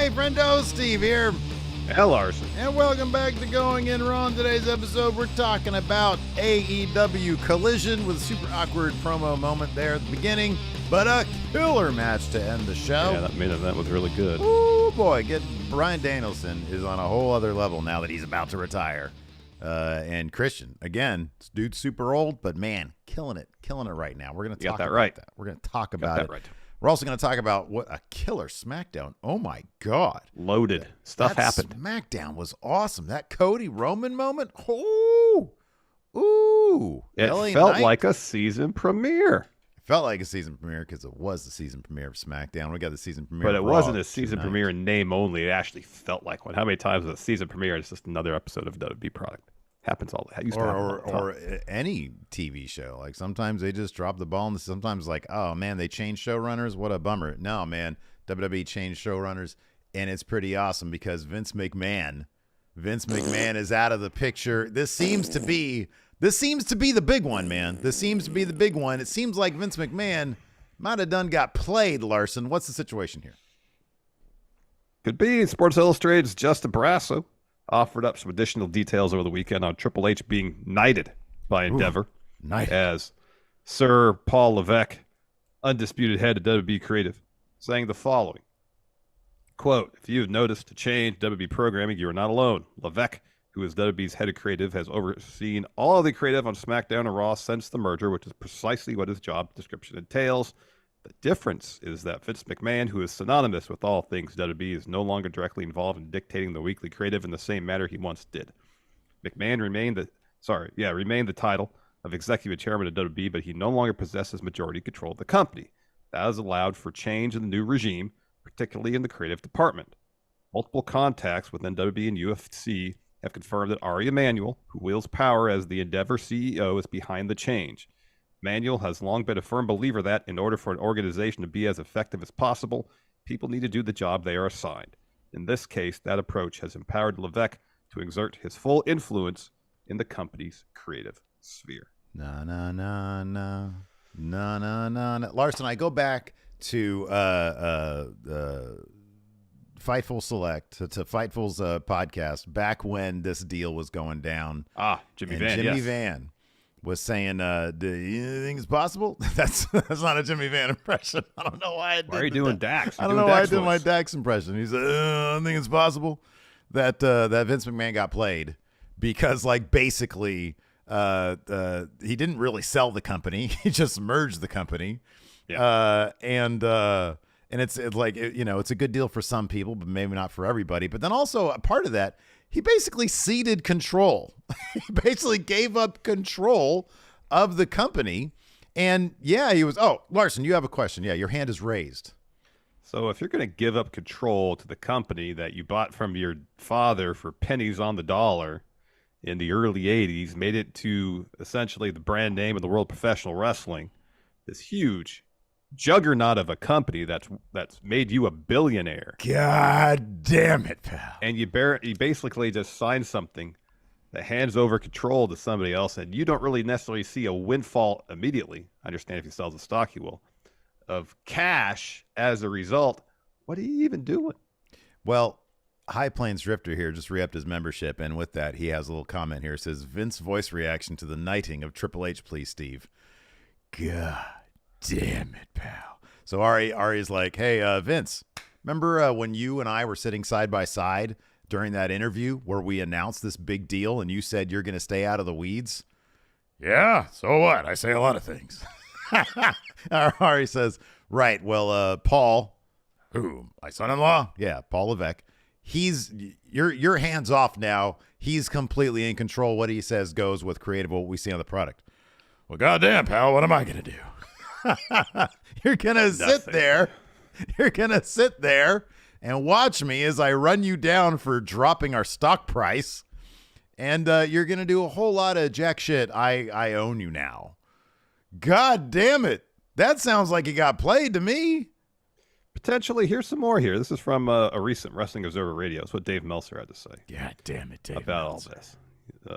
Hey, friendo, Steve here. Hey, Larson. And welcome back to Going In Raw. In today's episode, we're talking about AEW Collision with a super awkward promo moment there at the beginning, but a killer match to end the show. Yeah, that main event was really good. Oh boy, Bryan Danielson is on a whole other level now that he's about to retire. And Christian, again, this dude's super old, but man, killing it right now. We're going to talk about that. We're going to talk about it. Right. We're also going to talk about what a killer SmackDown. Oh, my God. Loaded. Stuff happened. SmackDown was awesome. That Cody Roman moment. Oh, ooh. It felt like a season premiere. It felt like a season premiere because it was the season premiere of SmackDown. We got the season premiere But it of wasn't Raw a season premiere in name only. It actually felt like one. How many times was a season premiere? It's just another episode of WWE product. Happens all the time. Or any TV show. Like sometimes they just drop the ball, and sometimes like, oh man, they changed showrunners. What a bummer. No, man, WWE changed showrunners, and it's pretty awesome because Vince McMahon is out of the picture. This seems to be the big one, man. This seems to be the big one. It seems like Vince McMahon might have got played, Larson. What's the situation here? Could be. Sports Illustrated's Justin Barrasso offered up some additional details over the weekend on Triple H being knighted by Endeavor as Sir Paul Levesque, undisputed head of WWE Creative, saying the following, quote, "If you have noticed a change in WWE programming, you are not alone. Levesque, who is WWE's head of creative, has overseen all of the creative on SmackDown and Raw since the merger, which is precisely what his job description entails. The difference is that Vince McMahon, who is synonymous with all things WWE, is no longer directly involved in dictating the weekly creative in the same manner he once did. McMahon remained the title of executive chairman of WWE, but he no longer possesses majority control of the company. That has allowed for change in the new regime, particularly in the creative department. Multiple contacts within WWE and UFC have confirmed that Emanuel, who wields power as the Endeavor CEO, is behind the change. Emanuel has long been a firm believer that, in order for an organization to be as effective as possible, people need to do the job they are assigned. In this case, that approach has empowered Levesque to exert his full influence in the company's creative sphere." No. Larson, I go back to Fightful Select, to Fightful's podcast, back when this deal was going down. Jimmy Van was saying, do you think it's possible? That's not a Jimmy Van impression. I don't know why I did. Why are you doing Dax? I don't know why I did my Dax impression. He said, I think it's possible that Vince McMahon got played because, like, basically, he didn't really sell the company. He just merged the company. Yeah. And it's like, it's a good deal for some people, but maybe not for everybody. But then also a part of that, he basically ceded control. He basically gave up control of the company. And he was, Larson, you have a question. Yeah, your hand is raised. So if you're going to give up control to the company that you bought from your father for pennies on the dollar in the early 80s, made it to essentially the brand name of the world of professional wrestling, this huge juggernaut of a company that's made you a billionaire. God damn it, pal. And you basically just sign something that hands over control to somebody else, and you don't really necessarily see a windfall immediately. I understand if he sells the stock, he will, of cash as a result. What are you even doing? Well, High Plains Drifter here just re-upped his membership, and with that, he has a little comment here. It says, Vince voice reaction to the knighting of Triple H, please, Steve. God damn it, pal. So Ari's like, hey, Vince, remember when you and I were sitting side by side during that interview where we announced this big deal and you said you're going to stay out of the weeds? Yeah, so what? I say a lot of things. Ari says, right, well, Paul, who, my son-in-law? Yeah, Paul Levesque. You're hands off now. He's completely in control. What he says goes with creative, what we see on the product. Well, goddamn, pal, what am I going to do? You're going to sit there. You're going to sit there and watch me as I run you down for dropping our stock price. And you're going to do a whole lot of jack shit. I own you now. God damn it. That sounds like he got played to me. Potentially. Here's some more here. This is from a recent Wrestling Observer Radio. It's what Dave Meltzer had to say. God damn it, Dave about Meltzer. All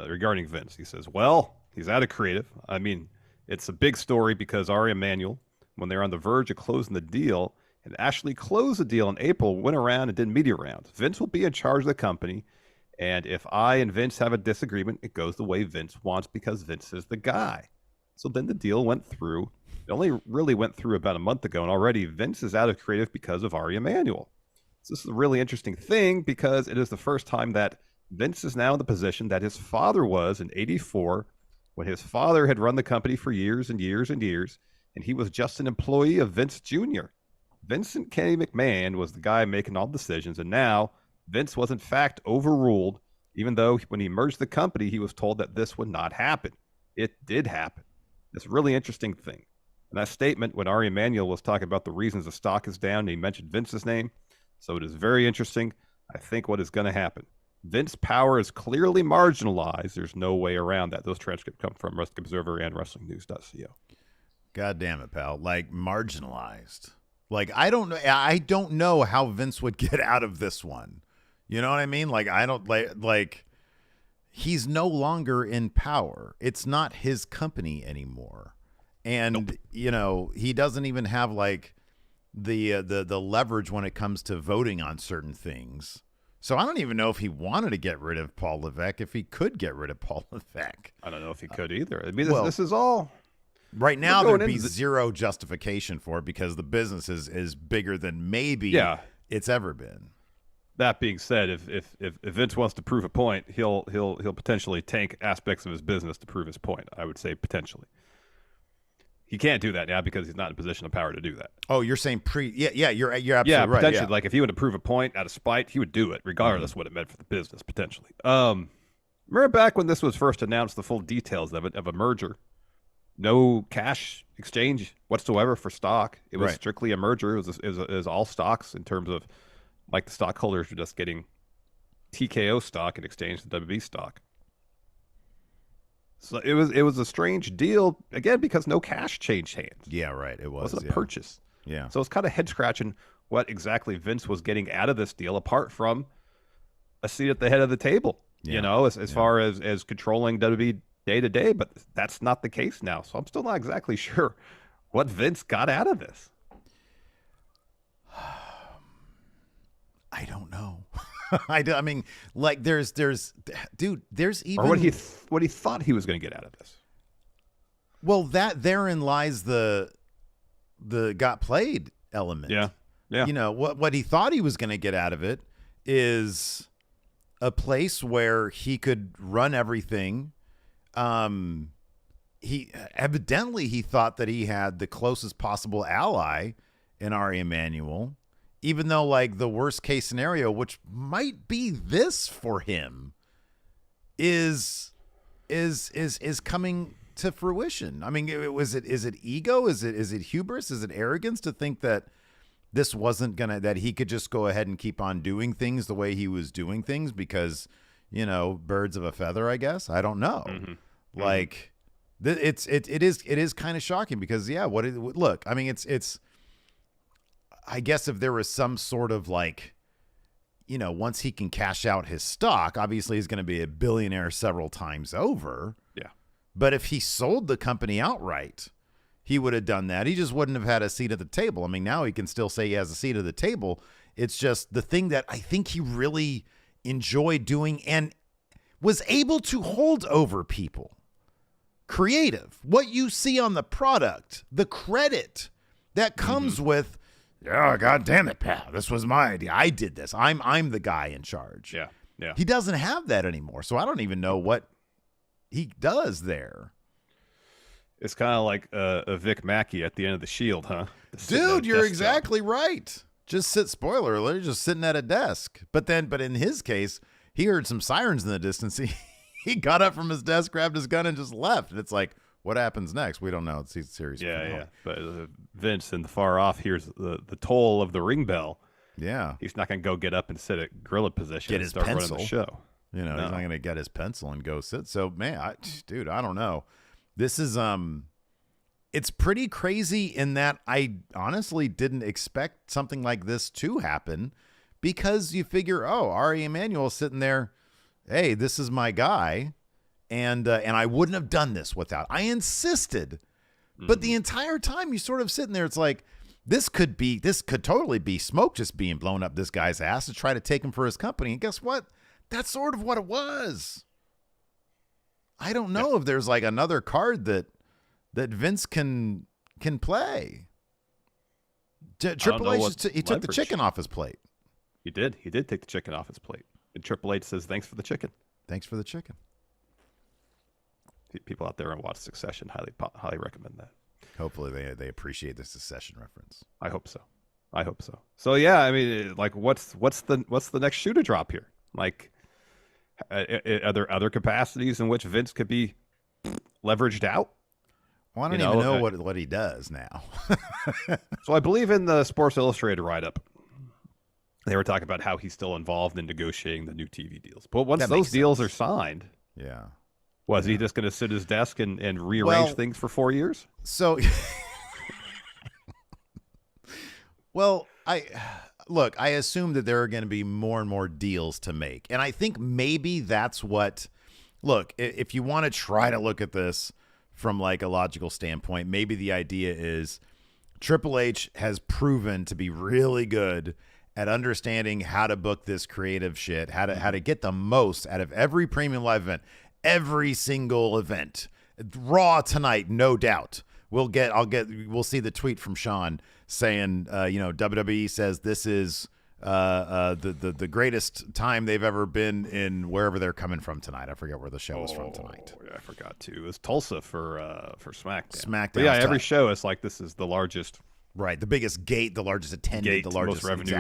this. Regarding Vince, he says, well, he's out of creative. I mean, it's a big story because Emanuel, when they're on the verge of closing the deal, and Ashley closed the deal in April, went around and did media rounds. Vince will be in charge of the company, and if I and Vince have a disagreement, it goes the way Vince wants because Vince is the guy. So then the deal went through. It only really went through about a month ago, and already Vince is out of creative because of Emanuel. So this is a really interesting thing because it is the first time that Vince is now in the position that his father was in '84, when his father had run the company for years and years and years, and he was just an employee of Vince Jr. Vincent Kenny McMahon was the guy making all the decisions, and now Vince was in fact overruled, even though when he merged the company, he was told that this would not happen. It did happen. It's a really interesting thing. And that statement, when Emanuel was talking about the reasons the stock is down, and he mentioned Vince's name. So it is very interesting. I think what is going to happen. Vince power is clearly marginalized. There's no way around that. Those transcripts come from Wrestling Observer and WrestlingNews.co. God damn it, pal. Like, marginalized. Like, I don't know how Vince would get out of this one. You know what I mean? Like, I don't like he's no longer in power. It's not his company anymore. And nope. You know, he doesn't even have like the leverage when it comes to voting on certain things. So I don't even know if he wanted to get rid of Paul Levesque, if he could get rid of Paul Levesque. I don't know if he could either. I mean, this is all right now. There'd be zero justification for it because the business is bigger than maybe it's ever been. That being said, if Vince wants to prove a point, he'll potentially tank aspects of his business to prove his point. I would say potentially. He can't do that now because he's not in a position of power to do that. Oh, you're saying you're absolutely right. Potentially. Like if he would to prove a point out of spite, he would do it regardless what it meant for the business potentially. Remember back when this was first announced, the full details of a merger, no cash exchange whatsoever for stock. It was strictly a merger. It was all stocks in terms of like the stockholders were just getting TKO stock in exchange for WWE stock. So it was a strange deal again because no cash changed hands. Yeah, right. It wasn't a purchase. Yeah. So it's kind of head scratching what exactly Vince was getting out of this deal, apart from a seat at the head of the table. Yeah. You know, as far as controlling WWE day to day, but that's not the case now. So I'm still not exactly sure what Vince got out of this. I don't know. I mean, like there's even or what he thought he was going to get out of this. Well, that therein lies the got played element. Yeah. You know what he thought he was going to get out of it is a place where he could run everything. He thought that he had the closest possible ally in Emanuel. Even though, like, the worst case scenario, which might be this for him, is coming to fruition. I mean, is it ego? Is it hubris? Is it arrogance to think that this wasn't that he could just go ahead and keep on doing things the way he was doing things because, you know, birds of a feather, I guess. I don't know. Mm-hmm. Like, it is kind of shocking because look, I mean, it's. I guess if there was some sort of like, you know, once he can cash out his stock, obviously he's going to be a billionaire several times over. Yeah. But if he sold the company outright, he would have done that. He just wouldn't have had a seat at the table. I mean, now he can still say he has a seat at the table. It's just the thing that I think he really enjoyed doing and was able to hold over people. Creative. What you see on the product, the credit that comes with, oh, God damn it, pal. This was my idea. I did this. I'm the guy in charge. Yeah. Yeah. He doesn't have that anymore. So I don't even know what he does there. It's kind of like a Vic Mackey at the end of The Shield, huh? Dude, you're exactly right. Spoiler alert, just sitting at a desk. But in his case, he heard some sirens in the distance. He got up from his desk, grabbed his gun, and just left. And it's like, what happens next? We don't know. It's a series. Yeah. But Vince in the far off hears the toll of the ring bell. Yeah. He's not going to go get up and sit at gorilla position and start running the show. You know, he's not going to get his pencil and go sit. So, man, I don't know. This is it's pretty crazy in that I honestly didn't expect something like this to happen because you figure, Emanuel's sitting there, hey, this is my guy. And I wouldn't have done this without. I insisted. But the entire time you're sort of sitting there, it's like, this could totally be smoke just being blown up this guy's ass to try to take him for his company. And guess what? That's sort of what it was. I don't know if there's like another card that Vince can play. Triple H, he took the chicken off his plate. He did. He did take the chicken off his plate. And Triple H says, thanks for the chicken. Thanks for the chicken. People out there and watch Succession, highly recommend that. Hopefully they appreciate the Succession reference. I hope so. So yeah, I mean, like, what's the next shoe to drop here? Like, are there other capacities in which Vince could be leveraged out? Well, I don't even know what he does now. So I believe in the Sports Illustrated write-up, they were talking about how he's still involved in negotiating the new TV deals. But once those deals are signed, was he just going to sit at his desk and rearrange things for 4 years? So, I assume that there are going to be more and more deals to make. And I think maybe that's if you want to try to look at this from like a logical standpoint, maybe the idea is Triple H has proven to be really good at understanding how to book this creative shit, how to get the most out of every premium live event, every single event. Raw tonight, no doubt. We'll see the tweet from Sean saying, WWE says this is the greatest time they've ever been in wherever they're coming from tonight. I forget where the show is from tonight. Yeah, I forgot to. It was Tulsa for SmackDown. SmackDown. But yeah, every show is like, this is the largest. Right, the biggest gate, the largest attended, the largest most revenue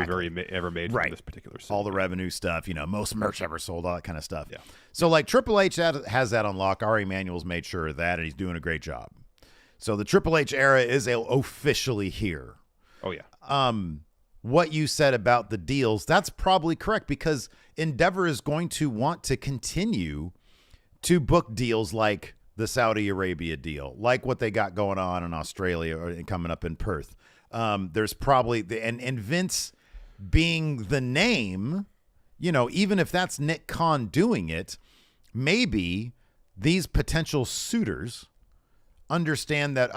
ever made from this particular city. All the revenue stuff, most merch ever sold, all that kind of stuff. Yeah. So like Triple H has that on lock. Ari Emanuel's made sure of that, and he's doing a great job. So the Triple H era is officially here. Oh yeah. What you said about the deals, that's probably correct, because Endeavor is going to want to continue to book deals like the Saudi Arabia deal, like what they got going on in Australia or coming up in Perth. There's probably and Vince being the name, even if that's Nick Khan doing it, maybe these potential suitors understand that,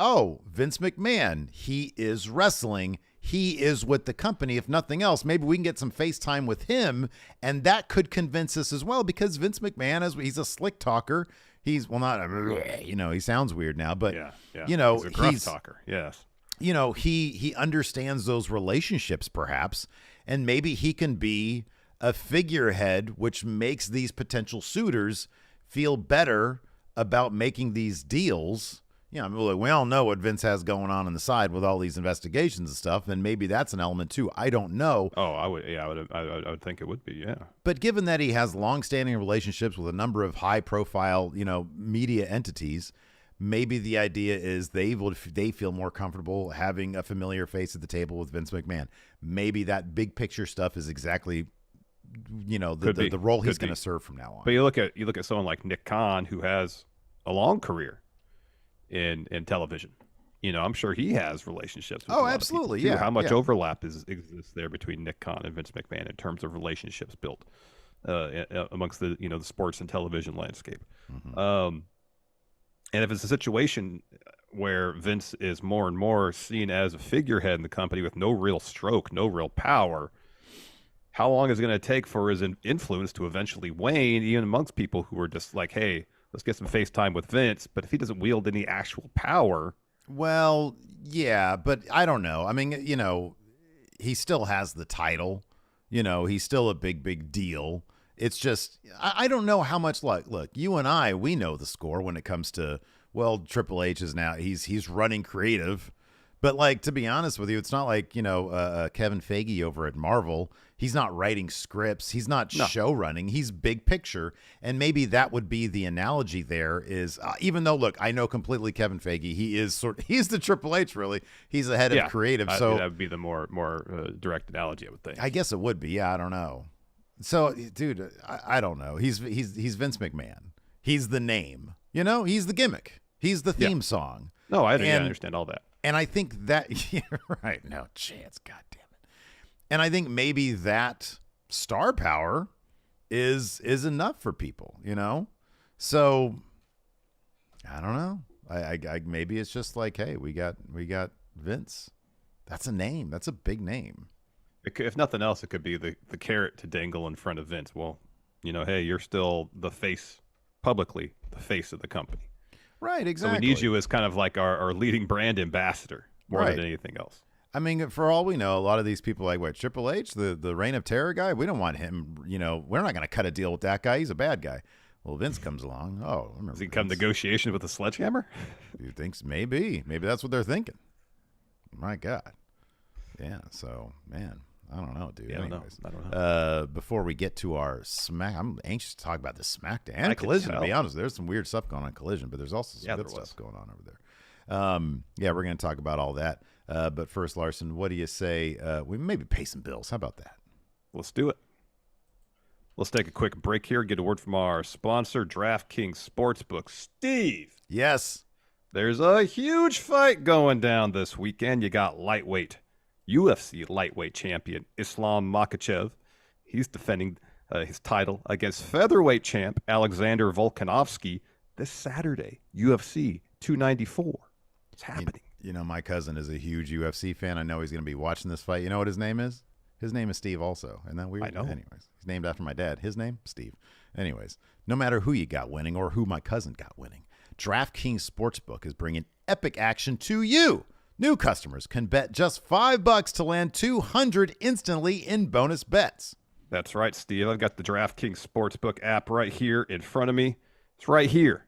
Vince McMahon, he is wrestling. He is with the company. If nothing else, maybe we can get some FaceTime with him, and that could convince us as well, because Vince McMahon, he's a slick talker. He's he sounds weird now, but he's a gruff talker. Yes. He understands those relationships perhaps, and maybe he can be a figurehead, which makes these potential suitors feel better about making these deals. We all know what Vince has going on the side with all these investigations and stuff, and maybe that's an element too. I don't know. Oh, I would think it would be, yeah. But given that he has long-standing relationships with a number of high-profile, media entities, maybe the idea is they feel more comfortable having a familiar face at the table with Vince McMahon. Maybe that big picture stuff is exactly, the role he's going to serve from now on. But you look at someone like Nick Khan, who has a long career in television. I'm sure he has relationships with a lot absolutely, of people too. Yeah. How much overlap exists there between Nick Khan and Vince McMahon in terms of relationships built amongst the the sports and television landscape. Mm-hmm. And if it's a situation where Vince is more and more seen as a figurehead in the company with no real stroke, no real power, how long is it going to take for his influence to eventually wane, even amongst people who are just like, hey, let's get some FaceTime with Vince? But if he doesn't wield any actual power... Well, yeah, but I don't know. I mean, he still has the title. He's still a big deal. It's just, I don't know how much look, you and I, we know the score when it comes to, Triple H is now, he's running creative. But to be honest with you, it's not like, Kevin Feige over at Marvel. He's not writing scripts. He's not show running. He's big picture. And maybe that would be the analogy there is, even though, look, I know completely Kevin Feige. He's the Triple H, really. He's the head of creative. So that would be the more direct analogy, I would think. I guess it would be. Yeah, I don't know. So, dude, I don't know. He's Vince McMahon. He's the name. He's the gimmick. He's the theme song. No, I understand all that. And I think that, yeah, right, no chance, God damn it. And I think maybe that star power is enough for people, So, I don't know. I maybe it's just like, hey, we got Vince. That's a name. That's a big name. If nothing else, it could be the carrot to dangle in front of Vince. Well, hey, you're still the face, publicly the face of the company. Right, exactly. So we need you as kind of like our leading brand ambassador more than anything else. I mean, for all we know, a lot of these people like, what, Triple H, the Reign of Terror guy, we don't want him, we're not going to cut a deal with that guy. He's a bad guy. Well, Vince comes along. Oh, does he come negotiation with a sledgehammer? You think maybe that's what they're thinking. My God. Yeah. So, man, I don't know, dude. Yeah, anyways, I don't know. Before we get to our I'm anxious to talk about the SmackDown and Collision. To be honest, there's some weird stuff going on in Collision, but there's also some good stuff going on over there. We're going to talk about all that. But first, Larson, what do you say? We maybe pay some bills. How about that? Let's do it. Let's take a quick break here. Get a word from our sponsor, DraftKings Sportsbook. Steve. Yes. There's a huge fight going down this weekend. You got UFC lightweight champion Islam Makhachev. He's defending his title against featherweight champ Alexander Volkanovski this Saturday, UFC 294. It's happening. My cousin is a huge UFC fan. I know he's going to be watching this fight. You know what his name is? His name is Steve also. Isn't that weird? I know. Anyways, he's named after my dad. His name, Steve. Anyways, no matter who you got winning or who my cousin got winning, DraftKings Sportsbook is bringing epic action to you. New customers can bet just $5 to land $200 instantly in bonus bets. That's right, Steve. I've got the DraftKings Sportsbook app right here in front of me. It's right here.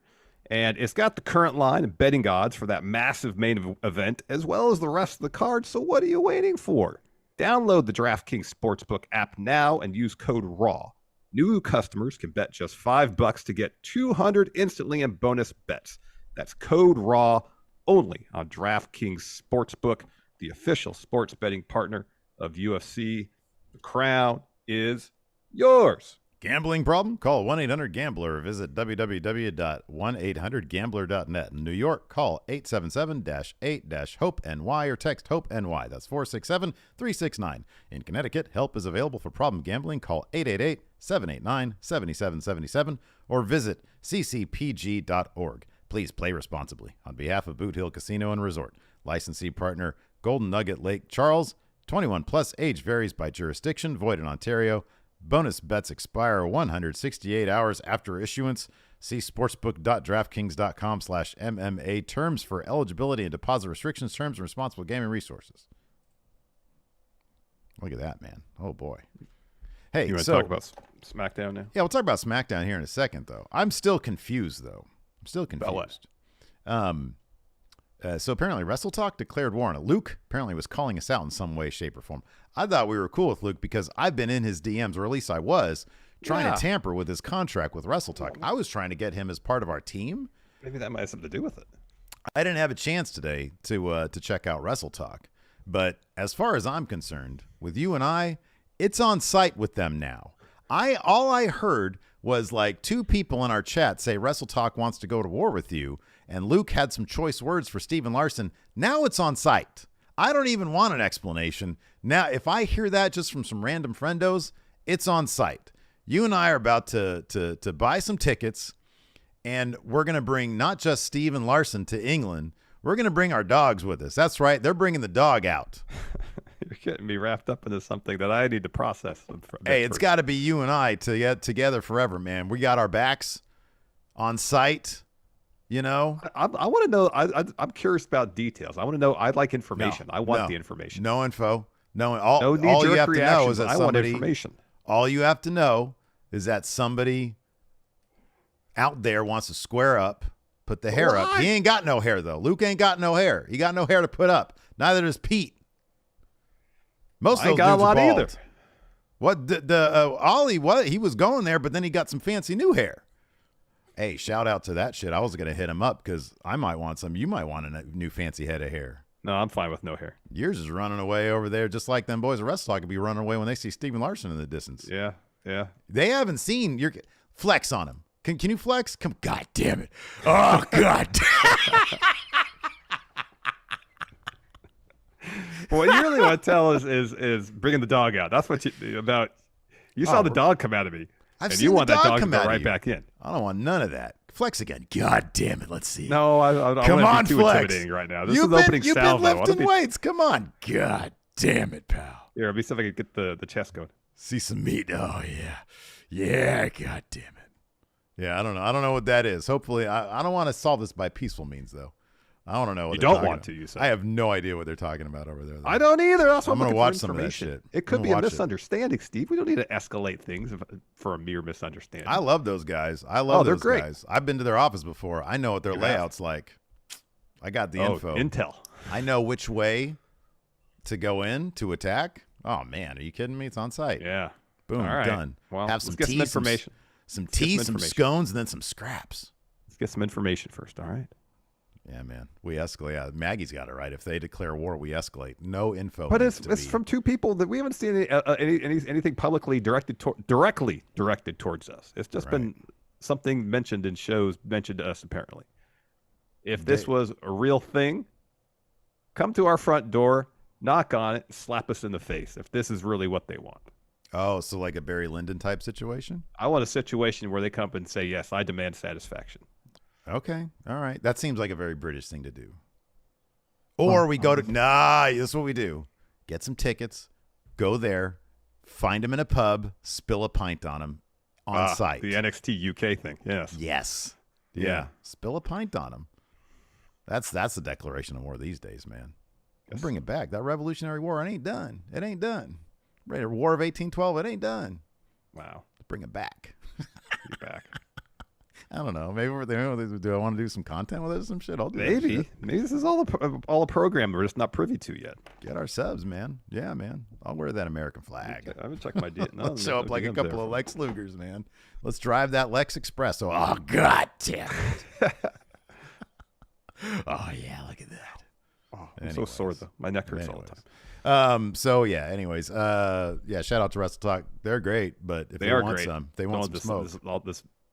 And it's got the current line and betting odds for that massive main event, as well as the rest of the card. So what are you waiting for? Download the DraftKings Sportsbook app now and use code RAW. New customers can bet just $5 to get $200 instantly in bonus bets. That's code RAW only on DraftKings Sportsbook, the official sports betting partner of UFC. The crown is yours. Gambling problem? Call 1-800-GAMBLER or visit www.1800gambler.net. In New York, call 877-8-HOPE-NY or text HOPE-NY. That's 467-369. In Connecticut, help is available for problem gambling. Call 888-789-7777 or visit ccpg.org. Please play responsibly. On behalf of Boot Hill Casino and Resort, licensee partner Golden Nugget Lake Charles, 21 plus, age varies by jurisdiction, void in Ontario. Bonus bets expire 168 hours after issuance. See sportsbook.draftkings.com/MMA. Terms for eligibility and deposit restrictions, terms and responsible gaming resources. Look at that, man. Oh, boy. Hey, you want to talk about SmackDown now? Yeah, we'll talk about SmackDown here in a second, though. I'm still confused, though. About what? So apparently WrestleTalk declared war on it. Luke apparently was calling us out in some way, shape, or form. I thought we were cool with Luke because I've been in his DMs, or at least I was, trying to tamper with his contract with WrestleTalk. I was trying to get him as part of our team. Maybe that might have something to do with it. I didn't have a chance today to check out WrestleTalk. But as far as I'm concerned, with you and I, it's on site with them now. All I heard was like two people in our chat say WrestleTalk wants to go to war with you, and Luke had some choice words for Steven Larson. Now it's on site. I don't even want an explanation. Now, if I hear that just from some random friendos, it's on site. You and I are about to buy some tickets, and we're going to bring not just Steven Larson to England. We're going to bring our dogs with us. That's right. They're bringing the dog out. You're getting me wrapped up into something that I need to process. Hey, it's got to be you and I to get together forever, man. We got our backs on site. I want to know. I'm curious about details. I want to know. I'd like information. I want the information. No info. No knee-jerk all you have reactions. to know is that I want information. All you have to know is that somebody out there wants to square up, put the hair up. He ain't got no hair, though. Luke ain't got no hair. He got no hair to put up. Neither does Pete. Most of those got dudes a lot are bald. either. What Ollie? What he was going there, but then he got some fancy new hair. Hey, shout out to that shit. I was gonna hit him up because I might want some. You might want a new fancy head of hair. No, I'm fine with no hair. Yours is running away over there, just like them boys at WrestleTalk could be running away when they see Steven Larson in the distance. Yeah. They haven't seen your flex on him. Can you flex? Come, God damn it! Oh God. What you really want to tell is bringing the dog out. That's what you saw the dog come out of me. I've and seen you want the that dog dog to come go out right of you. back in. I don't want none of that. Flex again. God damn it. Let's see. No, I don't Come on, be too Flex. intimidating right now. This You've is opening been salvo. lifting weights. Come on. God damn it, pal. Here, let me see if I can get the chest going. See some meat. Oh, yeah. Yeah, god damn it. Yeah, I don't know. I don't know what that is. Hopefully, I don't want to solve this by peaceful means, though. I don't know what you they're don't talking want about. to, you said. I have no idea what they're talking about over there, though. I don't either. That's what I'm going to watch some of that shit. It could be a misunderstanding, Steve. We don't need to escalate things for a mere misunderstanding. I love those guys. I love those great. guys. I've been to their office before. I know what their layout's like. I got the info. Intel. I know which way to go in to attack. Oh, man. Are you kidding me? It's on site. Yeah. Boom. All right. Done. Well, have some let's get tea, some information. Some tea, some scones, and then some scraps. Let's get some information first, all right? Yeah, man. We escalate. Yeah, Maggie's got it right. If they declare war, we escalate. No info. But it's from two people that we haven't seen anything publicly directly directed towards us. It's just been something mentioned in shows mentioned to us, apparently. If this was a real thing, come to our front door, knock on it, slap us in the face if this is really what they want. Oh, so like a Barry Lyndon type situation? I want a situation where they come up and say, yes, I demand satisfaction. Okay. All right. That seems like a very British thing to do. Or we go to, this is what we do. Get some tickets, go there, find them in a pub, spill a pint on them on site. The NXT UK thing. Yes. Yes. Yeah. Spill a pint on them. That's the declaration of war these days, man. Yes. Bring it back. That Revolutionary War, it ain't done. It ain't done. War of 1812, it ain't done. Wow. Bring it back. Bring it back. I don't know. Maybe do I want to do some content with it or some shit? I'll do Maybe this is all a program we're just not privy to yet. Get our subs, man. Yeah, man. I'll wear that American flag. Okay. I haven't checked my DM. Let's show up like a couple of Lex Lugers, man. Let's drive that Lex Expresso. Oh, god damn it. Oh, yeah, look at that. Oh, I'm so sore, though. My neck hurts all the time. So yeah, anyways, shout out to WrestleTalk. They're great, but if they want some, they want some smoke.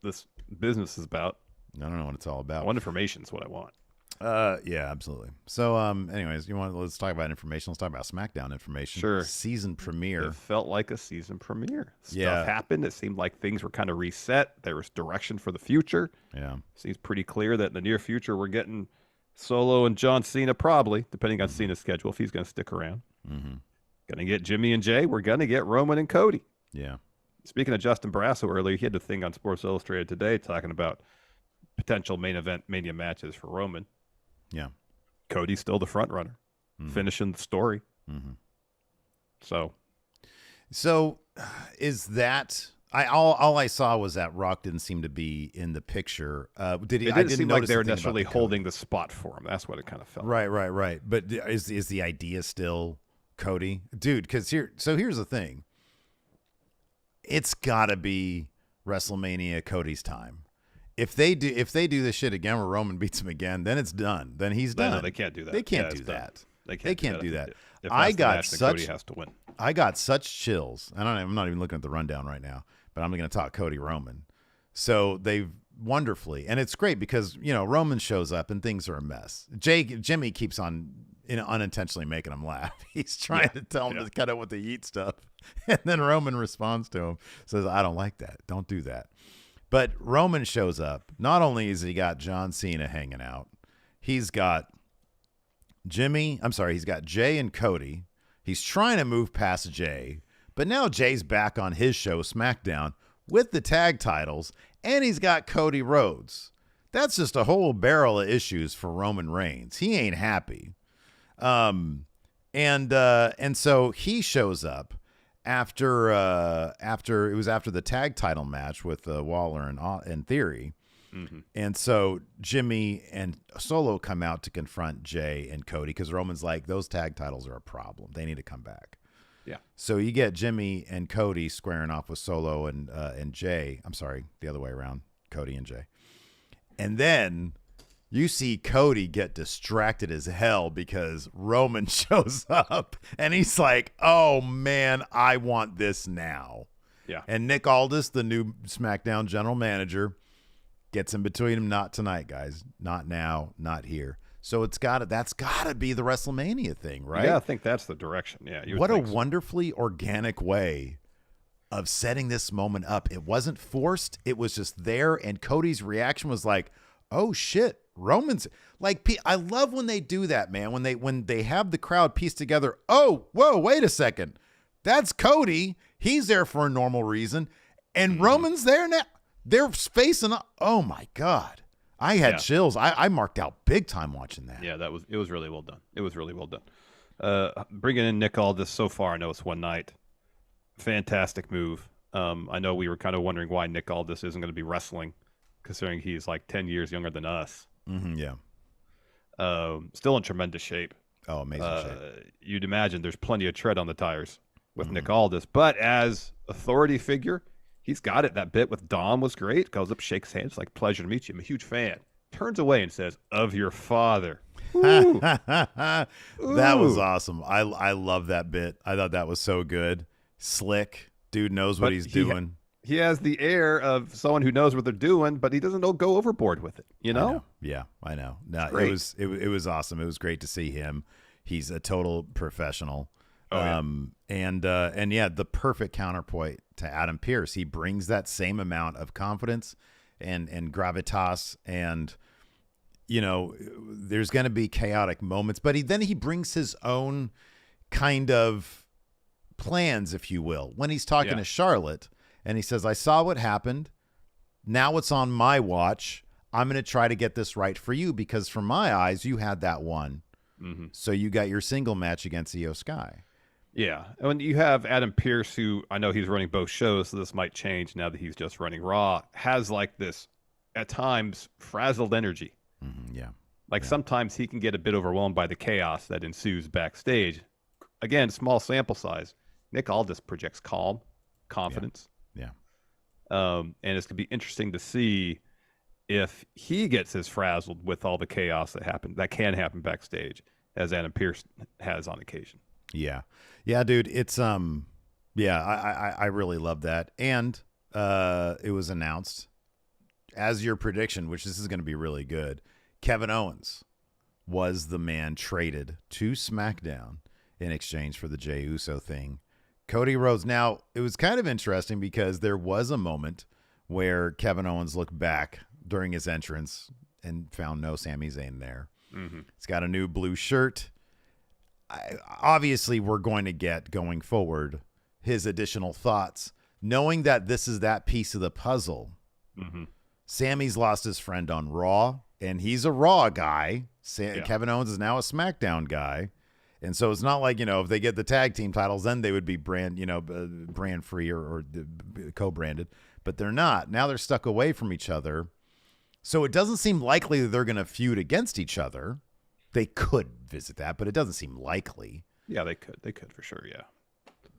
This business is about. I don't know what it's all about. I want information is what I want. Yeah, absolutely. So, anyways, let's talk about information. Let's talk about SmackDown information. Sure. Season premiere. It felt like a season premiere. Stuff happened. It seemed like things were kind of reset. There was direction for the future. Yeah. Seems pretty clear that in the near future we're getting Solo and John Cena, probably, depending on Cena's schedule, if he's going to stick around. Mm-hmm. Going to get Jimmy and Jay. We're going to get Roman and Cody. Yeah. Speaking of Justin Barrasso earlier, he had the thing on Sports Illustrated today talking about potential main event Mania matches for Roman. Yeah. Cody's still the front runner, finishing the story. Mm-hmm. So is that all I saw was that Rock didn't seem to be in the picture. It didn't seem like they were necessarily holding the spot for him. That's what it kind of felt. Right. But is the idea still Cody, dude? Because here's the thing. It's gotta be WrestleMania Cody's time. If they do this shit again where Roman beats him again, then it's done. Then he's done. No, they can't do that. They can't do that. They can't do that. If Cody has to win. I got such chills. I'm not even looking at the rundown right now, but I'm going to talk Cody Roman. So they've wonderfully, and it's great because Roman shows up and things are a mess. Jimmy keeps on unintentionally making him laugh. He's trying to tell him to cut out with the eat stuff, and then Roman responds to him, says, "I don't like that. Don't do that." But Roman shows up. Not only has he got John Cena hanging out, he's got he's got Jay and Cody. He's trying to move past Jay, but now Jay's back on his show, SmackDown, with the tag titles, and he's got Cody Rhodes. That's just a whole barrel of issues for Roman Reigns. He ain't happy. And so he shows up after the tag title match with Waller and Theory. Mm-hmm. And so Jimmy and Solo come out to confront Jay and Cody because Roman's like, those tag titles are a problem. They need to come back. Yeah. So you get Jimmy and Cody squaring off with Solo and Jay. I'm sorry, the other way around, Cody and Jay. And then you see Cody get distracted as hell because Roman shows up and he's like, oh man, I want this now. Yeah. And Nick Aldis, the new SmackDown general manager, gets in between them. Not tonight, guys. Not now. Not here. So that's gotta be the WrestleMania thing, right? Yeah, I think that's the direction. Yeah. What a wonderfully organic way of setting this moment up. It wasn't forced. It was just there. And Cody's reaction was like, oh shit, Roman's like, I love when they do that, man. When they have the crowd piece together. Oh, whoa, wait a second. That's Cody. He's there for a normal reason. And Roman's there now. They're facing up. Oh my God. I had chills. I marked out big time watching that. Yeah, it was really well done. It was really well done. Bringing in Nick Aldis so far, I know it's one night. Fantastic move. I know we were kind of wondering why Nick Aldis isn't going to be wrestling, considering he's like 10 years younger than us. Yeah. Still in tremendous shape. Oh, amazing shape. You'd imagine there's plenty of tread on the tires with Nick Aldis, but as authority figure, he's got it. That bit with Dom was great. Goes up, shakes hands, like, pleasure to meet you. I'm a huge fan. Turns away and says, of your father. That was awesome. I love that bit. I thought that was so good. Slick. Dude knows what he's doing. He has the air of someone who knows what they're doing, but he doesn't go overboard with it. You know? Yeah, I know. No, it was awesome. It was great to see him. He's a total professional. And yeah, the perfect counterpoint to Adam Pearce. He brings that same amount of confidence and gravitas, and you know, there's going to be chaotic moments, but then he brings his own kind of plans, if you will, when he's talking to Charlotte, and he says, I saw what happened. Now it's on my watch. I'm going to try to get this right for you, because from my eyes, you had that one. So you got your single match against Io Sky. Yeah. And when you have Adam Pearce, who I know he's running both shows, so this might change now that he's just running Raw, has like this, at times, frazzled energy. Like sometimes he can get a bit overwhelmed by the chaos that ensues backstage. Again, small sample size. Nick Aldis projects calm, confidence. And it's going to be interesting to see if he gets as frazzled with all the chaos that can happen backstage as Adam Pearce has on occasion. Yeah, dude, it's I really love that. And it was announced as your prediction, which this is going to be really good. Kevin Owens was the man traded to SmackDown in exchange for the Jey Uso thing. Cody Rhodes. Now, it was kind of interesting because there was a moment where Kevin Owens looked back during his entrance and found no Sami Zayn there. He's got a new blue shirt. Obviously, we're going to get, going forward, his additional thoughts, knowing that this is that piece of the puzzle. Sammy's lost his friend on Raw, and he's a Raw guy. Kevin Owens is now a SmackDown guy. And so it's not like, you know, if they get the tag team titles, then they would be brand free or co-branded. But they're not. Now they're stuck away from each other. So it doesn't seem likely that they're going to feud against each other. They could visit that, but it doesn't seem likely. Yeah, they could. They could for sure, yeah.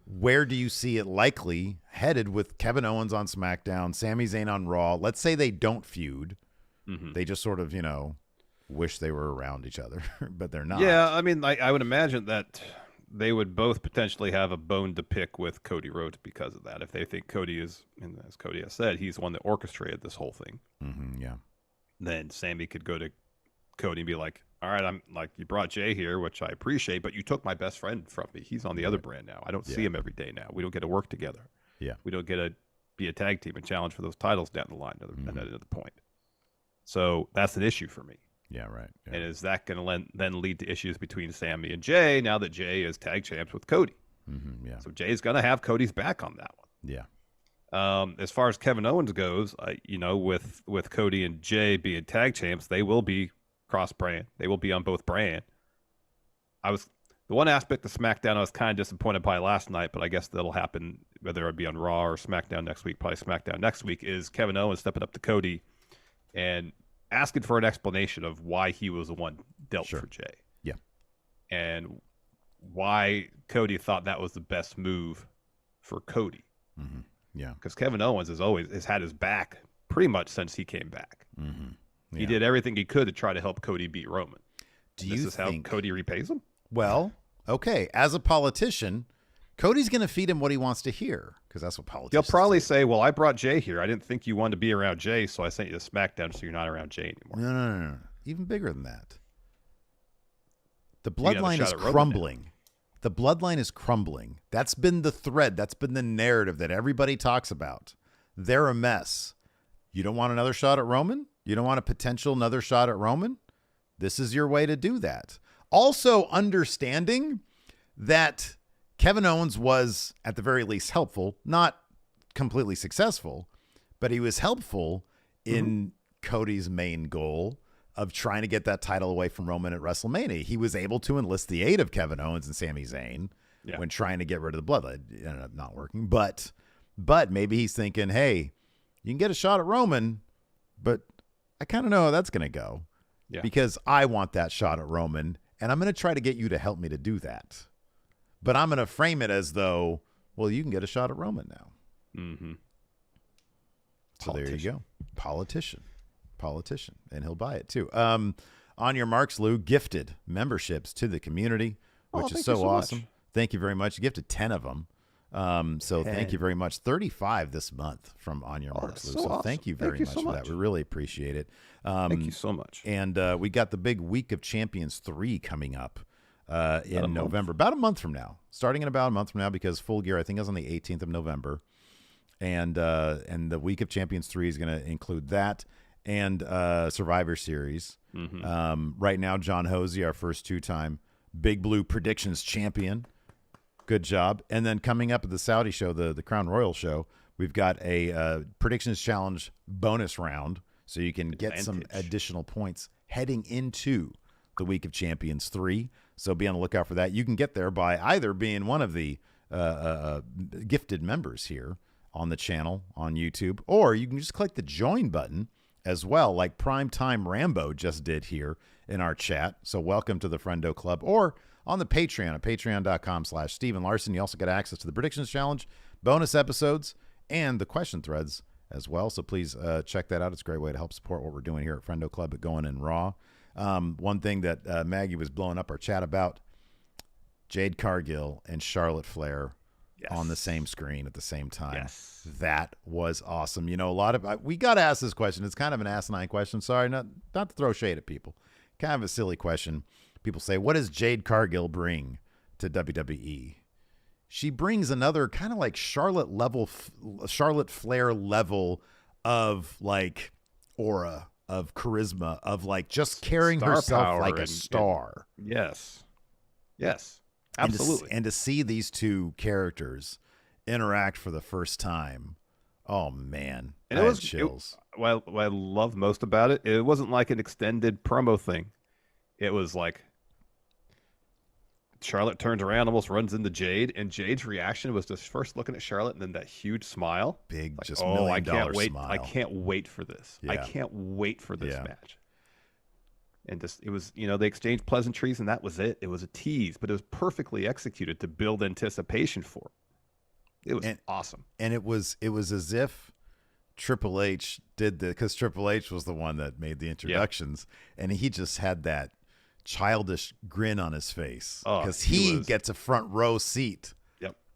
Where do you see it likely headed with Kevin Owens on SmackDown, Sami Zayn on Raw? Let's say they don't feud. They just sort of, you know, wish they were around each other, but they're not. Yeah, I mean, I would imagine that they would both potentially have a bone to pick with Cody Rhodes because of that. If they think Cody is, and as Cody has said, he's the one that orchestrated this whole thing. Then Sammy could go to Cody and be like, all right, I'm like, you brought Jay here, which I appreciate, but you took my best friend from me. He's on the other brand now. I don't see him every day now. We don't get to work together. We don't get to be a tag team and challenge for those titles down the line at another point. So that's an issue for me. And is that going to then lead to issues between Sammy and Jay now that Jay is tag champs with Cody? So Jay's going to have Cody's back on that one. As far as Kevin Owens goes, you know, with Cody and Jay being tag champs, they will be cross-brand. They will be on both brand. The one aspect of SmackDown I was kind of disappointed by last night, but I guess that'll happen whether it be on Raw or SmackDown next week, probably SmackDown next week, is Kevin Owens stepping up to Cody and asking for an explanation of why he was the one dealt for Jay. And why Cody thought that was the best move for Cody. Because Kevin Owens has had his back pretty much since he came back. He did everything he could to try to help Cody beat Roman. This is how Cody repays him? Well, okay. As a politician, Cody's going to feed him what he wants to hear, because that's what politicians He'll probably say, well, I brought Jay here. I didn't think you wanted to be around Jay, so I sent you to SmackDown so you're not around Jay anymore. No. Even bigger than that. The bloodline is crumbling. The bloodline is crumbling. That's been the thread. That's been the narrative that everybody talks about. They're a mess. You don't want another shot at Roman? You don't want a potential another shot at Roman? This is your way to do that. Also understanding that Kevin Owens was at the very least helpful, not completely successful, but he was helpful in Cody's main goal of trying to get that title away from Roman at WrestleMania. He was able to enlist the aid of Kevin Owens and Sami Zayn when trying to get rid of the bloodline. It ended up not working, but maybe he's thinking, hey, you can get a shot at Roman, but I kind of know how that's going to go because I want that shot at Roman, and I'm going to try to get you to help me to do that. But I'm going to frame it as though, well, you can get a shot at Roman now. Mm-hmm. So there you go. Politician. And he'll buy it too. On your marks, Lou, gifted memberships to the community, which is so awesome. Much. Thank you very much. You gifted 10 of them. Thank you very much. 35 this month from On Your Marks, Lou. So awesome. Thank you very much for that. We really appreciate it. Thank you so much. And we got the big Week of Champions 3 coming up in November, about a month from now, starting in about a month from now, because Full Gear, I think, is on the 18th of November. And the Week of Champions 3 is going to include that and Survivor Series. Right now, John Hosey, our first 2-time Big Blue Predictions champion. Good job. And then coming up at the Saudi show, the Crown Royal show, we've got a Predictions Challenge bonus round, so you can get some additional points heading into the Week of Champions 3. So be on the lookout for that. You can get there by either being one of the gifted members here on the channel on YouTube, or you can just click the join button as well, like Primetime Rambo just did here in our chat. So welcome to the Friendo Club, or on the Patreon at patreon.com/Steven Larson. You also get access to the Predictions Challenge, bonus episodes, and the question threads as well. So please check that out. It's a great way to help support what we're doing here at Friendo Club at Going in Raw. One thing that Maggie was blowing up our chat about, Jade Cargill and Charlotte Flair on the same screen at the same time. Yes. That was awesome. You know, we got to ask this question. It's kind of an asinine question. Sorry, not to throw shade at people. Kind of a silly question. People say, what does Jade Cargill bring to WWE? She brings another kind of like Charlotte Flair level of like aura, of charisma, of like just carrying herself like a star. Yes. Absolutely. And to see these two characters interact for the first time, oh man, and I had chills. What I love most about it, it wasn't like an extended promo thing. It was like Charlotte turns around, almost runs into Jade, and Jade's reaction was just first looking at Charlotte and then that huge smile. Big, like, just $1 million smile. I can't wait for this. Yeah. I can't wait for this match. And just, it was, they exchanged pleasantries, and that was it. It was a tease, but it was perfectly executed to build anticipation for it. It was awesome. And it was as if Triple H did because Triple H was the one that made the introductions, and he just had that childish grin on his face because he gets a front row seat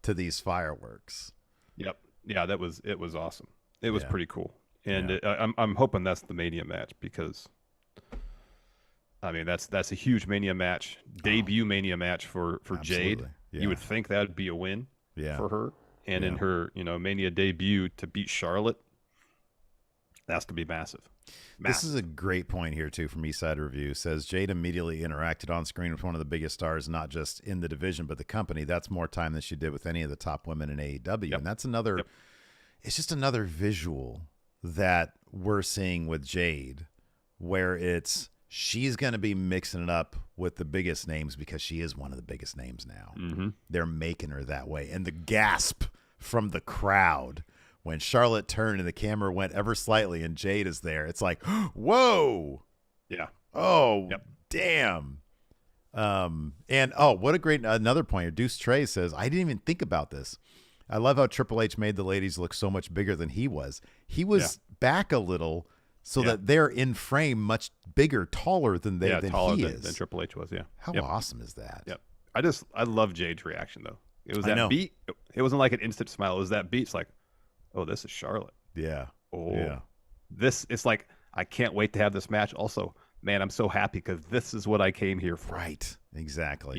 to these fireworks. Yep. Yeah, it was awesome. It was pretty cool. And I'm hoping that's the Mania match, because I mean, that's a huge Mania match, debut Mania match for Jade. Yeah. You would think that would be a win for her. And in her, Mania debut to beat Charlotte, that's going to be massive. This is a great point here, too, from Eastside Review. Says, Jade immediately interacted on screen with one of the biggest stars, not just in the division, but the company. That's more time than she did with any of the top women in AEW. And that's another, it's just another visual that we're seeing with Jade, where she's going to be mixing it up with the biggest names because she is one of the biggest names now. Mm-hmm. They're making her that way. And the gasp from the crowd when Charlotte turned and the camera went ever slightly and Jade is there, it's like, whoa. Yeah. Oh, damn. What a great, another point here. Deuce Trey says, I didn't even think about this. I love how Triple H made the ladies look so much bigger than he was. He was back a little so that they're in frame much bigger, taller than he is. Than Triple H was, How awesome is that? Yep. I love Jade's reaction, though. It was that beat. It wasn't like an instant smile. It was that beat. It's like, oh, this is Charlotte. Yeah. Oh, yeah. It's like, I can't wait to have this match. Also, man, I'm so happy because this is what I came here for. Right. Exactly.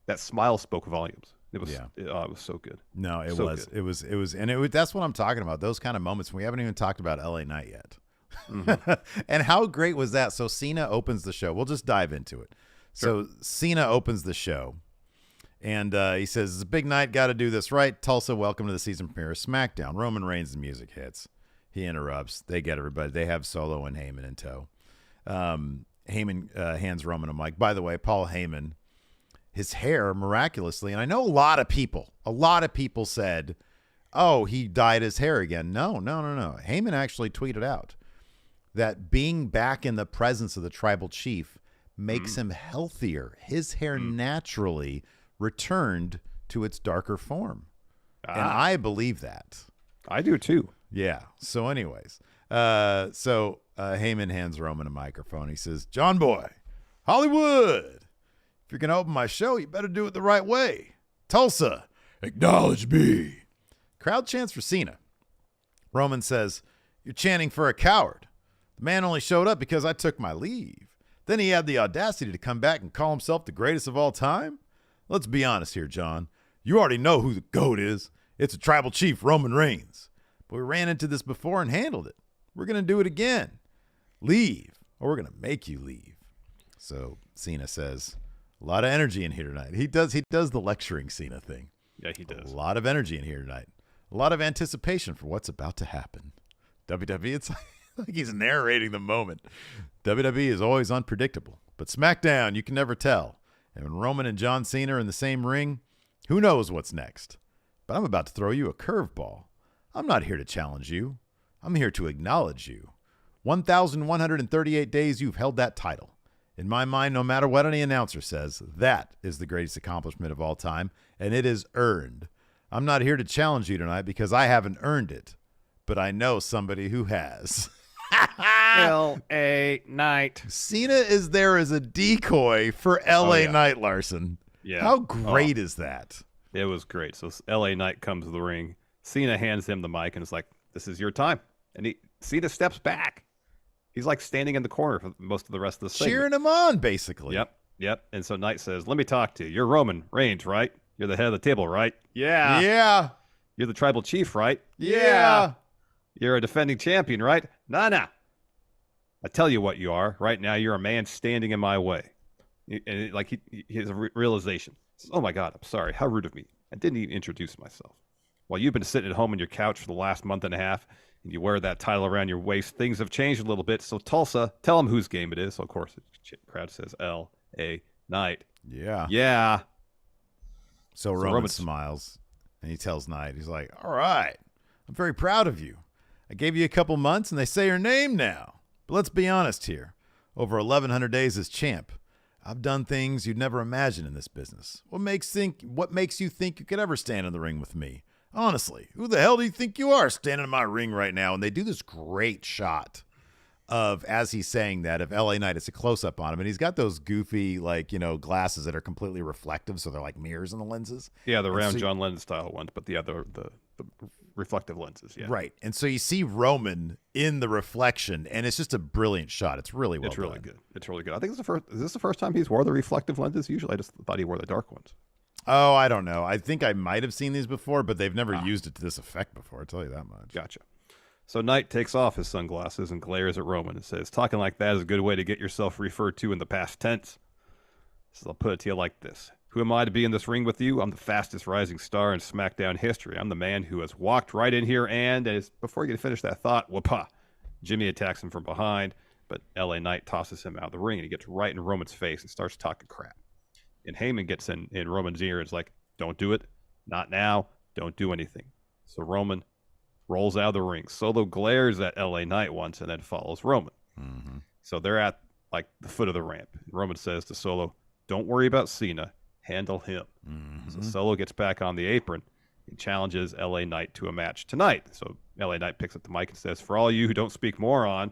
that smile spoke volumes. It was it was so good. No, it so was. Good. It was that's what I'm talking about. Those kind of moments. We haven't even talked about LA Knight yet. Mm-hmm. And how great was that? So Cena opens the show. We'll just dive into it. Sure. So Cena opens the show. And he says, it's a big night, got to do this right. Tulsa, welcome to the season premiere of SmackDown. Roman Reigns' music hits. He interrupts. They get everybody. They have Solo and Heyman in tow. Heyman hands Roman a mic. By the way, Paul Heyman, his hair miraculously, and I know a lot of people said, oh, he dyed his hair again. No. Heyman actually tweeted out that being back in the presence of the tribal chief makes him healthier. His hair naturally returned to its darker form. And I believe that. I do too. Yeah. So anyways, Heyman hands Roman a microphone. He says, John Boy, Hollywood, if you're going to open my show, you better do it the right way. Tulsa, acknowledge me. Crowd chants for Cena. Roman says, you're chanting for a coward. The man only showed up because I took my leave. Then he had the audacity to come back and call himself the greatest of all time? Let's be honest here, John. You already know who the GOAT is. It's a tribal chief, Roman Reigns. But we ran into this before and handled it. We're going to do it again. Leave, or we're going to make you leave. So Cena says, a lot of energy in here tonight. He does the lecturing Cena thing. Yeah, he does. A lot of energy in here tonight. A lot of anticipation for what's about to happen. WWE, it's like he's narrating the moment. WWE is always unpredictable. But SmackDown, you can never tell. And when Roman and John Cena are in the same ring, who knows what's next? But I'm about to throw you a curveball. I'm not here to challenge you. I'm here to acknowledge you. 1,138 days you've held that title. In my mind, no matter what any announcer says, that is the greatest accomplishment of all time, and it is earned. I'm not here to challenge you tonight because I haven't earned it, but I know somebody who has. L.A. Knight. Cena is there as a decoy for L.A. Knight, Larson. Yeah. How great is that? It was great. So L.A. Knight comes to the ring. Cena hands him the mic and is like, this is your time. And Cena steps back. He's like standing in the corner for most of the rest of the segment. Cheering him on, basically. Yep. And so Knight says, let me talk to you. You're Roman Reigns, right? You're the head of the table, right? Yeah. You're the tribal chief, right? Yeah. You're a defending champion, right? Nah. I tell you what you are. Right now, you're a man standing in my way. And he has a realization. He says, oh, my God, I'm sorry. How rude of me. I didn't even introduce myself. While you've been sitting at home on your couch for the last month and a half, and you wear that title around your waist, things have changed a little bit. So Tulsa, tell them whose game it is. So, of course, the crowd says L.A. Knight. Yeah. So Roman smiles, and he tells Knight, he's like, all right, I'm very proud of you. I gave you a couple months, and they say your name now. But let's be honest here. Over 1,100 days as champ, I've done things you'd never imagine in this business. What makes you think you could ever stand in the ring with me? Honestly, who the hell do you think you are standing in my ring right now? And they do this great shot of, as he's saying that, of LA Knight. It's a close-up on him. And he's got those goofy, glasses that are completely reflective. So they're like mirrors in the lenses. Yeah, the round John Lennon style ones, but the reflective lenses. Yeah. Right. And so you see Roman in the reflection, and it's just a brilliant shot. It's really well done. It's really good. I think is this the first time he's wore the reflective lenses? Usually I just thought he wore the dark ones. Oh, I don't know. I think I might have seen these before, but they've never used it to this effect before. I'll tell you that much. Gotcha. So Knight takes off his sunglasses and glares at Roman and says, talking like that is a good way to get yourself referred to in the past tense. So I'll put it to you like this. Who am I to be in this ring with you? I'm the fastest rising star in SmackDown history. I'm the man who has walked right in here and, before you can finish that thought, whoopah. Jimmy attacks him from behind, but LA Knight tosses him out of the ring and he gets right in Roman's face and starts talking crap. And Heyman gets in Roman's ear and is like, don't do it. Not now. Don't do anything. So Roman rolls out of the ring. Solo glares at LA Knight once and then follows Roman. Mm-hmm. So they're at the foot of the ramp. Roman says to Solo, don't worry about Cena. Handle him. Mm-hmm. So Solo gets back on the apron and challenges LA Knight to a match tonight. So LA Knight picks up the mic and says, for all you who don't speak moron,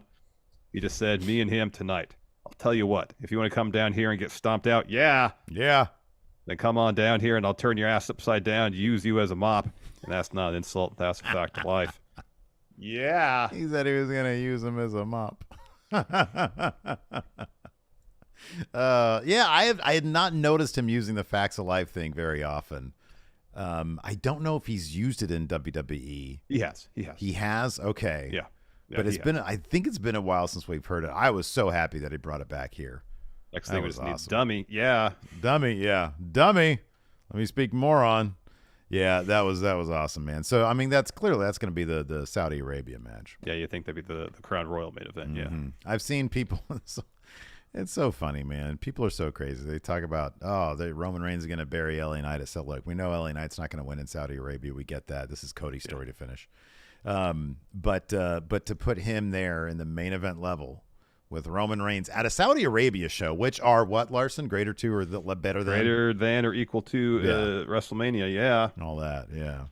he just said me and him tonight. I'll tell you what, if you want to come down here and get stomped out, yeah, then come on down here and I'll turn your ass upside down, use you as a mop. And that's not an insult. That's a fact of life. Yeah. He said he was going to use him as a mop. Yeah, I had not noticed him using the Facts of Life thing very often. I don't know if he's used it in WWE. He has. He has? Okay. Yeah. But I think it's been a while since we've heard it. I was so happy that he brought it back here. Next thing was awesome. Dummy. Yeah. Dummy. Let me speak moron. Yeah, that was awesome, man. So I mean, that's going to be the Saudi Arabia match. Yeah, you think that'd be the Crown Royal main event? Yeah. I've seen people. It's so funny, man. People are so crazy. They talk about, Roman Reigns is going to bury LA Knight. So look, we know LA Knight's not going to win in Saudi Arabia. We get that. This is Cody's story to finish. But to put him there in the main event level with Roman Reigns at a Saudi Arabia show, which are what, Larson? Greater to or better than? Greater than or equal to WrestleMania, yeah. And all that, yeah.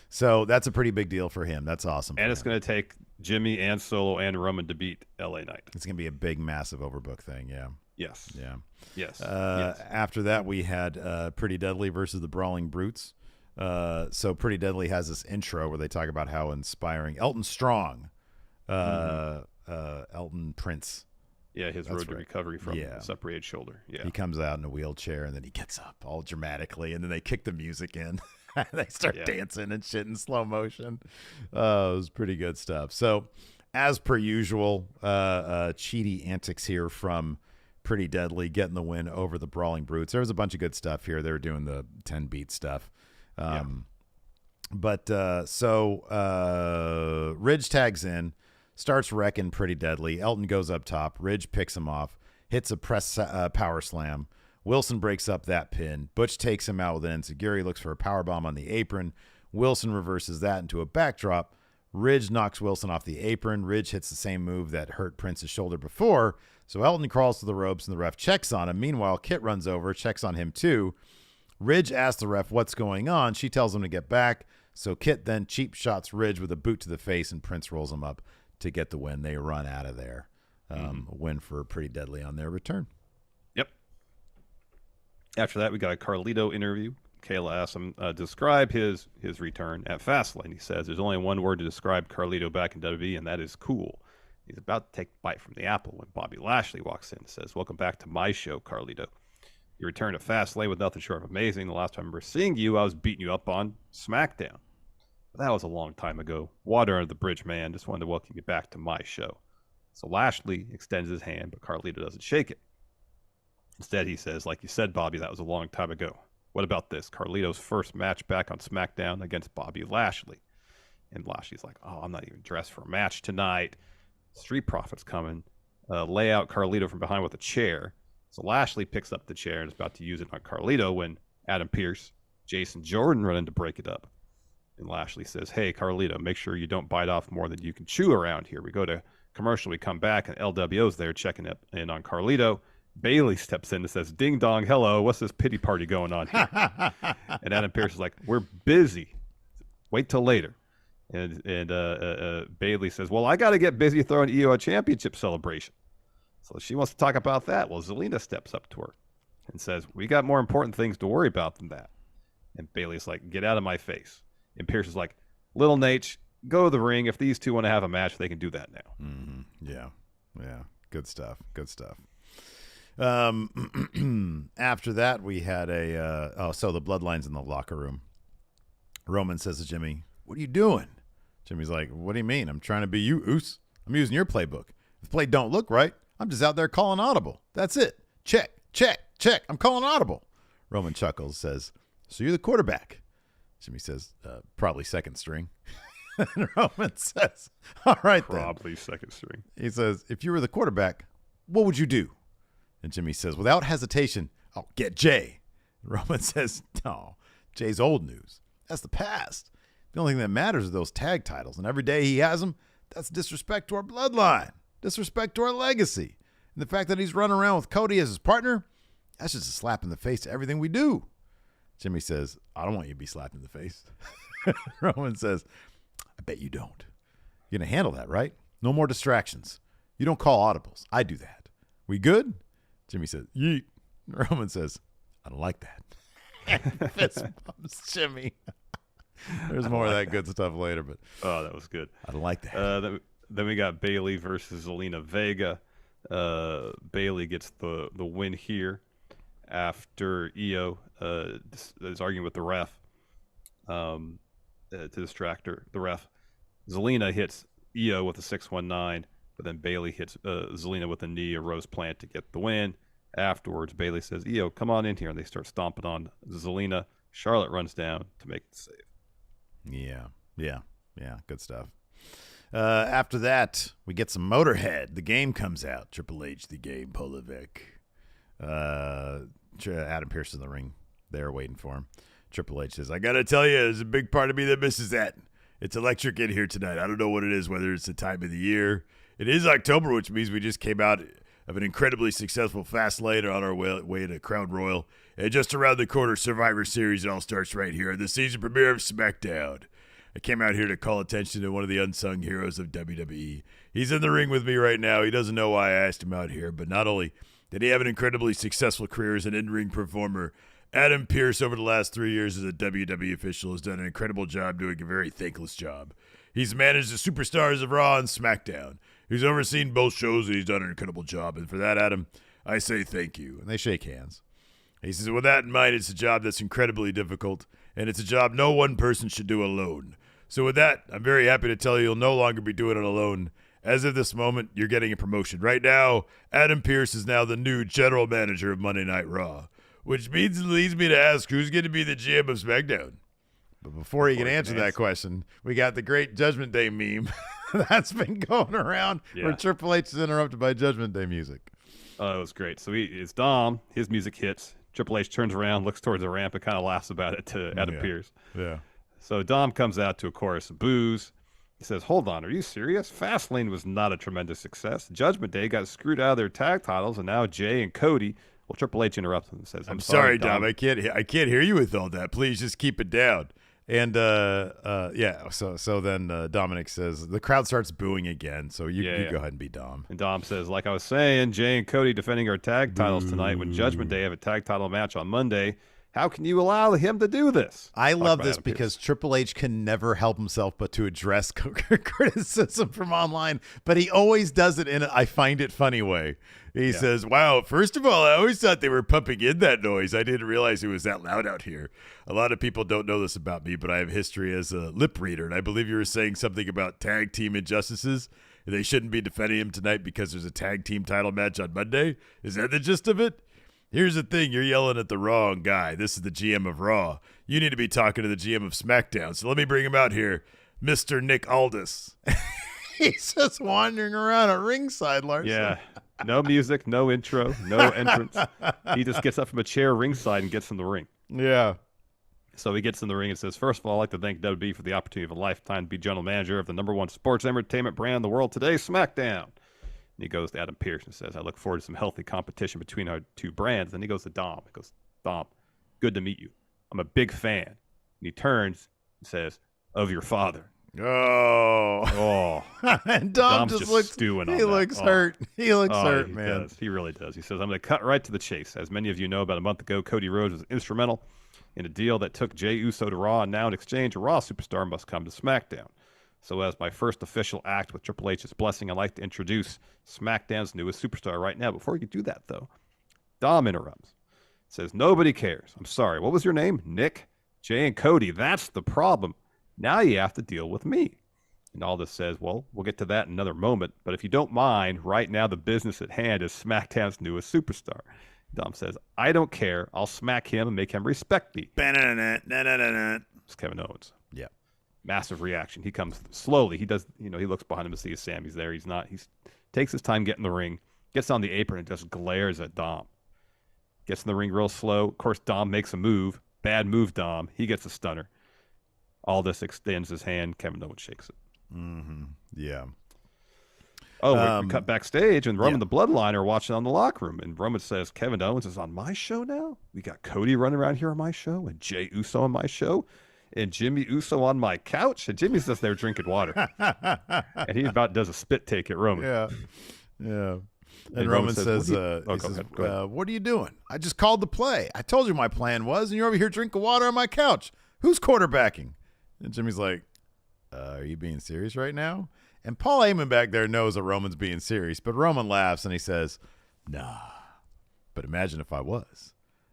So that's a pretty big deal for him. That's awesome. And it's going to take Jimmy and Solo and Roman to beat LA Knight. It's going to be a big, massive overbook thing, yeah. Yes. Yeah. Yes. After that, we had Pretty Deadly versus the Brawling Brutes. So Pretty Deadly has this intro where they talk about how inspiring Elton Strong, Elton Prince. Yeah, his road to recovery from a separated shoulder. Yeah. He comes out in a wheelchair and then he gets up all dramatically and then they kick the music in. They start dancing and shit in slow motion. It was pretty good stuff. So as per usual, cheaty antics here from Pretty Deadly getting the win over the Brawling Brutes. There was a bunch of good stuff here. They were doing the 10 beat stuff. Ridge tags in, starts wrecking Pretty Deadly. Elton goes up top. Ridge picks him off, hits a press power slam. Wilson breaks up that pin. Butch takes him out with an enziguri, looks for a powerbomb on the apron. Wilson reverses that into a backdrop. Ridge knocks Wilson off the apron. Ridge hits the same move that hurt Prince's shoulder before. So Elton crawls to the ropes and the ref checks on him. Meanwhile, Kit runs over, checks on him too. Ridge asks the ref what's going on. She tells him to get back. So Kit then cheap shots Ridge with a boot to the face and Prince rolls him up to get the win. They run out of there. A win for Pretty Deadly on their return. Yep. After that, we got a Carlito interview. Kayla asks him describe his return at Fastlane. He says there's only one word to describe Carlito back in WWE, and that is cool. He's about to take a bite from the apple when Bobby Lashley walks in and says, "Welcome back to my show, Carlito. You returned to Fastlane with nothing short of amazing. The last time I remember seeing you, I was beating you up on SmackDown. But that was a long time ago. Water under the bridge, man. Just wanted to welcome you back to my show." So Lashley extends his hand, but Carlito doesn't shake it. Instead, he says, "Like you said, Bobby, that was a long time ago. What about this? Carlito's first match back on SmackDown against Bobby Lashley." And Lashley's like, "Oh, I'm not even dressed for a match tonight. Street Profits coming. Lay out Carlito from behind with a chair." So Lashley picks up the chair and is about to use it on Carlito when Adam Pearce, Jason Jordan run in to break it up. And Lashley says, "Hey, Carlito, make sure you don't bite off more than you can chew around here." We go to commercial, we come back, and LWO's there checking in on Carlito. Bailey steps in and says, "Ding dong, hello, what's this pity party going on here?" And Adam Pearce is like, "We're busy. Wait till later." And Bailey says, "Well, I got to get busy throwing EO a championship celebration." So she wants to talk about that. Well, Zelina steps up to her and says, "We got more important things to worry about than that." And Bailey's like, "Get out of my face." And Pearce is like, "Little Nate, go to the ring. If these two want to have a match, they can do that now." Yeah. Good stuff. After that, we had so the Bloodline's in the locker room. Roman says to Jimmy, "What are you doing?" Jimmy's like, "What do you mean? I'm trying to be you, Oos. I'm using your playbook. If the play don't look right, I'm just out there calling audible. That's it. Check. I'm calling audible." Roman chuckles, says, "So you're the quarterback?" Jimmy says, "Probably second string." And Roman says, "All right, probably second string." He says, "If you were the quarterback, what would you do?" And Jimmy says, without hesitation, "I'll get Jay." And Roman says, "No, Jay's old news. That's the past. The only thing that matters are those tag titles. And every day he has them, that's disrespect to our bloodline, disrespect to our legacy. And the fact that he's running around with Cody as his partner, that's just a slap in the face to everything we do." Jimmy says, "I don't want you to be slapped in the face." Roman says, "I bet you don't. You're going to handle that, right? No more distractions. You don't call audibles. I do that. We good?" Jimmy says, "Yeet." Roman says, "I don't like that." And fist bumps Jimmy. There's more of that good stuff later, but oh, that was good. I don't like that. Then we got Bailey versus Zelina Vega. Bayley gets the win here after Io is arguing with the ref to distract the ref. Zelina hits Io with a 619, but then Bayley hits Zelina with a knee, a rose plant to get the win. Afterwards, Bayley says, Io, come on in here. And they start stomping on Zelina. Charlotte runs down to make the save. Yeah. Good stuff. After that, we get some Motorhead. The game comes out. Triple H, the game, Polovic. Adam Pearce in the ring. They're waiting for him. Triple H says, I got to tell you, there's a big part of me that misses that. It's electric in here tonight. I don't know what it is, whether it's the time of the year. It is October, which means we just came out of an incredibly successful fast lane on our way to Crown Royal. And just around the corner, Survivor Series, it all starts right here. The season premiere of SmackDown. I came out here to call attention to one of the unsung heroes of WWE. He's in the ring with me right now. He doesn't know why I asked him out here, but not only did he have an incredibly successful career as an in-ring performer, Adam Pearce, over the last 3 years as a WWE official, has done an incredible job doing a very thankless job. He's managed the superstars of Raw and SmackDown. He's overseen both shows, and he's done an incredible job. And for that, Adam, I say thank you. And they shake hands. He says, with that in mind, it's a job that's incredibly difficult, and it's a job no one person should do alone. So with that, I'm very happy to tell you you'll no longer be doing it alone. As of this moment, you're getting a promotion. Right now, Adam Pearce is now the new general manager of Monday Night Raw, which means it leads me to ask who's going to be the GM of SmackDown. But before he can answer that question, we got the great Judgment Day meme that's been going around where Triple H is interrupted by Judgment Day music. Oh, it was great. So it's Dom. His music hits. Triple H turns around, looks towards the ramp, and kind of laughs about it to Adam Pearce. Yeah. So Dom comes out to a chorus of boos. He says, hold on, are you serious? Fastlane was not a tremendous success. Judgment Day got screwed out of their tag titles, and now Jay and Cody. Well, Triple H interrupts him and says, I'm sorry, Dom. I can't hear you with all that. Please just keep it down. And so then Dominic says the crowd starts booing again. So you go ahead and be Dom. And Dom says, like I was saying, Jay and Cody defending our tag titles tonight when Judgment Day have a tag title match on Monday. How can you allow him to do this? I love this because Triple H can never help himself but to address criticism from online, but he always does it in I find it funny way. He says, wow, first of all, I always thought they were pumping in that noise. I didn't realize it was that loud out here. A lot of people don't know this about me, but I have history as a lip reader, and I believe you were saying something about tag team injustices. They shouldn't be defending him tonight because there's a tag team title match on Monday. Is that the gist of it? Here's the thing. You're yelling at the wrong guy. This is the GM of Raw. You need to be talking to the GM of SmackDown. So let me bring him out here, Mr. Nick Aldis. He's just wandering around at ringside, Larson. Yeah. No music, no intro, no entrance. He just gets up from a chair ringside and gets in the ring. Yeah. So he gets in the ring and says, first of all, I'd like to thank WWE for the opportunity of a lifetime to be general manager of the number one sports entertainment brand in the world today, SmackDown. And he goes to Adam Pearce and says, I look forward to some healthy competition between our two brands. Then he goes to Dom. He goes, Dom, good to meet you. I'm a big fan. And he turns and says, of your father. Oh. And Dom just looks stewing on that. He looks hurt. He looks hurt, man. Does. He really does. He says, I'm going to cut right to the chase. As many of you know, about a month ago, Cody Rhodes was instrumental in a deal that took Jey Uso to Raw, and now in exchange, a Raw superstar must come to SmackDown. So as my first official act with Triple H's blessing, I'd like to introduce SmackDown's newest superstar right now. Before you do that, though, Dom interrupts. Says, nobody cares. I'm sorry. What was your name? Nick? Jay and Cody. That's the problem. Now you have to deal with me. And Aldis says, well, we'll get to that in another moment. But if you don't mind, right now the business at hand is SmackDown's newest superstar. Dom says, I don't care. I'll smack him and make him respect me. It's Kevin Owens. Yeah. Massive reaction. He comes slowly. He does, he looks behind him to see if Sammy's there. He's not. He takes his time getting in the ring, gets on the apron and just glares at Dom. Gets in the ring real slow. Of course, Dom makes a move. Bad move, Dom. He gets a stunner. Aldis extends his hand. Kevin Owens shakes it. Mm-hmm. Yeah. Oh, we cut backstage, and Roman and the Bloodline are watching on the locker room. And Roman says, Kevin Owens is on my show now? We got Cody running around here on my show, and Jey Uso on my show, and Jimmy Uso on my couch. And Jimmy's just there drinking water. And he about does a spit take at Roman. Yeah. Yeah. And Roman says, go ahead. What are you doing? I just called the play. I told you my plan was, and you're over here drinking water on my couch. Who's quarterbacking? And Jimmy's like, are you being serious right now? And Paul Heyman back there knows that Roman's being serious, but Roman laughs and he says, nah, but imagine if I was.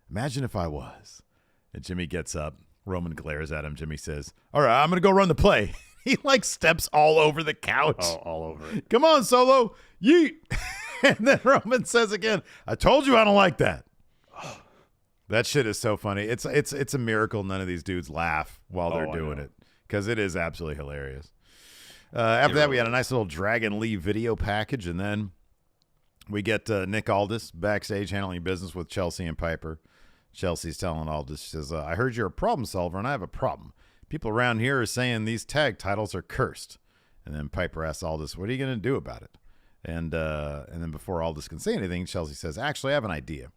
Imagine if I was. And Jimmy gets up. Roman glares at him. Jimmy says, all right, I'm going to go run the play. He like steps all over the couch. Oh, all over it. Come on, Solo. Yeet. And then Roman says again, I told you I don't like that. That shit is so funny. It's a miracle none of these dudes laugh while they're doing it, because it is absolutely hilarious. After that, we had a nice little Dragon Lee video package, and then we get Nick Aldis backstage handling business with Chelsea and Piper. Chelsea's telling Aldis, she says, I heard you're a problem solver, and I have a problem. People around here are saying these tag titles are cursed. And then Piper asks Aldis, what are you going to do about it? And then before Aldis can say anything, Chelsea says, actually, I have an idea.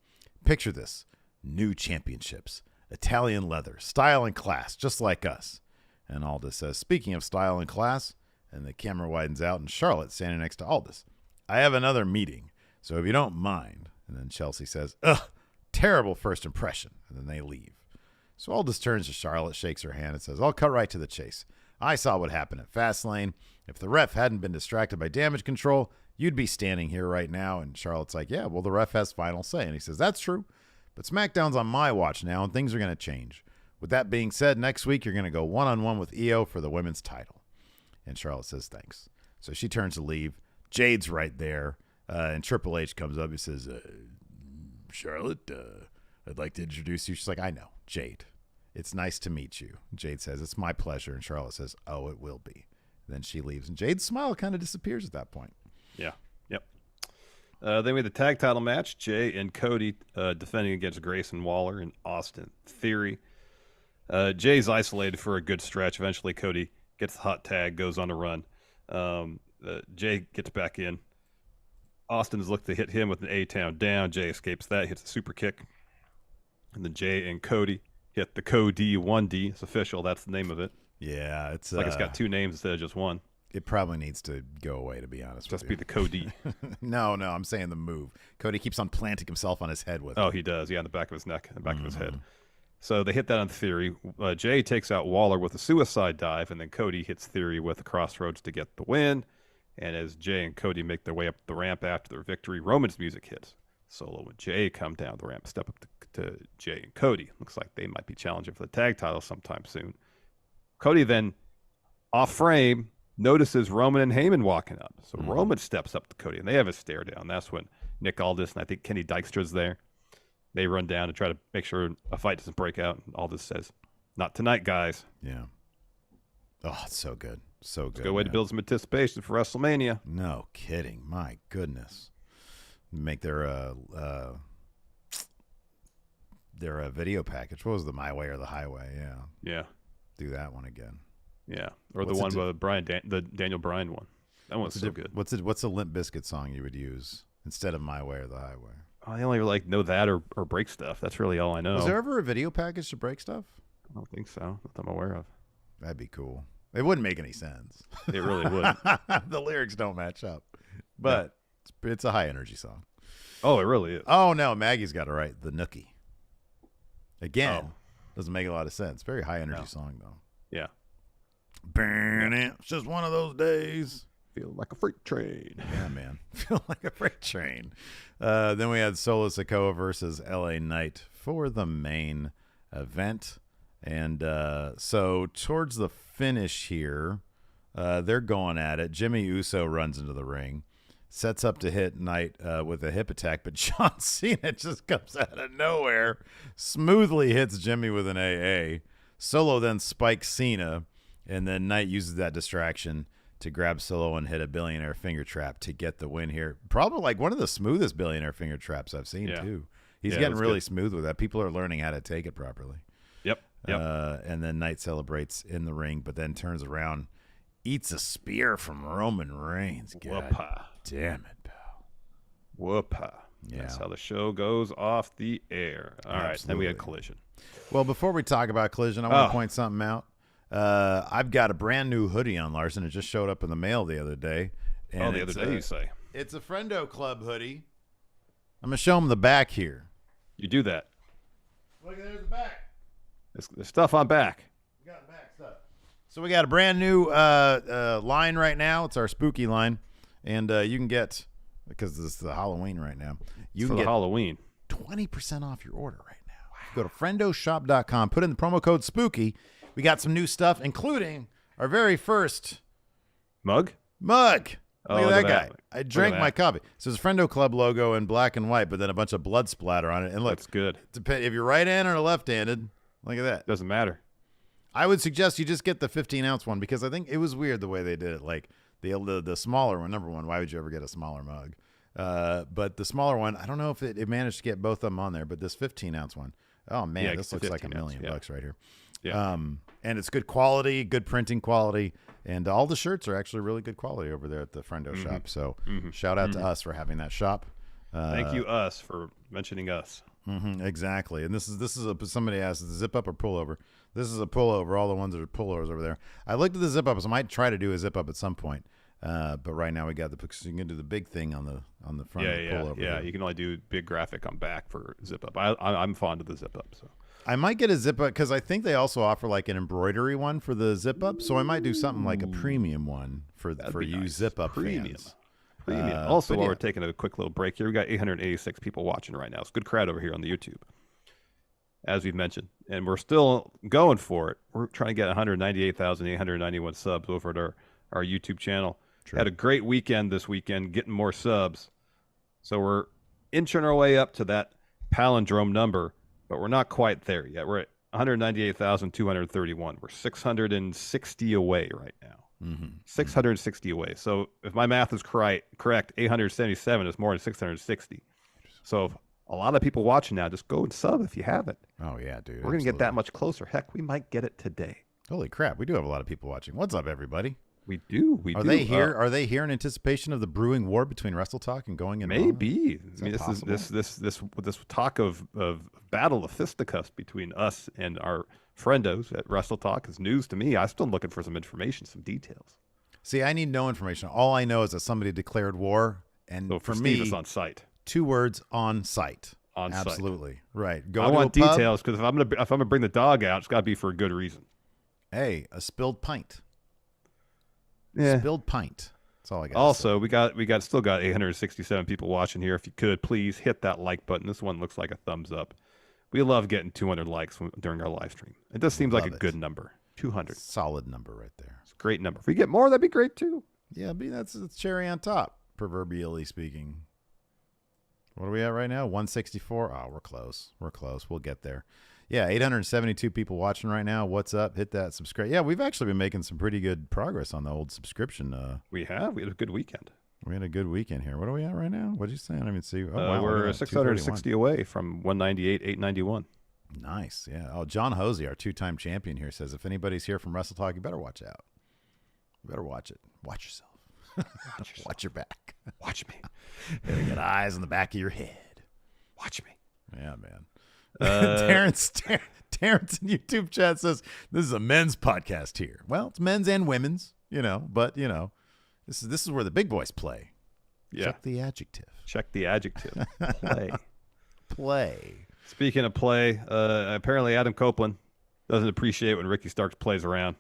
Picture this. New championships. Italian leather. Style and class, just like us. And Aldis says, speaking of style and class, and the camera widens out, and Charlotte standing next to Aldis. I have another meeting, so if you don't mind. And then Chelsea says, ugh, terrible first impression. And then they leave. So Aldis turns to Charlotte, shakes her hand, and says, I'll cut right to the chase. I saw what happened at Fastlane. If the ref hadn't been distracted by damage control, you'd be standing here right now. And Charlotte's like, yeah, well, the ref has final say. And he says, that's true. But SmackDown's on my watch now, and things are going to change. With that being said, next week you're going to go one-on-one with Io for the women's title. And Charlotte says, thanks. So she turns to leave. Jade's right there. And Triple H comes up. He says, Charlotte, I'd like to introduce you. She's like, I know, Jade. It's nice to meet you. Jade says, it's my pleasure. And Charlotte says, oh, it will be. And then she leaves. And Jade's smile kind of disappears at that point. Yeah. Yep. Then we had the tag title match. Jay and Cody defending against Grayson Waller and Austin Theory. Jay's isolated for a good stretch. Eventually, Cody gets the hot tag, goes on a run. Jay gets back in. Austin's looked to hit him with an A-Town down. Jay escapes that, hits a super kick. And then Jay and Cody hit the Cody 1D. It's official. That's the name of it. Yeah, it's like it's got two names instead of just one. It probably needs to go away, to be honest just with you. Just be the Cody. No, I'm saying the move. Cody keeps on planting himself on his head with it. Oh, he does. Yeah, on the back of his neck, the back of his head. So they hit that on Theory. Jay takes out Waller with a suicide dive, and then Cody hits Theory with a crossroads to get the win. And as Jay and Cody make their way up the ramp after their victory, Roman's music hits. Solo and Jay come down the ramp, step up to Jay and Cody. Looks like they might be challenging for the tag title sometime soon. Cody then, off frame, notices Roman and Heyman walking up. So Roman steps up to Cody, and they have a stare down. That's when Nick Aldis and I think Kenny Dykstra's there. They run down to try to make sure a fight doesn't break out. And Aldis says, not tonight, guys. Yeah. Oh, it's so good. So good. It's a good way to build some anticipation for WrestleMania. No kidding. My goodness. Make their video package. What was the My Way or the Highway? Yeah. Yeah. Do that one again. Yeah. Or the one with the Daniel Bryan one. That one's so good. What's a Limp Bizkit song you would use instead of My Way or the Highway? I only know that or Break Stuff. That's really all I know. Was there ever a video package to Break Stuff? I don't think so. Not that I'm aware of. That'd be cool. It wouldn't make any sense. It really would. The lyrics don't match up. But it's a high energy song. Oh, it really is. Oh, no. Maggie's got it right. The Nookie. Again, doesn't make a lot of sense. Very high energy song, though. Yeah. It's just one of those days. Feel like a freight train. Yeah, man. Feel like a freight train. Then we had Solo Sikoa versus LA Knight for the main event. And so towards the finish here, they're going at it. Jimmy Uso runs into the ring, sets up to hit Knight with a hip attack, but John Cena just comes out of nowhere, smoothly hits Jimmy with an AA. Solo then spikes Cena, and then Knight uses that distraction to grab Solo and hit a billionaire finger trap to get the win here. Probably like one of the smoothest billionaire finger traps I've seen, too. He's getting really smooth with that. People are learning how to take it properly. Yep. And then Knight celebrates in the ring, but then turns around, eats a spear from Roman Reigns. God damn it, pal. Whoop-ha. Yeah. That's how the show goes off the air. All right, then we had Collision. Well, before we talk about Collision, I want to point something out. I've got a brand new hoodie on, Larson. It just showed up in the mail the other day. And the other day, you say? It's a Friendo Club hoodie. I'm going to show them the back here. You do that. Look, there's the back. There's stuff on back. We got back stuff. So we got a brand new line right now. It's our spooky line. And you can get, because this is the Halloween right now, you can get Halloween 20% off your order right now. Go to friendoshop.com, put in the promo code SPOOKY. We got some new stuff, including our very first mug. Look at that guy. That. I drank my coffee. So it's a Friendo Club logo in black and white, but then a bunch of blood splatter on it. And look, that's good. If you're right-handed or left-handed, look at that. Doesn't matter. I would suggest you just get the 15-ounce one because I think it was weird the way they did it. Like the smaller one, number one, why would you ever get a smaller mug? But the smaller one, I don't know if it managed to get both of them on there, but this 15-ounce one, oh, man, this looks like $1 million right here. Yeah. And it's good quality, good printing quality, and all the shirts are actually really good quality over there at the Friendo shop. So shout out to us for having that shop. Thank you, us, for mentioning us. Exactly. And this is somebody asked, is it zip up or pullover? This is a pullover. All the ones that are pullovers over there. I looked at the zip ups. I might try to do a zip up at some point. But right now we got because you can do the big thing on the front of the pullover. Yeah, you can only do big graphic on back for zip up. I'm fond of the zip up. So I might get a zip up because I think they also offer like an embroidery one for the zip up. So I might do something like a premium one for you nice. Zip up fans. Premium. Also, while we're taking a quick little break here, we got 886 people watching right now. It's a good crowd over here on the YouTube, as we've mentioned, and we're still going for it. We're trying to get 198,891 subs over at our YouTube channel. True. Had a great weekend this weekend, getting more subs. So we're inching our way up to that palindrome number, but we're not quite there yet. We're at 198,231. We're 660 away right now. 660 away. So if my math is correct, 877 is more than 660. So if a lot of people watching now, just go and sub if you haven't. Oh, yeah, dude. We're going to get that much closer. Heck, we might get it today. Holy crap. We do have a lot of people watching. What's up, everybody? We do. Are they here? Are they here in anticipation of the brewing war between WrestleTalk and Going in? Maybe. I mean, this talk of battle of fisticuffs between us and our friendos at WrestleTalk is news to me. I'm still looking for some information, some details. See, I need no information. All I know is that somebody declared war, and so for Steve, me, it's on site. 2 words: on site. On site. Absolutely right. I want details because if I'm gonna bring the dog out, it's got to be for a good reason. Hey, a spilled pint. Yeah. Spilled pint. That's all I got. Also, we still got 867 people watching here. If you could, please hit that like button. This one looks like a thumbs up. We love getting 200 likes during our live stream. It just seems like a good number. 200. Solid number right there. It's a great number. If we get more, that'd be great too. Yeah, that's cherry on top, proverbially speaking. What are we at right now? 164. Oh, we're close. We'll get there. Yeah, 872 people watching right now. What's up? Hit that subscribe. Yeah, we've actually been making some pretty good progress on the old subscription. We have. We had a good weekend. We had a good weekend here. What are we at right now? What did you say? I don't even see. Oh, wow, we're 660 away from 198, 891. Nice. Yeah. Oh, John Hosey, our 2-time champion here, says if anybody's here from WrestleTalk, you better watch out. You better watch it. Watch yourself. Watch your back. Watch me. You got eyes on the back of your head. Watch me. Yeah, man. Terrence in YouTube chat says this is a men's podcast here. Well, it's men's and women's, but this is where the big boys play. Yeah. Check the adjective. Play. Speaking of play, apparently Adam Copeland doesn't appreciate when Ricky Starks plays around.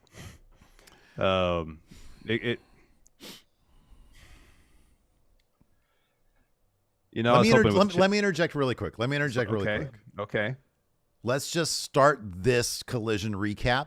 Let me interject really quick. Okay. Let's just start this Collision recap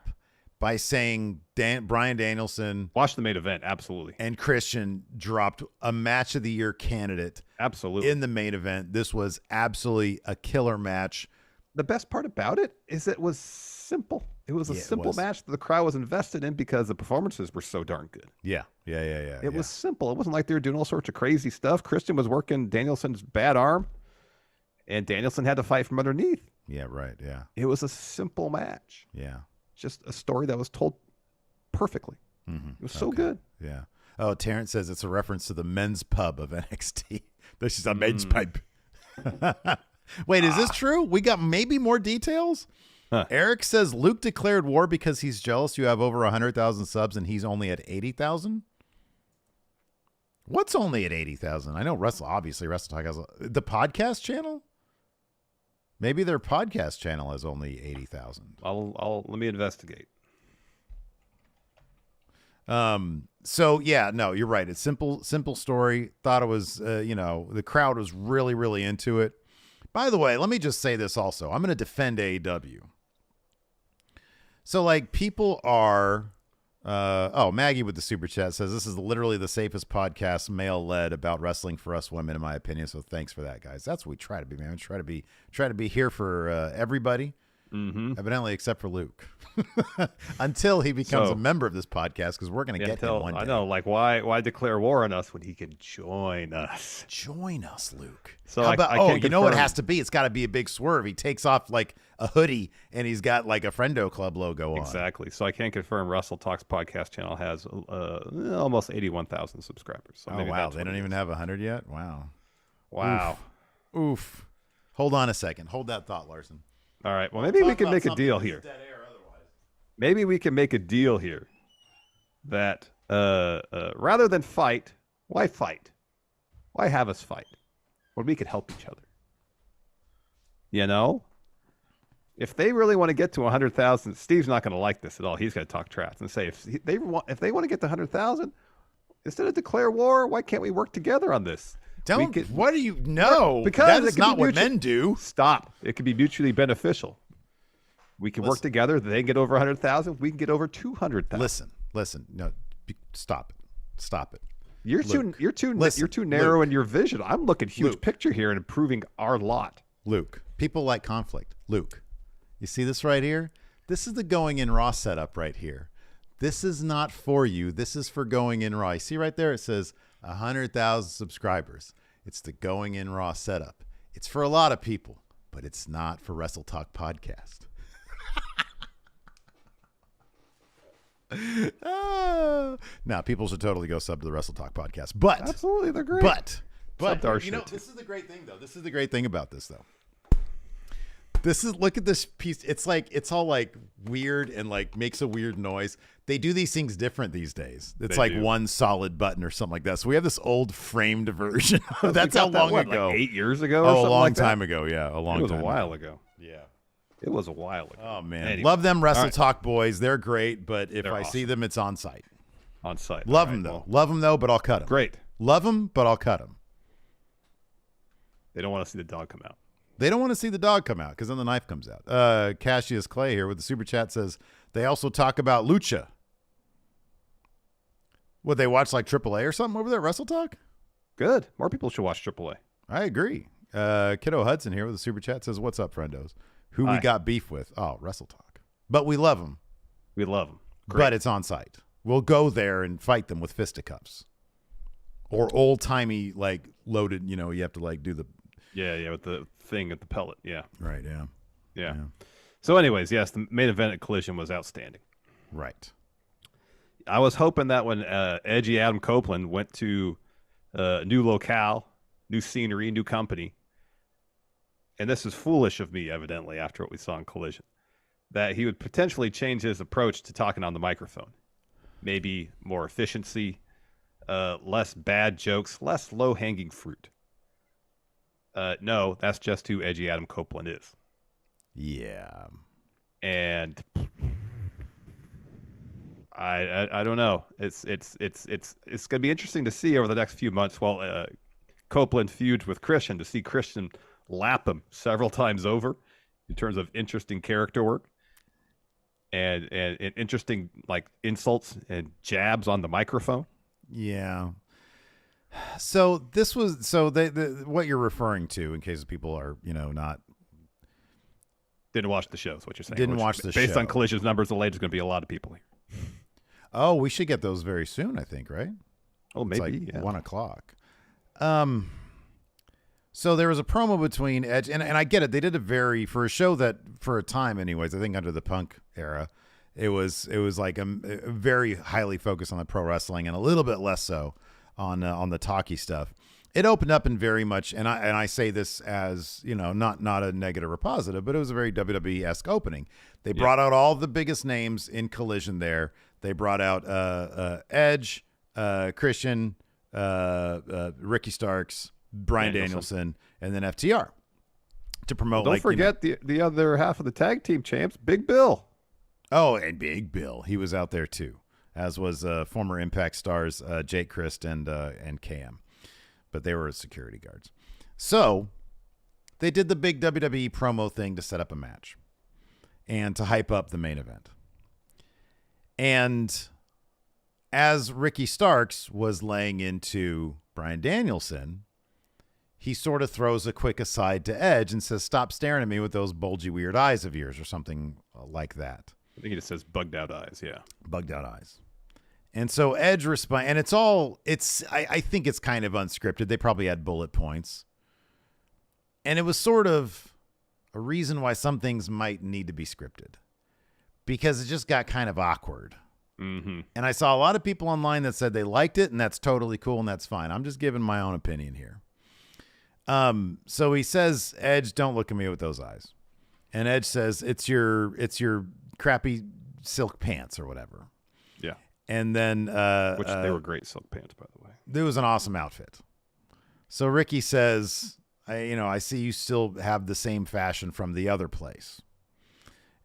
by saying Bryan Danielson, watch the main event, absolutely, and Christian dropped a match of the year candidate, absolutely, in the main event. This was absolutely a killer match. The best part about it is it was simple. It was a simple match that the crowd was invested in because the performances were so darn good. Yeah. It was simple. It wasn't like they were doing all sorts of crazy stuff. Christian was working Danielson's bad arm, and Danielson had to fight from underneath. Yeah, right. Yeah. It was a simple match. Yeah. Just a story that was told perfectly. Mm-hmm. It was so good. Yeah. Oh, Terrence says it's a reference to the men's pub of NXT. This is a men's pipe. Wait, is this true? We got maybe more details? Huh. Eric says Luke declared war because he's jealous you have over 100,000 subs and he's only at 80,000. What's only at 80,000? I know obviously WrestleTalk has the podcast channel. Maybe their podcast channel has only 80,000. Let me investigate. So yeah, no, you're right. It's simple story. Thought it was, the crowd was really, really into it. By the way, let me just say this also. I'm going to defend AEW. So like people are, Maggie with the super chat says this is literally the safest podcast male led about wrestling for us women, in my opinion. So thanks for that, guys. That's what we try to be, man. We try to be here for everybody. Mm-hmm. Evidently, except for Luke, until he becomes a member of this podcast, because we're going to get him one day. I know, like why declare war on us when he can join us? Join us, Luke. So how about? You know what it has to be? It's got to be a big swerve. He takes off like a hoodie, and he's got like a Friendo Club logo on. Exactly. So I can confirm WrestleTalk's podcast channel has almost 81,000 subscribers. So wow, they don't even have 100 yet. Wow. Oof. Hold on a second. Hold that thought, Larson. All right. Well, maybe we can make a deal here. Maybe we can make a deal here that rather than fight, why fight? Why have us fight? When we could help each other. You know? If they really want to get to 100,000, Steve's not going to like this at all. He's going to talk trash and say, if they want to get to 100,000, instead of declare war, why can't we work together on this? What do you know? Because that's not what men do. Stop. It could be mutually beneficial. We can work together. They can get over 100,000. We can get over 200,000. Listen. No, stop it. You're too narrow in your vision. I'm looking huge picture here and improving our lot. Luke, people like conflict. Luke, you see this right here? This is the Going In Raw setup right here. This is not for you. This is for Going In Raw. You see right there? It says 100,000 subscribers. It's the Going In Raw setup. It's for a lot of people, but it's not for WrestleTalk podcast. Now, people should totally go sub to the WrestleTalk podcast. But absolutely, they're great. But this is the great thing, though. This is the great thing about this, though. Look at this piece. It's like, it's all like weird and like makes a weird noise. They do these things different these days. It's like one solid button or something like that. So we have this old framed version. That's how long ago? Like 8 years ago? Oh, a long time ago. Yeah, a long time. It was a while ago. Yeah. It was a while ago. Oh, man. Anyway. Love them WrestleTalk boys. They're great, but if I see them, it's on site. On site. Love them, though. Love them, though, but I'll cut them. Great. Love them, but I'll cut them. They don't want to see the dog come out. They don't want to see the dog come out because then the knife comes out. Cassius Clay here with the super chat says they also talk about Lucha. Would they watch like AAA or something over there at WrestleTalk? Good. More people should watch AAA. I agree. Kiddo Hudson here with the super chat says, "What's up, friendos? Who we got beef with? Oh, WrestleTalk. But we love them. We love them. But it's on site. We'll go there and fight them with fisticuffs or old timey like loaded. You know, you have to like do the with the thing at the pellet. Yeah. Right. Yeah. So, anyways, yes, the main event at Collision was outstanding. Right. I was hoping that when Edgy Adam Copeland went to new locale, new scenery, new company, and this is foolish of me, evidently, after what we saw in Collision, that he would potentially change his approach to talking on the microphone. Maybe more efficiency, less bad jokes, less low-hanging fruit. No, that's just who Edgy Adam Copeland is. Yeah. And I don't know. It's going to be interesting to see over the next few months while Copeland feuds with Christian, to see Christian lap him several times over in terms of interesting character work and interesting like insults and jabs on the microphone. Yeah. So this was what you're referring to, in case people are not didn't watch the show. Is what you're saying? Didn't watch the show. Based on Collision's numbers, the latest is going to be a lot of people here. Oh, we should get those very soon, I think, right? Oh, maybe. It's like 1:00. So there was a promo between Edge, and I get it. They did for a show that, for a time anyways, I think under the Punk era, it was like a very highly focused on the pro wrestling and a little bit less so on the talky stuff. It opened up in very much, and I say this as, not a negative or positive, but it was a very WWE-esque opening. They brought out all the biggest names in Collision there. They brought out Edge, Christian, Ricky Starks, Bryan Danielson, and then FTR to promote. Don't forget the other half of the tag team champs, Big Bill. Oh, and Big Bill. He was out there too. as was former Impact stars Jake Christ and KM, but they were security guards. So they did the big WWE promo thing to set up a match and to hype up the main event. And as Ricky Starks was laying into Bryan Danielson, he sort of throws a quick aside to Edge and says, "Stop staring at me with those bulgy, weird eyes of yours," or something like that. I think he just says bugged out eyes. Yeah. Bugged out eyes. And so Edge responds, and I think it's kind of unscripted. They probably had bullet points. And it was sort of a reason why some things might need to be scripted, because it just got kind of awkward. Mm-hmm. And I saw a lot of people online that said they liked it, and that's totally cool, and that's fine. I'm just giving my own opinion here. So he says, "Edge, don't look at me with those eyes." And Edge says, it's your crappy silk pants or whatever. Yeah. And then, which they were great silk pants, by the way. It was an awesome outfit. So Ricky says, I see you still have the same fashion from the other place.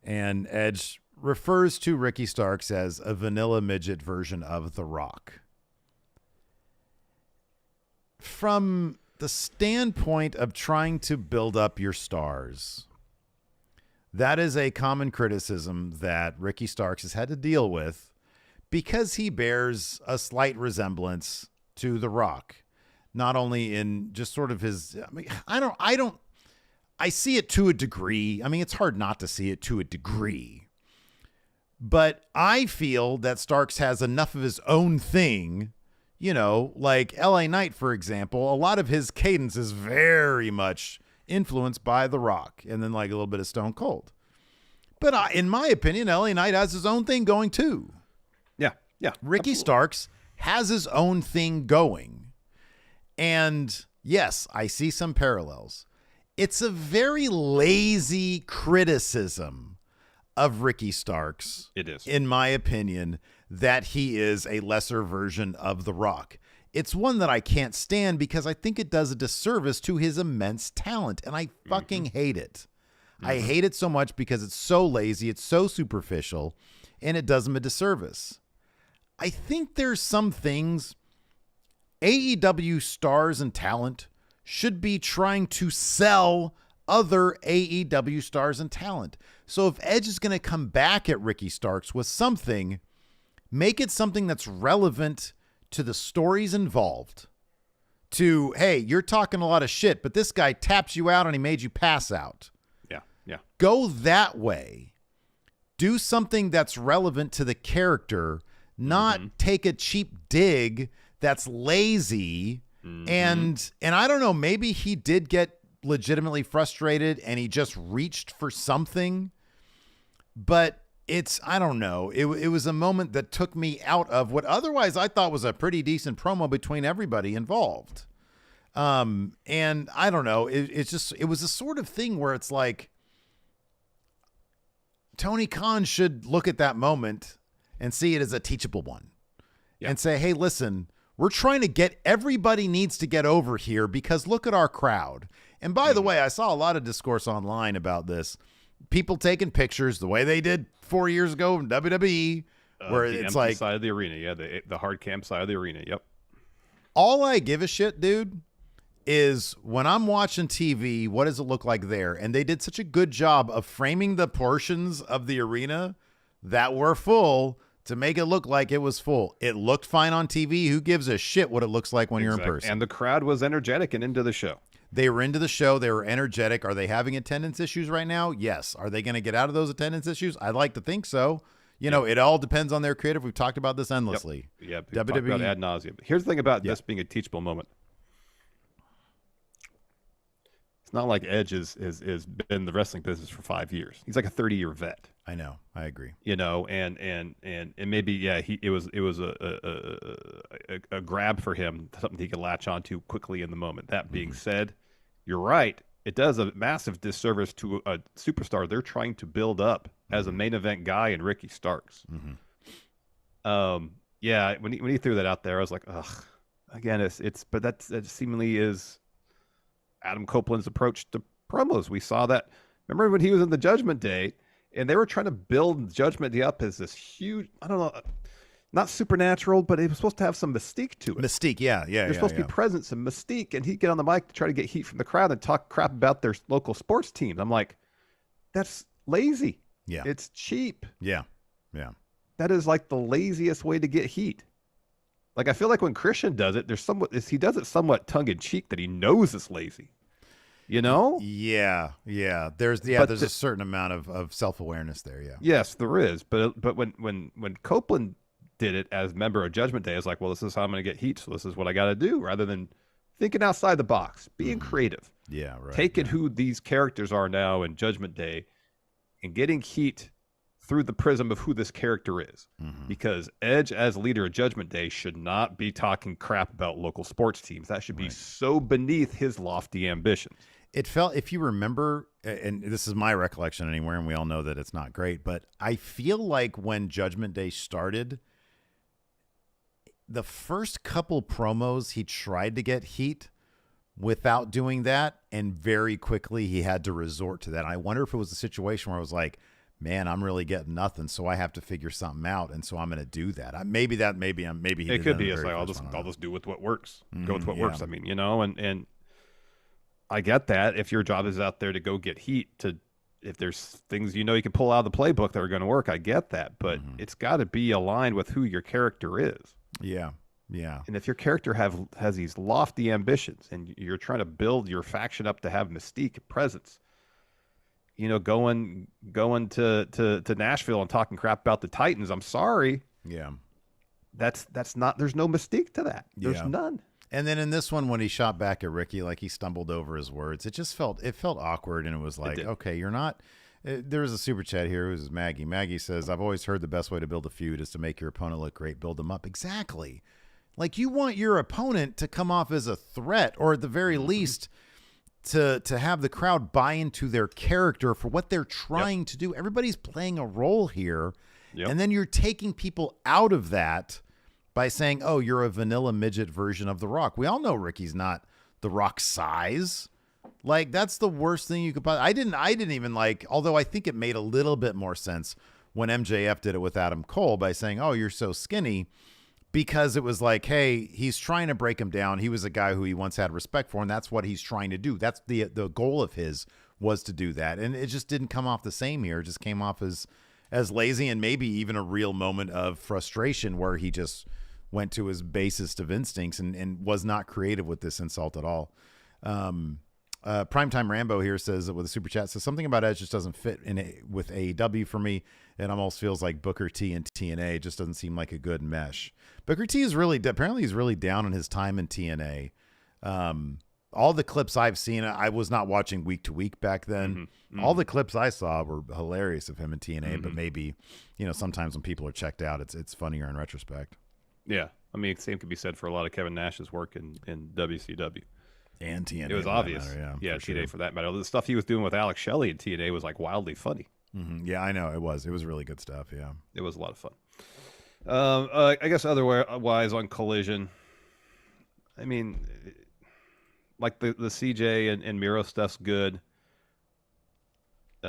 And Edge refers to Ricky Starks as a vanilla midget version of The Rock. From the standpoint of trying to build up your stars, that is a common criticism that Ricky Starks has had to deal with, because he bears a slight resemblance to The Rock, not only in just sort of his, I see it to a degree. I mean, it's hard not to see it to a degree, but I feel that Starks has enough of his own thing. Like LA Knight, for example, a lot of his cadence is very much influenced by The Rock, and then like a little bit of Stone Cold. But in my opinion, LA Knight has his own thing going too. Yeah. Ricky absolutely. Starks has his own thing going. And yes, I see some parallels. It's a very lazy criticism of Ricky Starks. It is. In my opinion, that he is a lesser version of The Rock. It's one that I can't stand because I think it does a disservice to his immense talent, and I fucking hate it. I hate it so much because it's so lazy, it's so superficial, and it does him a disservice. I think there's some things AEW stars and talent should be trying to sell other AEW stars and talent. So if Edge is going to come back at Ricky Starks with something, make it something that's relevant to the stories involved. To, hey, you're talking a lot of shit, but this guy taps you out and he made you pass out. Yeah. Go that way. Do something that's relevant to the character, not take a cheap dig that's lazy. And I don't know, maybe he did get legitimately frustrated and he just reached for something, but I don't know. It was a moment that took me out of what otherwise I thought was a pretty decent promo between everybody involved. And I don't know. It was a sort of thing where it's like Tony Khan should look at that moment and see it as a teachable one and say, hey, listen, we're trying to get everybody needs to get over here because look at our crowd. And by the way, I saw a lot of discourse online about this. People taking pictures the way they did 4 years ago in WWE, where the it's empty like side of the arena. Yeah, the hard cam side of the arena. Yep. All I give a shit, dude, is when I'm watching TV, what does it look like there? And they did such a good job of framing the portions of the arena that were full to make it look like it was full. It looked fine on TV. Who gives a shit what it looks like when you're in person? And the crowd was energetic and into the show. They were into the show. They were energetic. Are they having attendance issues right now? Yes. Are they going to get out of those attendance issues? I'd like to think so. You know, it all depends on their creative. We've talked about this endlessly. Yeah, WWE talk about ad nauseum. Here's the thing about this being a teachable moment. It's not like Edge has been in the wrestling business for 5 years. He's like a 30-year vet. I know. I agree. You know, and maybe it was a grab for him, something he could latch onto quickly in the moment. That being said, you're right. It does a massive disservice to a superstar they're trying to build up as a main event guy in Ricky Starks. When he threw that out there, I was like, ugh. Again, but that seemingly is Adam Copeland's approach to promos. We saw that. Remember when he was in the Judgment Day, and they were trying to build Judgment Day up as this huge, I don't know, not supernatural, but it was supposed to have some mystique to it. Mystique, yeah. There's supposed to be presence and mystique, and he'd get on the mic to try to get heat from the crowd and talk crap about their local sports teams. I'm like, that's lazy. Yeah. It's cheap. Yeah. That is like the laziest way to get heat. Like, I feel like when Christian does it, he does it somewhat tongue in cheek that he knows it's lazy. You know? Yeah. There's a certain amount of self-awareness there, yeah. Yes, there is. But when Copeland did it as member of Judgment Day, it's like, well, this is how I'm going to get heat, so this is what I got to do, rather than thinking outside the box, being creative. Yeah, right. Taking who these characters are now in Judgment Day and getting heat through the prism of who this character is. Because Edge, as leader of Judgment Day, should not be talking crap about local sports teams. That should be so beneath his lofty ambitions. It felt, if you remember, and this is my recollection anywhere, and we all know that it's not great, but I feel like when Judgment Day started, the first couple promos, he tried to get heat without doing that, and very quickly he had to resort to that. And I wonder if it was a situation where it was like, man, I'm really getting nothing, so I have to figure something out, and so I'm going to do that. Maybe he it could be. It's like, I'll just do with what works. Go with what works. I mean, you know, and I get that if your job is out there to go get heat, if there's things you can pull out of the playbook that are going to work, I get that, but it's got to be aligned with who your character is. Yeah. And if your character has these lofty ambitions, and you're trying to build your faction up to have mystique and presence, going to Nashville and talking crap about the Titans, I'm sorry. Yeah. That's not, there's no mystique to that. There's none. And then in this one, when he shot back at Ricky, like he stumbled over his words, it felt awkward. And it was like, okay, you're not, there was a super chat here. It was Maggie. Maggie says, I've always heard the best way to build a feud is to make your opponent look great, build them up. Exactly. Like, you want your opponent to come off as a threat, or at the very least, to have the crowd buy into their character for what they're trying to do. Everybody's playing a role here. And then you're taking people out of that by saying, oh, you're a vanilla midget version of The Rock. We all know Ricky's not The Rock's size. Like, that's the worst thing you could I didn't even like, although I think it made a little bit more sense when MJF did it with Adam Cole by saying, oh, you're so skinny. Because it was like, hey, he's trying to break him down. He was a guy who he once had respect for, and that's what he's trying to do. That's the goal of his, was to do that. And it just didn't come off the same here. It just came off as lazy, and maybe even a real moment of frustration where he just went to his basest of instincts and was not creative with this insult at all. Primetime Rambo here says, with a super chat, says something about Edge just doesn't fit with AEW for me. It almost feels like Booker T and TNA. It just doesn't seem like a good mesh. Booker T is apparently he's really down on his time in TNA. All the clips I've seen, I was not watching week to week back then. All the clips I saw were hilarious of him in TNA, but maybe, sometimes when people are checked out, it's funnier in retrospect. Yeah. I mean, same could be said for a lot of Kevin Nash's work in WCW. And TNA. It was obvious. Matter, TNA for that matter. The stuff he was doing with Alex Shelley in TNA was like wildly funny. Yeah, I know. It was really good stuff. Yeah. It was a lot of fun. I guess otherwise on Collision, I mean, like the CJ and Miro stuff's good. It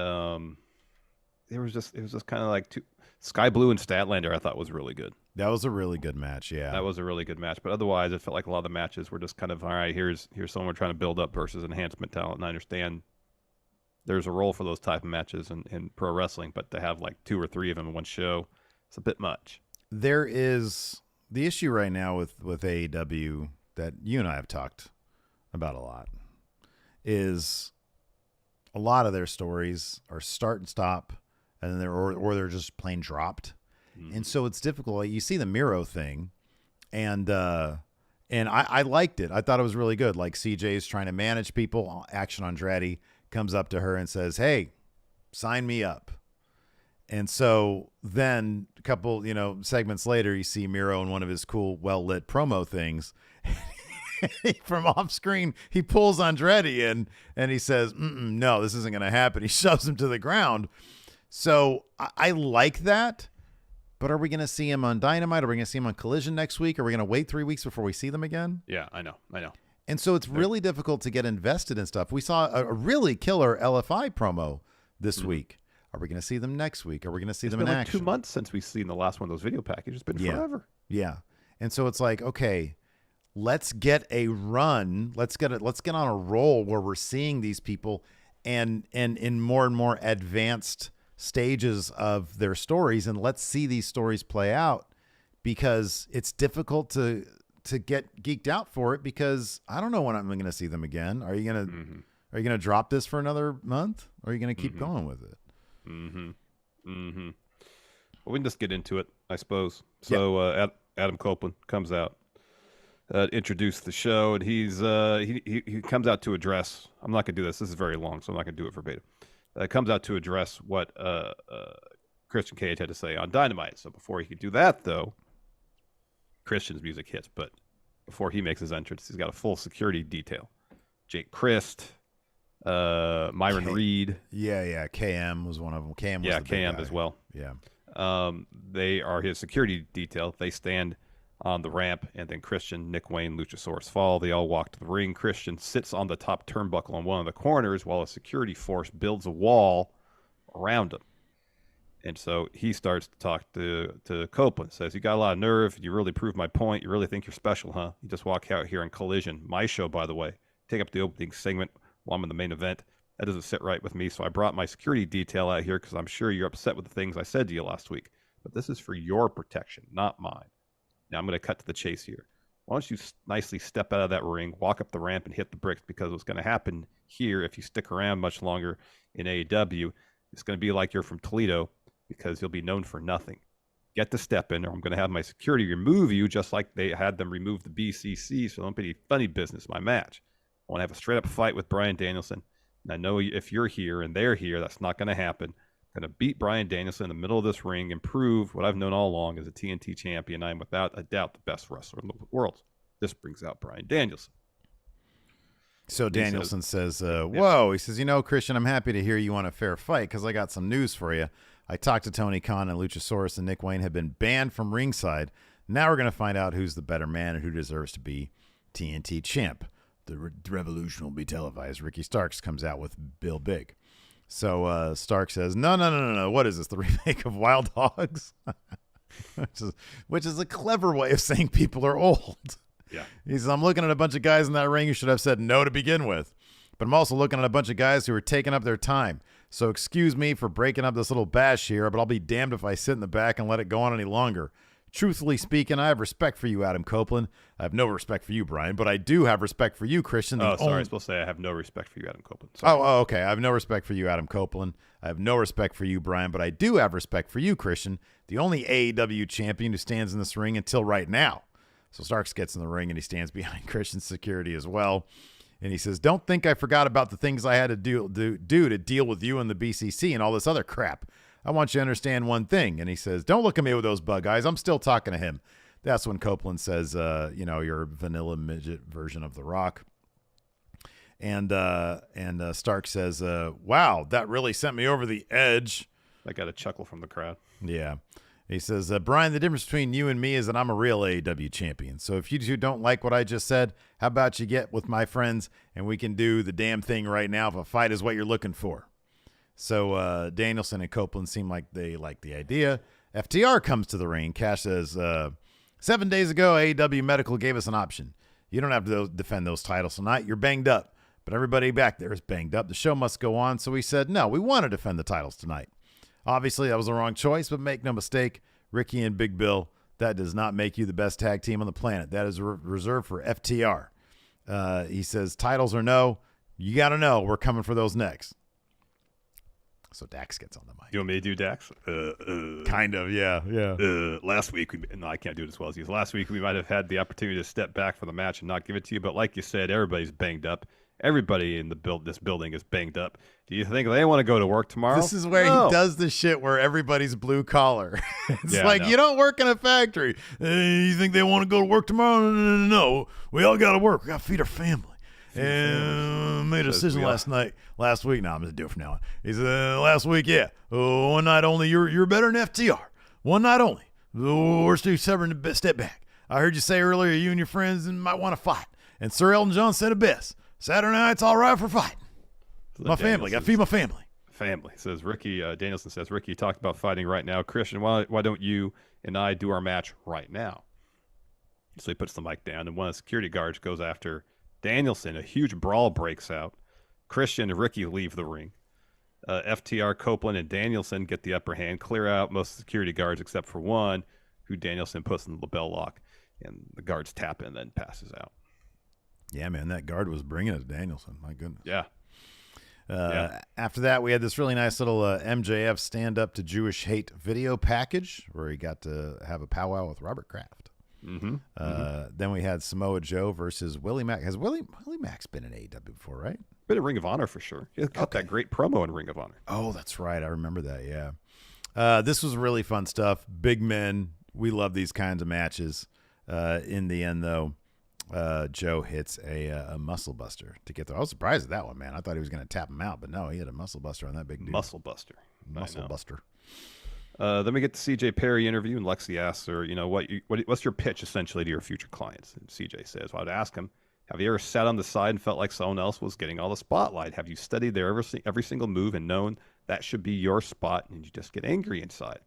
was just kind of like Sky Blue and Statlander, I thought was really good. That was a really good match, yeah. That was a really good match. But otherwise, it felt like a lot of the matches were just kind of, all right, here's someone we're trying to build up versus enhancement talent. And I understand there's a role for those type of matches in pro wrestling, but to have like 2 or 3 of them in one show, it's a bit much. There is the issue right now with AEW that you and I have talked about a lot, is a lot of their stories are start and stop, and they're just plain dropped. And so it's difficult. You see the Miro thing, and I liked it. I thought it was really good. Like, CJ's trying to manage people. Action Andretti comes up to her and says, hey, sign me up. And so then a couple, segments later, you see Miro in one of his cool, well-lit promo things. From off screen, he pulls Andretti in and he says, no, this isn't going to happen. He shoves him to the ground. So I like that. But are we going to see him on Dynamite? Are we going to see him on Collision next week? Are we going to wait 3 weeks before we see them again? Yeah, I know. And so it's really difficult to get invested in stuff. We saw a really killer LFI promo this week. Are we going to see them next week? Are we going to see them in like action? 2 months since we've seen the last one of those video packages. It's been forever. Yeah. And so it's like, okay, let's get a run. Let's get on a roll where we're seeing these people and in more and more advanced stages of their stories, and let's see these stories play out, because it's difficult to get geeked out for it, because I don't know when I'm going to see them again. Are you going to drop this for another month, or are you going to keep going with it? Well, we can just get into it, I suppose. So Adam Copeland comes out, introduced the show, and he comes out to address. I'm not going to do this. This is very long, so I'm not going to do it verbatim. Comes out to address what Christian Cage had to say on Dynamite. So before he could do that, though, Christian's music hits. But before he makes his entrance, he's got a full security detail. Jake Christ, Myron Reed. Yeah. KM was one of them. KM was the big KM guy. as well. Yeah. They are his security detail. They stand on the ramp, and then Christian, Nick Wayne, Luchasaurus fall. They all walk to the ring. Christian sits on the top turnbuckle on one of the corners while a security force builds a wall around him. And so he starts to talk to Copeland. Says, you got a lot of nerve. You really proved my point. You really think you're special, huh? You just walk out here in Collision, my show, by the way. Take up the opening segment while I'm in the main event. That doesn't sit right with me. So I brought my security detail out here because I'm sure you're upset with the things I said to you last week. But this is for your protection, not mine. Now I'm going to cut to the chase here. Why don't you nicely step out of that ring, walk up the ramp, and hit the bricks, because what's going to happen here, if you stick around much longer in AEW, it's going to be like you're from Toledo, because you'll be known for nothing. Get to step in, or I'm going to have my security remove you, just like they had them remove the BCC, so don't be any funny business my match. I want to have a straight-up fight with Bryan Danielson, and I know if you're here and they're here, that's not going to happen. Going to beat Bryan Danielson in the middle of this ring and prove what I've known all along as a TNT champion. I'm without a doubt the best wrestler in the world. This brings out Bryan Danielson. So Danielson says, whoa, he says, Christian, I'm happy to hear you want a fair fight, because I got some news for you. I talked to Tony Khan, and Luchasaurus and Nick Wayne have been banned from ringside. Now we're going to find out who's the better man and who deserves to be TNT champ. The revolution will be televised. Ricky Starks comes out with Bill Big. So Stark says, no. What is this, the remake of Wild Hogs? which is a clever way of saying people are old. Yeah. He says, I'm looking at a bunch of guys in that ring who should have said no to begin with. But I'm also looking at a bunch of guys who are taking up their time. So excuse me for breaking up this little bash here, but I'll be damned if I sit in the back and let it go on any longer. Truthfully speaking, I have respect for you, Adam Copeland. I have no respect for you, Brian, but I do have respect for you, Christian. Sorry, I was supposed to say I have no respect for you, Adam Copeland. Sorry. Oh, okay. I have no respect for you, Adam Copeland. I have no respect for you, Brian, but I do have respect for you, Christian, the only AEW champion who stands in this ring until right now. So Starks gets in the ring, and he stands behind Christian's security as well. And he says, don't think I forgot about the things I had to do to deal with you and the BCC and all this other crap. I want you to understand one thing. And he says, don't look at me with those bug eyes. I'm still talking to him. That's when Copeland says, you're a vanilla midget version of The Rock. And Stark says, wow, that really sent me over the edge. I got a chuckle from the crowd. Yeah. He says, Brian, the difference between you and me is that I'm a real AEW champion. So if you two don't like what I just said, how about you get with my friends and we can do the damn thing right now if a fight is what you're looking for. So Danielson and Copeland seem like they like the idea. FTR comes to the ring. Cash says, 7 days ago, AEW Medical gave us an option. You don't have to defend those titles tonight. You're banged up. But everybody back there is banged up. The show must go on. So we said, no, we want to defend the titles tonight. Obviously, that was the wrong choice, but make no mistake, Ricky and Big Bill, that does not make you the best tag team on the planet. That is reserved for FTR. He says, titles or no, you got to know we're coming for those next. So Dax gets on the mic. You want me to do Dax? Kind of, yeah. Last week, I can't do it as well as you. Last week, we might have had the opportunity to step back for the match and not give it to you. But like you said, everybody's banged up. Everybody in this building is banged up. Do you think they want to go to work tomorrow? This is where he does the shit where everybody's blue collar. It's like, you don't work in a factory. You think they want to go to work tomorrow? No. We all got to work. We got to feed our family. And made a decision last week. No, I'm going to do it from now on. He said, last week, one night only, you're better than FTR. One night only. We're still severing the step back. I heard you say earlier you and your friends might want to fight. And Sir Elton John said it best. Saturday night's all right for fighting. My family. Got to feed my family. family. It says Ricky Danielson says, Ricky, you talked about fighting right now. Christian, why don't you and I do our match right now? So he puts the mic down, and one of the security guards goes after Danielson. A huge brawl breaks out. Christian and Ricky leave the ring. FTR, Copeland, and Danielson get the upper hand, clear out most of the security guards except for one, who Danielson puts in the label lock, and the guards tap in and then passes out. Yeah, man, that guard was bringing it, Danielson. My goodness. Yeah. After that, we had this really nice little MJF stand up to Jewish hate video package where he got to have a powwow with Robert Kraft. Then we had Samoa Joe versus Willie Mack. Has Willie Mack's been in AEW before, right? Been in Ring of Honor for sure. He got that great promo in Ring of Honor. Oh, that's right. I remember that. Yeah. This was really fun stuff. Big men. We love these kinds of matches. In the end, though, Joe hits a muscle buster to get there. I was surprised at that one, man. I thought he was going to tap him out, but no, he had a muscle buster on that big dude. Muscle buster. Then we get the CJ Perry interview, and Lexi asks her, what's your pitch essentially to your future clients? And CJ says, well, I'd ask him, have you ever sat on the side and felt like someone else was getting all the spotlight? Have you studied their every single move and known that should be your spot, and you just get angry inside?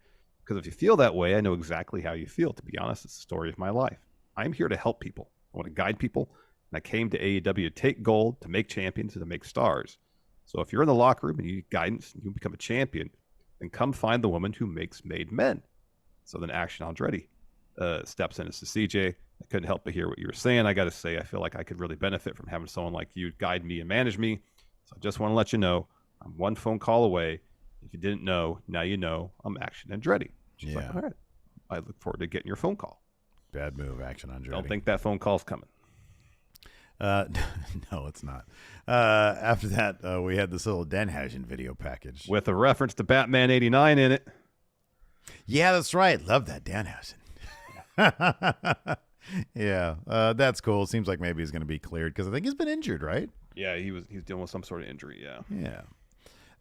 Because if you feel that way, I know exactly how you feel. To be honest, it's the story of my life. I'm here to help people. I want to guide people, and I came to AEW to take gold, to make champions, and to make stars. So if you're in the locker room and you need guidance and you become a champion, then come find the woman who makes made men. So then Action Andretti steps in and says, CJ, I couldn't help but hear what you were saying. I got to say, I feel like I could really benefit from having someone like you guide me and manage me. So I just want to let you know, I'm one phone call away. If you didn't know, now you know. I'm Action Andretti. She's like, all right. I look forward to getting your phone call. Bad move, Action Andretti. Don't think that phone call's coming. No, it's not. After that, we had this little Danhausen video package with a reference to Batman 89 in it. Yeah, that's right. Love that Danhausen. Yeah, that's cool. Seems like maybe he's going to be cleared because I think he's been injured, right? Yeah, he's dealing with some sort of injury. Yeah.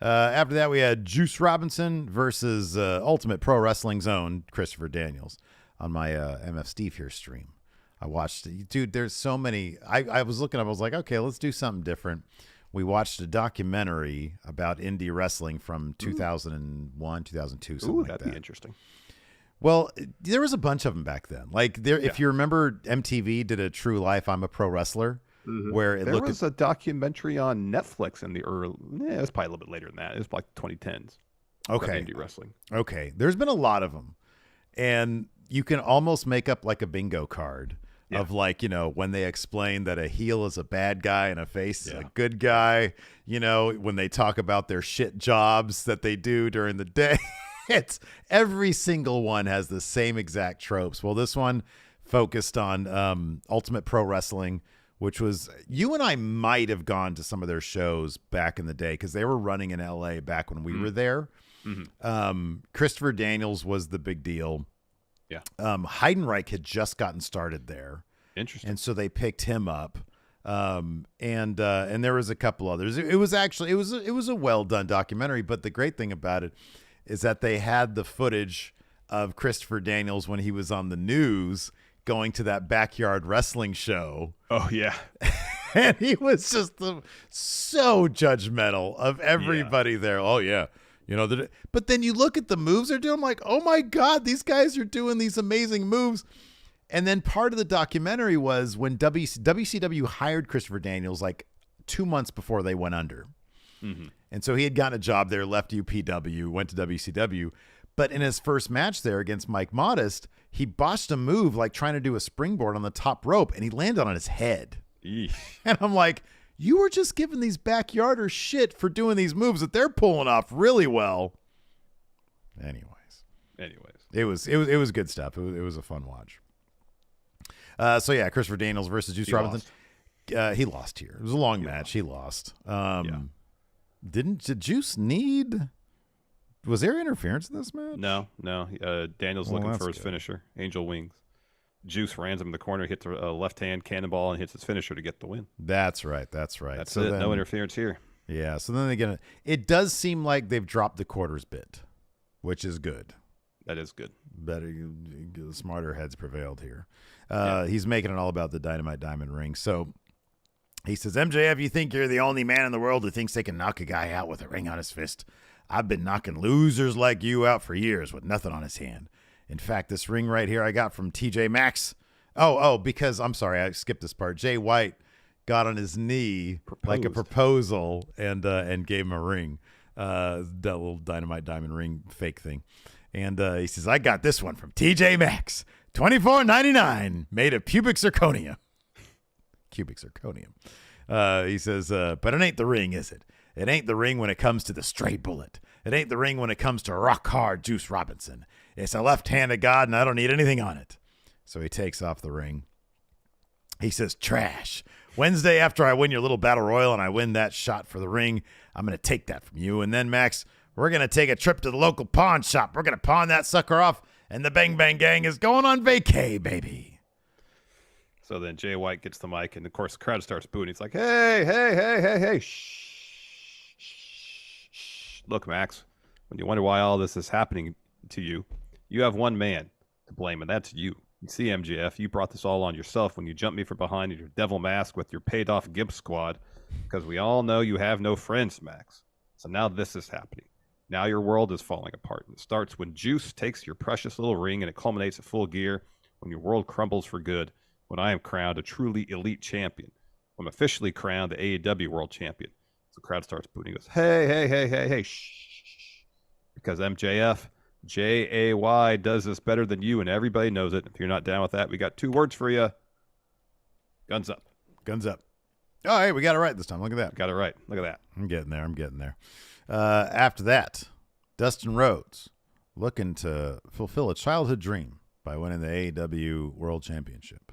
After that, we had Juice Robinson versus Ultimate Pro Wrestling Zone Christopher Daniels on my MF Steve here stream. I watched it. Dude, there's so many. I was looking up. I was like, okay, let's do something different. We watched a documentary about indie wrestling from 2001, 2002, something like that. That'd be interesting. Well, there was a bunch of them back then. Like if you remember, MTV did a True Life, I'm a Pro Wrestler, where there was a documentary on Netflix in the early. It was probably a little bit later than that. It was like 2010s. Okay, indie wrestling. Okay, there's been a lot of them, and you can almost make up like a bingo card of like, when they explain that a heel is a bad guy and a face is a good guy. When they talk about their shit jobs that they do during the day. It's every single one has the same exact tropes. Well, this one focused on Ultimate Pro Wrestling, which was, you and I might have gone to some of their shows back in the day because they were running in LA back when we were there. Christopher Daniels was the big deal. Yeah. Heidenreich had just gotten started there. Interesting. And so they picked him up. And there was a couple others. It was a well done documentary, but the great thing about it is that they had the footage of Christopher Daniels when he was on the news going to that backyard wrestling show. Oh, yeah. And he was just so judgmental of everybody there. Oh, yeah. But then you look at the moves they're doing, like, oh, my God, these guys are doing these amazing moves. And then part of the documentary was when WCW hired Christopher Daniels like 2 months before they went under. And so he had gotten a job there, left UPW, went to WCW. But in his first match there against Mike Modest, he botched a move like trying to do a springboard on the top rope, and he landed on his head. Eesh. And I'm like, you were just giving these backyarders shit for doing these moves that they're pulling off really well. Anyways, it was good stuff. It was a fun watch. So yeah, Christopher Daniels versus Juice Robinson. He lost here. It was a long match. He lost. Did Juice need? Was there interference in this match? No. Daniels looking for his finisher, Angel Wings. Juice rans him in the corner, hits a left hand cannonball, and hits his finisher to get the win. That's right. That's it. No interference here. Yeah. So then again, it does seem like they've dropped the quarters bit, which is good. That is good. Better, smarter heads prevailed here. He's making it all about the Dynamite Diamond Ring. So He says, MJF, you think you're the only man in the world who thinks they can knock a guy out with a ring on his fist? I've been knocking losers like you out for years with nothing on his hand. In fact, this ring right here I got from TJ Maxx. Because I'm sorry, I skipped this part. Jay White got on his knee like a proposal and gave him a ring. That little dynamite diamond ring fake thing. And he says, I got this one from TJ Maxx. $24.99, made of pubic zirconia. Cubic zirconium. He says, but it ain't the ring, is it? It ain't the ring when it comes to the stray bullet. It ain't the ring when it comes to rock hard Juice Robinson. It's a left hand of God, and I don't need anything on it. So he takes off the ring. He says, trash. Wednesday, after I win your little battle royal and I win that shot for the ring, I'm going to take that from you. And then, Max, we're going to take a trip to the local pawn shop. We're going to pawn that sucker off, and the Bang Bang Gang is going on vacay, baby. So then Jay White gets the mic, and of course the crowd starts booing. He's like, hey, shh. Look, Max, when you wonder why all this is happening to you, you have one man to blame, and that's you. You see, MJF, you brought this all on yourself when you jumped me from behind in your devil mask with your paid-off Gimp squad, because we all know you have no friends, Max. So now this is happening. Now your world is falling apart, and it starts when Juice takes your precious little ring, and it culminates at Full Gear when your world crumbles for good, when I am crowned a truly elite champion. I'm officially crowned the AEW World Champion. So the crowd starts booing. He goes, hey, shh. Because MJF, Jay does this better than you, and everybody knows it. If you're not down with that, we got 2 words for you. Guns up. Guns up. Oh, hey, we got it right this time. Look at that. Got it right. Look at that. I'm getting there. After that, Dustin Rhodes looking to fulfill a childhood dream by winning the AEW World Championship.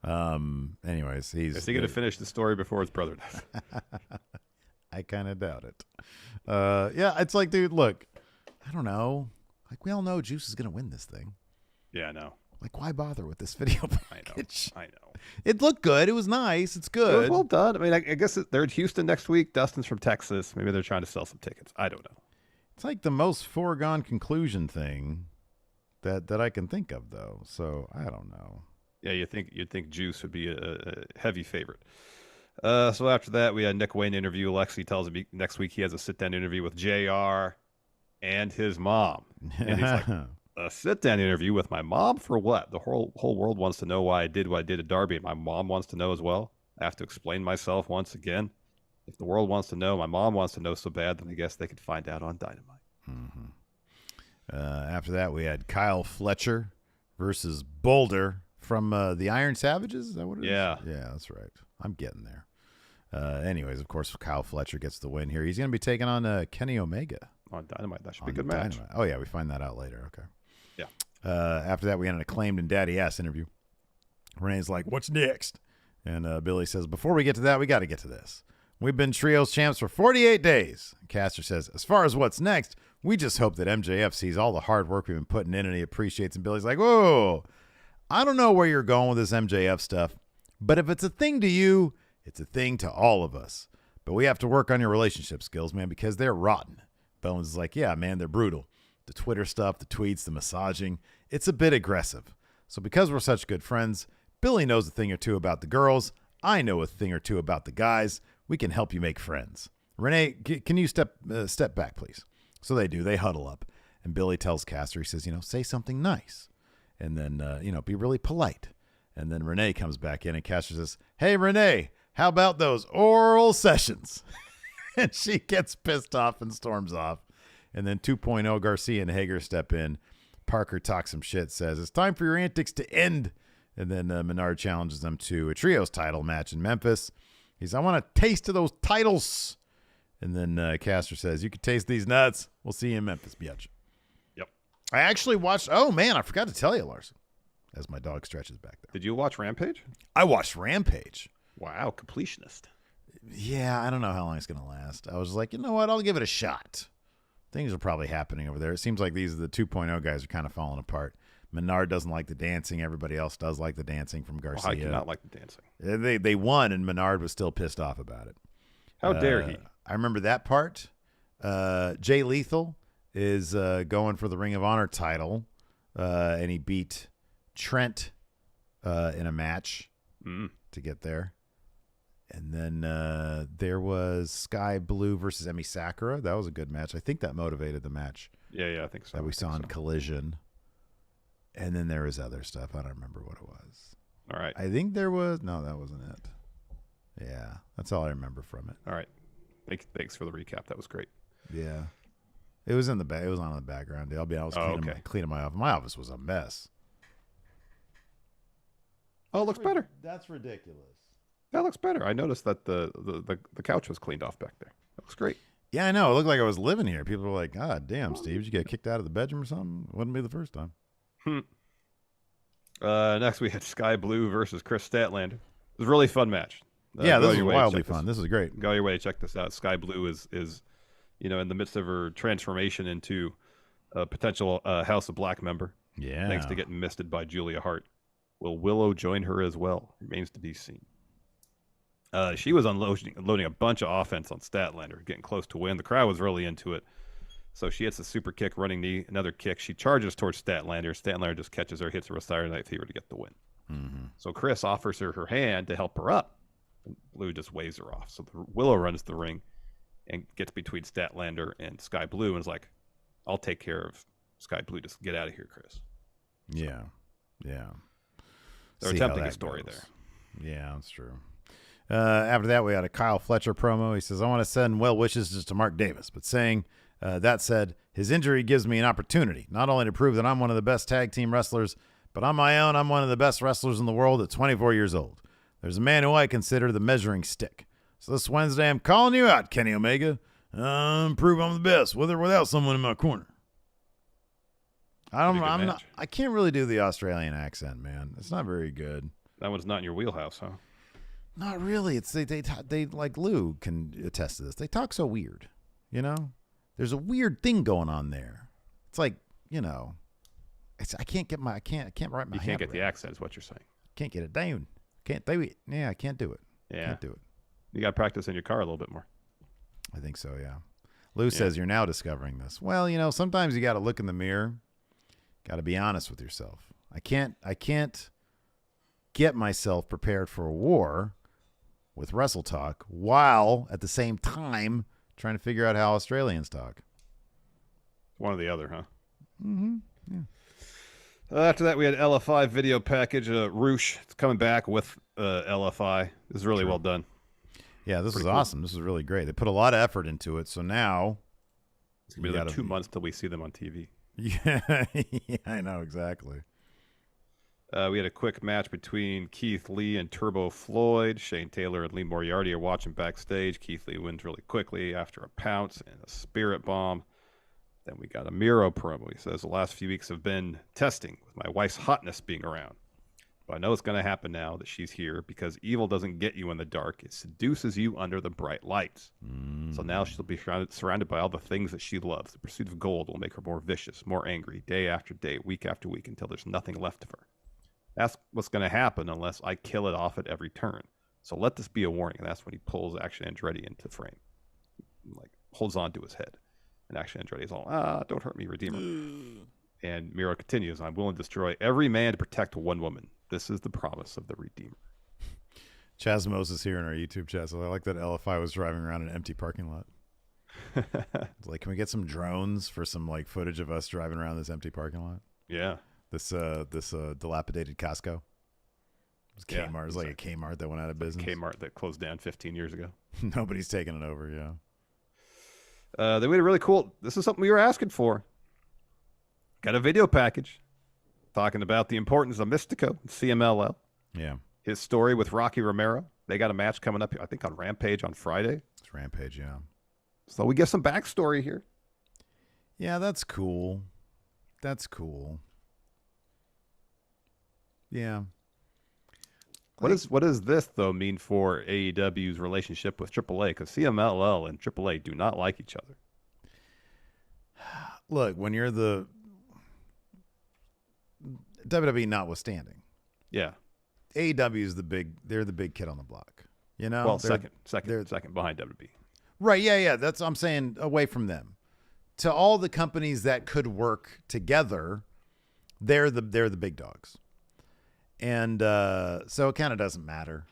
Anyways, is he going to finish the story before his brother does? I kind of doubt it. Yeah, it's like, dude, look, I don't know. Like, we all know Juice is going to win this thing. Yeah, I know. Like, why bother with this video package? I know. It looked good. It was nice. It's good. It was well done. I mean, I guess they're in Houston next week. Dustin's from Texas. Maybe they're trying to sell some tickets. I don't know. It's like the most foregone conclusion thing that I can think of, though. So I don't know. Yeah, you'd think Juice would be a heavy favorite. So after that, we had Nick Wayne interview. Lexi tells me next week he has a sit-down interview with JR and his mom. And he's like, a sit-down interview with my mom for what? The whole world wants to know why I did what I did at Derby, and my mom wants to know as well. I have to explain myself once again. If the world wants to know, my mom wants to know so bad, then I guess they could find out on Dynamite. Mm-hmm. After that, we had Kyle Fletcher versus Boulder from the Iron Savages. Is that what it is? Yeah, that's right. I'm getting there. Anyways, of course, Kyle Fletcher gets the win here. He's going to be taking on Kenny Omega on Dynamite. That should be a good match. Dynamite. Oh yeah, we find that out later. Okay. Yeah. After that, we had an Acclaimed and Daddy Ass interview. Renee's like, "What's next?" And Billy says, "Before we get to that, we got to get to this. We've been trios champs for 48 days." Caster says, "As far as what's next, we just hope that MJF sees all the hard work we've been putting in and he appreciates." And Billy's like, "Whoa, I don't know where you're going with this MJF stuff, but if it's a thing to you, it's a thing to all of us. But we have to work on your relationship skills, man, because they're rotten." Bones is like, "Yeah, man, they're brutal. The Twitter stuff, the tweets, the massaging, it's a bit aggressive. So because we're such good friends, Billy knows a thing or two about the girls. I know a thing or two about the guys. We can help you make friends. Renee, can you step back, please?" So they do. They huddle up. And Billy tells Caster, he says, say something nice. And then, be really polite. And then Renee comes back in and Caster says, "Hey, Renee, how about those oral sessions?" And she gets pissed off and storms off. And then 2.0 Garcia and Hager step in. Parker talks some shit, says, "It's time for your antics to end." And then Menard challenges them to a trios title match in Memphis. He's, "I want a taste of those titles." And then Caster says, "You can taste these nuts. We'll see you in Memphis, bitch." Yep. I actually watched, oh man, I forgot to tell you, Larson, as my dog stretches back there. Did you watch Rampage? I watched Rampage. Wow, completionist. Yeah, I don't know how long it's going to last. I was like, you know what? I'll give it a shot. Things are probably happening over there. It seems like the 2.0 guys are kind of falling apart. Menard doesn't like the dancing. Everybody else does like the dancing from Garcia. Well, I do not like the dancing. They won, and Menard was still pissed off about it. How dare he? I remember that part. Jay Lethal is going for the Ring of Honor title, and he beat Trent in a match to get there. And then there was Sky Blue versus Emi Sakura. That was a good match. I think that motivated the match. Yeah, I think so. That we saw in Collision. And then there was other stuff. I don't remember what it was. All right. I think there was. No, that wasn't it. Yeah, that's all I remember from it. All right. Thanks for the recap. That was great. Yeah. It was in the back. It was on in the background. I'll be honest. Cleaning my office. My office was a mess. Oh, it looks better. That's ridiculous. That looks better. I noticed that the couch was cleaned off back there. That looks great. Yeah, I know. It looked like I was living here. People were like, "God damn, Steve, did you get kicked out of the bedroom or something?" Wouldn't be the first time. Next, we had Sky Blue versus Chris Statlander. It was a really fun match. Yeah, this is wildly fun. This is great. Go your way to check this out. Sky Blue is in the midst of her transformation into a potential House of Black member. Yeah. Thanks to getting misted by Julia Hart. Will Willow join her as well? Remains to be seen. She was unloading a bunch of offense on Statlander, getting close to win. The crowd was really into it. So she hits a super kick, running knee, another kick. She charges towards Statlander. Statlander just catches her, hits her with Saturday Night Fever to get the win. Mm-hmm. So Chris offers her hand to help her up. And Blue just waves her off. So Willow runs the ring and gets between Statlander and Sky Blue and is like, I'll take care of Sky Blue. Just get out of here, Chris. Yeah. They're attempting a story there. Yeah, that's true. After that, we had a Kyle Fletcher promo. He says, I want to send well wishes just to Mark Davis, but saying that said, his injury gives me an opportunity, not only to prove that I'm one of the best tag team wrestlers, but on my own, I'm one of the best wrestlers in the world at 24 years old. There's a man who I consider the measuring stick. So this Wednesday, I'm calling you out, Kenny Omega. Prove I'm the best, with or without someone in my corner. I can't really do the Australian accent, man. It's not very good. That one's not in your wheelhouse, huh? Not really. It's they like Lou can attest to this. They talk so weird, you know. There's a weird thing going on there. It's like, you know, I can't wrap my. You can't get the accent, is what you're saying. Can't get it down. Can't do it. Yeah, I can't do it. Yeah, can't do it. You got to practice in your car a little bit more. I think so. Yeah. Lou says you're now discovering this. Well, you know, sometimes you got to look in the mirror. Got to be honest with yourself. I can't get myself prepared for a war with WrestleTalk while at the same time trying to figure out how Australians talk. One or the other, huh? Mm-hmm. Yeah. After that, we had LFI video package. Roosh is coming back with LFI. This is really well done. Yeah, this is awesome. This is really great. They put a lot of effort into it. So now it's going to be like 2 months till we see them on TV. Yeah, I know exactly. We had a quick match between Keith Lee and Turbo Floyd. Shane Taylor and Lee Moriarty are watching backstage. Keith Lee wins really quickly after a pounce and a spirit bomb. Then we got a Miro promo. He says, the last few weeks have been testing with my wife's hotness being around. But I know it's going to happen now that she's here because evil doesn't get you in the dark. It seduces you under the bright lights. So now she'll be surrounded by all the things that she loves. The pursuit of gold will make her more vicious, more angry, day after day, week after week, until there's nothing left of her. That's what's going to happen unless I kill it off at every turn. So let this be a warning. And that's when he pulls Action Andretti into frame. Like, holds on to his head. And Action Andretti's all, don't hurt me, Redeemer. And Miro continues, I'm willing to destroy every man to protect one woman. This is the promise of the Redeemer. Chaz Moses here in our YouTube chat. So I like that LFI was driving around an empty parking lot. It's like, can we get some drones for some like footage of us driving around this empty parking lot? Yeah. This dilapidated Costco. It was Kmart. Yeah, it was like a Kmart that went out of business. Kmart that closed down 15 years ago. Nobody's taking it over, yeah. They made it really cool. This is something we were asking for. Got a video package talking about the importance of Mystico and CMLL. Yeah. His story with Rocky Romero. They got a match coming up, I think, on Rampage on Friday. It's Rampage, yeah. So we get some backstory here. Yeah, that's cool. That's cool. Yeah. What does this, though, mean for AEW's relationship with AAA? Because CMLL and AAA do not like each other. Look, when you're the WWE notwithstanding. Yeah. AEW is they're the big kid on the block. You know? Well, second behind WWE. Right, yeah. That's what I'm saying, away from them. To all the companies that could work together, they're the big dogs. And so it kind of doesn't matter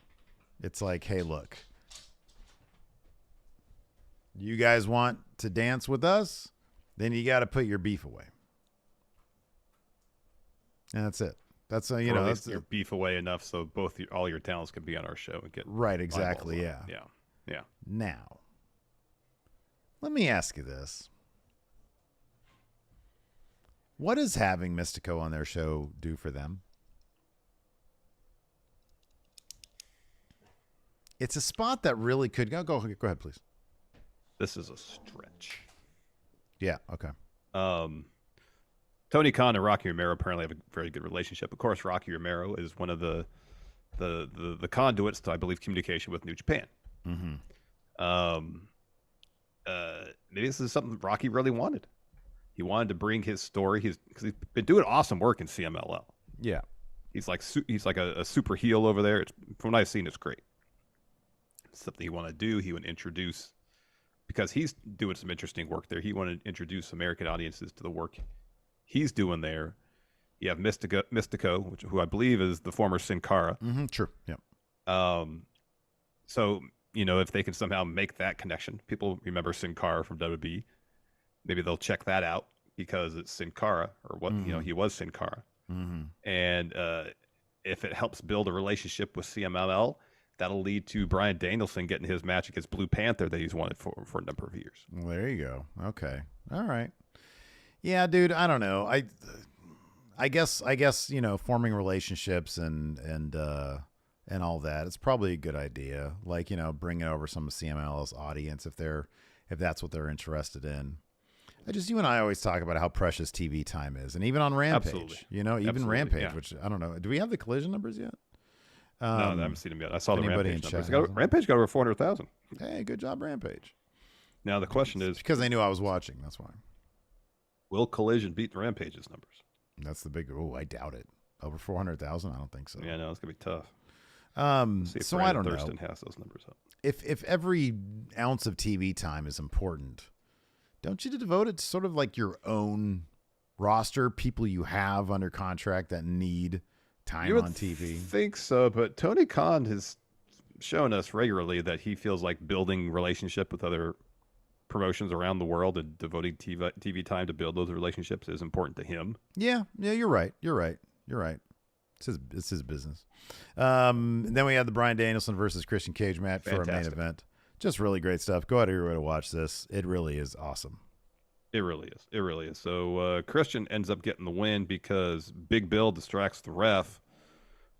It's like, hey, look, you guys want to dance with us? Then you got to put your beef away. And that's it. That's that's your beef away enough so all your talents can be on our show and get right. Exactly. Yeah. Yeah. Now, let me ask you this: what does having Mystico on their show do for them? It's a spot that really could go ahead, please. This is a stretch. Yeah. Okay. Tony Khan and Rocky Romero apparently have a very good relationship. Of course, Rocky Romero is one of the conduits to, I believe, communication with New Japan. Mm-hmm. Maybe this is something Rocky really wanted. He wanted to bring his story. Because he's been doing awesome work in CMLL. Yeah. He's like a super heel over there. From what I've seen, it's great. It's something he wanted to do. He would introduce, because he's doing some interesting work there. He wanted to introduce American audiences to the work he's doing there. You have Mystico, who I believe is the former Sin Cara. Mm-hmm, true. Yep. So, if they can somehow make that connection, people remember Sin Cara from WWE. Maybe they'll check that out because it's Sin Cara, or what, he was Sin Cara. Mm-hmm. And if it helps build a relationship with CMLL, that'll lead to Bryan Danielson getting his match against Blue Panther that he's wanted for a number of years. Well, there you go. Okay. All right. Yeah, dude, I don't know. I guess forming relationships and all that, it's probably a good idea. Like, bringing over some of CMLL's audience if that's what they're interested in. You and I always talk about how precious TV time is, and even on Rampage, Absolutely. even Rampage, yeah. Which I don't know. Do we have the Collision numbers yet? No, I haven't seen them yet. I saw the anybody Rampage numbers. Rampage got over 400,000. Hey, good job, Rampage. Now the question is, because they knew I was watching. That's why. Will Collision beat Rampage's numbers? That's the big. Oh, I doubt it. Over 400,000? I don't think so. Yeah, no, it's gonna be tough. See if Brandon I don't Thurston know. Has those numbers up. If every ounce of TV time is important, don't you devote it to sort of like your own roster, people you have under contract that need time on TV? I think so, but Tony Khan has shown us regularly that he feels like building relationship with other promotions around the world and devoting TV time to build those relationships is important to him. Yeah, you're right. It's his business. Then we had the Bryan Danielson versus Christian Cage match for our main event. Just really great stuff. Go out of your way to watch this. It really is awesome. It really is. So Christian ends up getting the win because Big Bill distracts the ref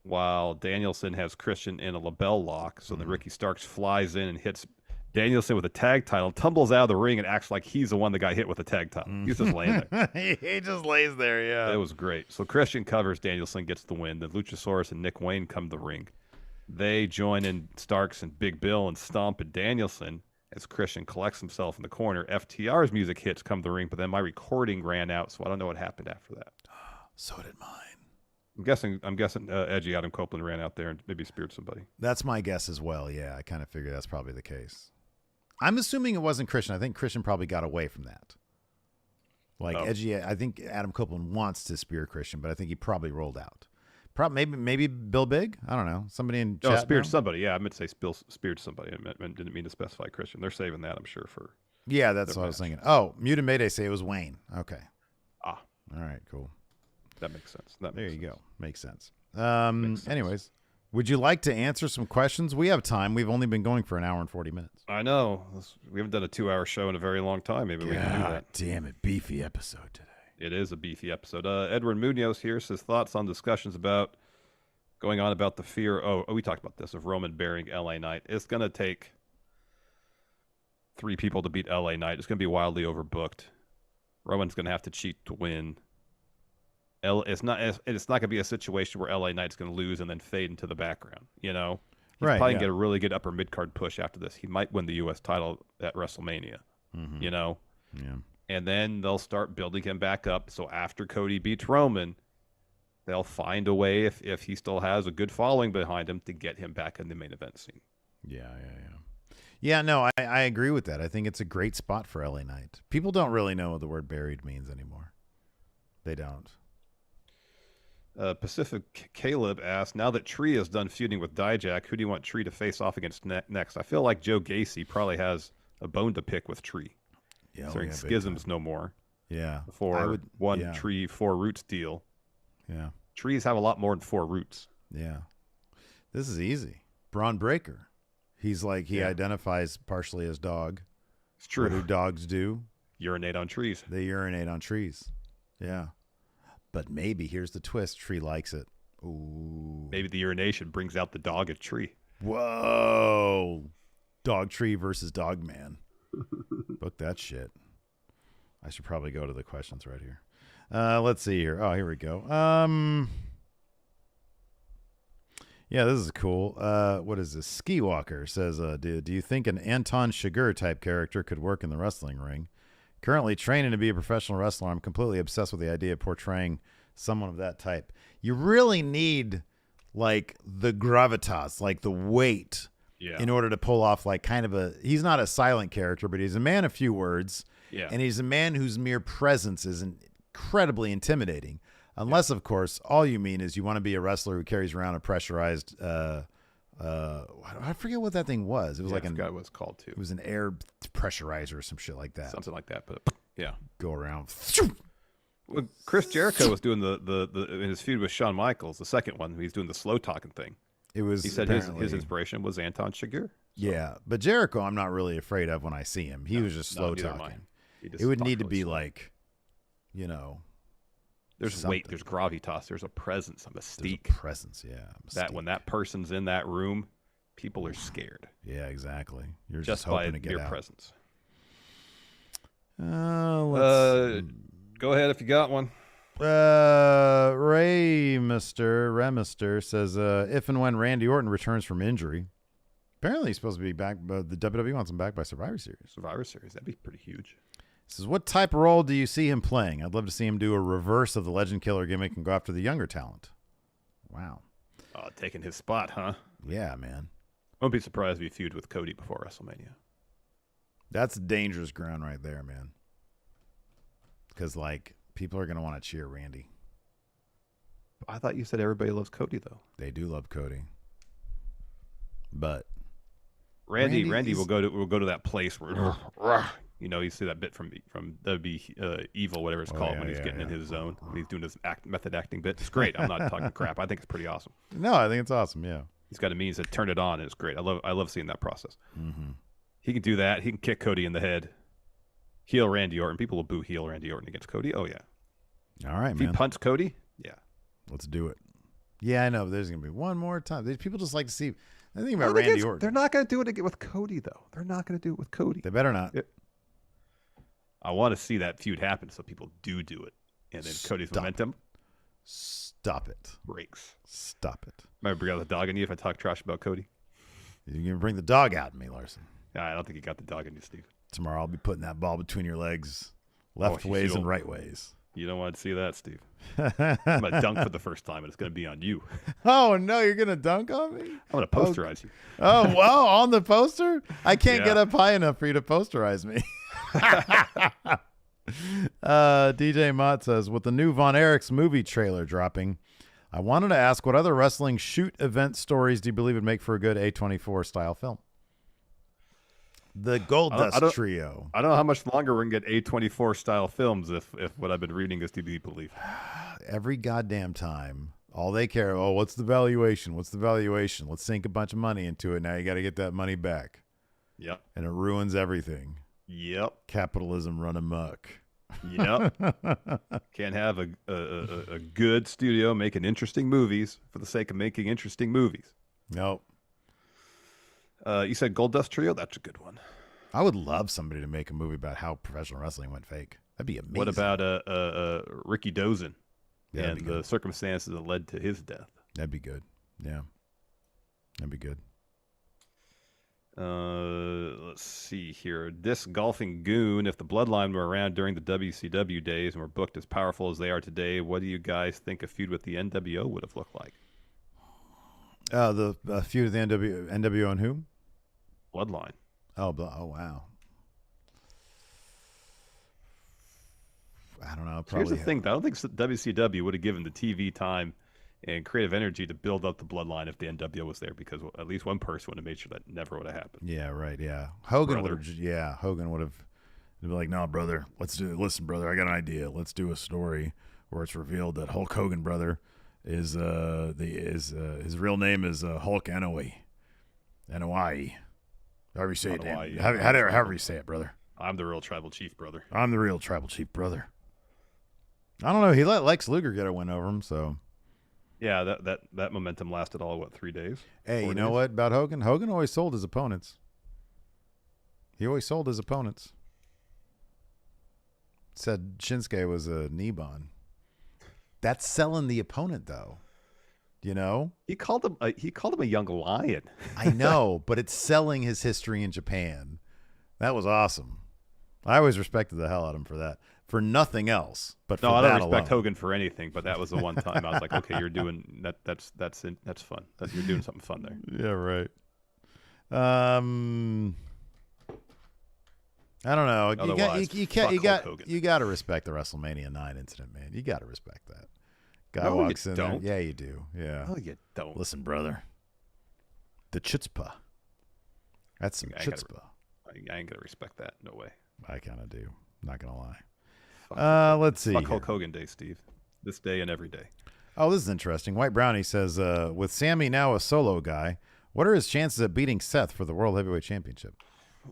while Danielson has Christian in a label lock. So then Ricky Starks flies in and hits Danielson with a tag title, tumbles out of the ring, and acts like he's the one that got hit with the tag title. He's just laying there. He just lays there, yeah. It was great. So Christian covers, Danielson gets the win. Then Luchasaurus and Nick Wayne come to the ring. They join in Starks and Big Bill and stomp at Danielson as Christian collects himself in the corner. FTR's music hits come to the ring, but then my recording ran out, so I don't know what happened after that. So did mine. I'm guessing Edgy Adam Copeland ran out there and maybe speared somebody. That's my guess as well, yeah. I kind of figured that's probably the case. I'm assuming it wasn't Christian. I think Christian probably got away from that. Edgy, I think Adam Copeland wants to spear Christian, but I think he probably rolled out. Maybe Bill Big? I don't know. Somebody in chat. Speared somebody. Yeah, I meant to say speared somebody. I didn't mean to specify Christian. They're saving that, I'm sure, for. Yeah, that's what I was thinking. Oh, Muted Mayday say it was Wayne. Okay. All right, cool. That makes sense. There you go. Makes sense. Anyways, would you like to answer some questions? We have time. We've only been going for an hour and 40 minutes. I know. We haven't done a 2-hour show in a very long time. Maybe we can do that. Damn it. Beefy episode today. It is a beefy episode. Edward Munoz here says thoughts on discussions about going on about the fear. Oh, we talked about this of Roman burying LA Knight. It's going to take 3 people to beat LA Knight. It's going to be wildly overbooked. Roman's going to have to cheat to win. It's not going to be a situation where LA Knight's going to lose and then fade into the background. He's probably going to get a really good upper mid card push after this. He might win the U.S. title at WrestleMania. Yeah. And then they'll start building him back up. So after Cody beats Roman, they'll find a way, if he still has a good following behind him, to get him back in the main event scene. Yeah, no, I agree with that. I think it's a great spot for LA Knight. People don't really know what the word buried means anymore. They don't. Pacific Caleb asked, now that Tree is done feuding with Dijak, who do you want Tree to face off against next? I feel like Joe Gacy probably has a bone to pick with Tree. Yeah, Considering Schism's no more. Yeah. For Tree, 4 Roots deal. Yeah. Trees have a lot more than 4 Roots. Yeah. This is easy. Braun Breaker. He's like, he identifies partially as dog. It's true. What do dogs do? Urinate on trees. They urinate on trees. Yeah. But maybe, here's the twist, Tree likes it. Ooh. Maybe the urination brings out the dog at Tree. Whoa. Dog Tree versus Dog Man. Book that shit. I should probably go to the questions right here. Let's see here. Oh, here we go. Yeah, this is cool. What is this? Ski Walker says, do you think an Anton Chigurh type character could work in the wrestling ring? Currently training to be a professional wrestler, I'm completely obsessed with the idea of portraying someone of that type. You really need like the gravitas, like the weight, in order to pull off like kind of he's not a silent character, but he's a man of few words. Yeah. And he's a man whose mere presence is incredibly intimidating. Unless, of course, all you mean is you want to be a wrestler who carries around a pressurized, I forget what that thing was. It was like I forgot what it was called too. It was an air pressurizer or some shit like that. Something like that, but yeah. Go around. Well, Chris Jericho was doing the in his feud with Shawn Michaels, the second one. He's doing the slow talking thing. It was. He said his inspiration was Anton Chigurh. So. Yeah, but Jericho, I'm not really afraid of when I see him. He was just slow talking. It would need to be like, there's something. Weight, there's gravitas, there's a presence, a mystique. There's a presence, yeah. That when that person's in that room, people are scared. Yeah, exactly. You're just hoping by to get your out. presence. Let's go ahead if you got one. Remister says, if and when Randy Orton returns from injury, apparently he's supposed to be back, but the WWE wants him back by Survivor Series. That'd be pretty huge. Says, what type of role do you see him playing? I'd love to see him do a reverse of the Legend Killer gimmick and go after the younger talent. Wow. Oh, taking his spot, huh? Yeah, man. Won't be surprised if he feud with Cody before WrestleMania. That's dangerous ground right there, man. Because, like, people are going to want to cheer Randy. I thought you said everybody loves Cody, though. They do love Cody. But Randy will go to that place where you see that bit from Evil, whatever it's called, when he's getting in his zone, when he's doing his method acting bit. It's great. I'm not talking crap. I think it's pretty awesome. No, I think it's awesome. Yeah, he's got a means to turn it on, and it's great. I love seeing that process. Mm-hmm. He can do that. He can kick Cody in the head. Heel Randy Orton. People will boo heel Randy Orton against Cody. Oh yeah. All right, if man. He punts Cody. Yeah. Let's do it. Yeah, I know. There's gonna be one more time. People just like to see. I think about Randy Orton. They're not going to do it with Cody, though. They're not going to do it with Cody. They better not. I want to see that feud happen so people do it. And then Cody's momentum. Stop it. Breaks. Stop it. Might bring out the dog in you if I talk trash about Cody. You're going to bring the dog out in me, Larson. Nah, I don't think you got the dog in you, Steve. Tomorrow I'll be putting that ball between your legs, left ways and right ways. You don't want to see that, Steve. I'm going to dunk for the first time, and it's going to be on you. Oh, no, you're going to dunk on me? I'm going to posterize you. Oh, wow, on the poster? I can't get up high enough for you to posterize me. DJ Mott says, with the new Von Erichs movie trailer dropping, I wanted to ask, what other wrestling shoot event stories do you believe would make for a good A24 style film? The Goldust Trio. I don't know how much longer we can get A24 style films if what I've been reading is to be believed. Every goddamn time, all they care, what's the valuation? What's the valuation? Let's sink a bunch of money into it. Now you got to get that money back. Yep. And it ruins everything. Yep. Capitalism run amok. Yep. Can't have a good studio making interesting movies for the sake of making interesting movies. Nope. You said Goldust Trio? That's a good one. I would love somebody to make a movie about how professional wrestling went fake. That'd be amazing. What about Ricky Dozan and the circumstances that led to his death? That'd be good. Yeah. That'd be good. Let's see here. Disc Golfing Goon, if the Bloodline were around during the WCW days and were booked as powerful as they are today, what do you guys think a feud with the NWO would have looked like? The feud with the NWO and who? Bloodline. Oh, wow. I don't know. Here's the thing, though. I don't think WCW would have given the TV time and creative energy to build up the bloodline if the NWO was there, because at least one person would have made sure that never would have happened. Yeah, right. Yeah, Hogan would have. Yeah, Hogan would have been like, "No, brother, listen, brother, I got an idea. Let's do a story where it's revealed that Hulk Hogan, brother, is his real name is Hulk Anoa'i. However you say it, Dan. However you say it, brother. I'm the real tribal chief, brother. I'm the real tribal chief, brother. I don't know. He let Lex Luger get a win over him, so. Yeah, that momentum lasted all, 3 days? Hey, you know what about Hogan? Hogan always sold his opponents. He always sold his opponents. Said Shinsuke was a Nibbon. That's selling the opponent, though. You know? He called him a young lion. I know, but it's selling his history in Japan. That was awesome. I always respected the hell out of him for that. For nothing else, but for no, I that don't respect alone. Hogan for anything. But that was the one time I was like, okay, you're doing that. That's fun. You're doing something fun there. Yeah, right. I don't know. You got to respect the WrestleMania 9 incident, man. You got to respect that. Guy walks in there. Yeah, you do. Yeah. No, you don't. Listen, brother. The chutzpah. That's some chutzpah. I ain't gonna respect that. No way. I kind of do. Not gonna lie. Let's see. Fuck Hulk Hogan Day, Steve. This day and every day. Oh, this is interesting. White Brownie says, with Sammy now a solo guy, what are his chances of beating Seth for the World Heavyweight Championship?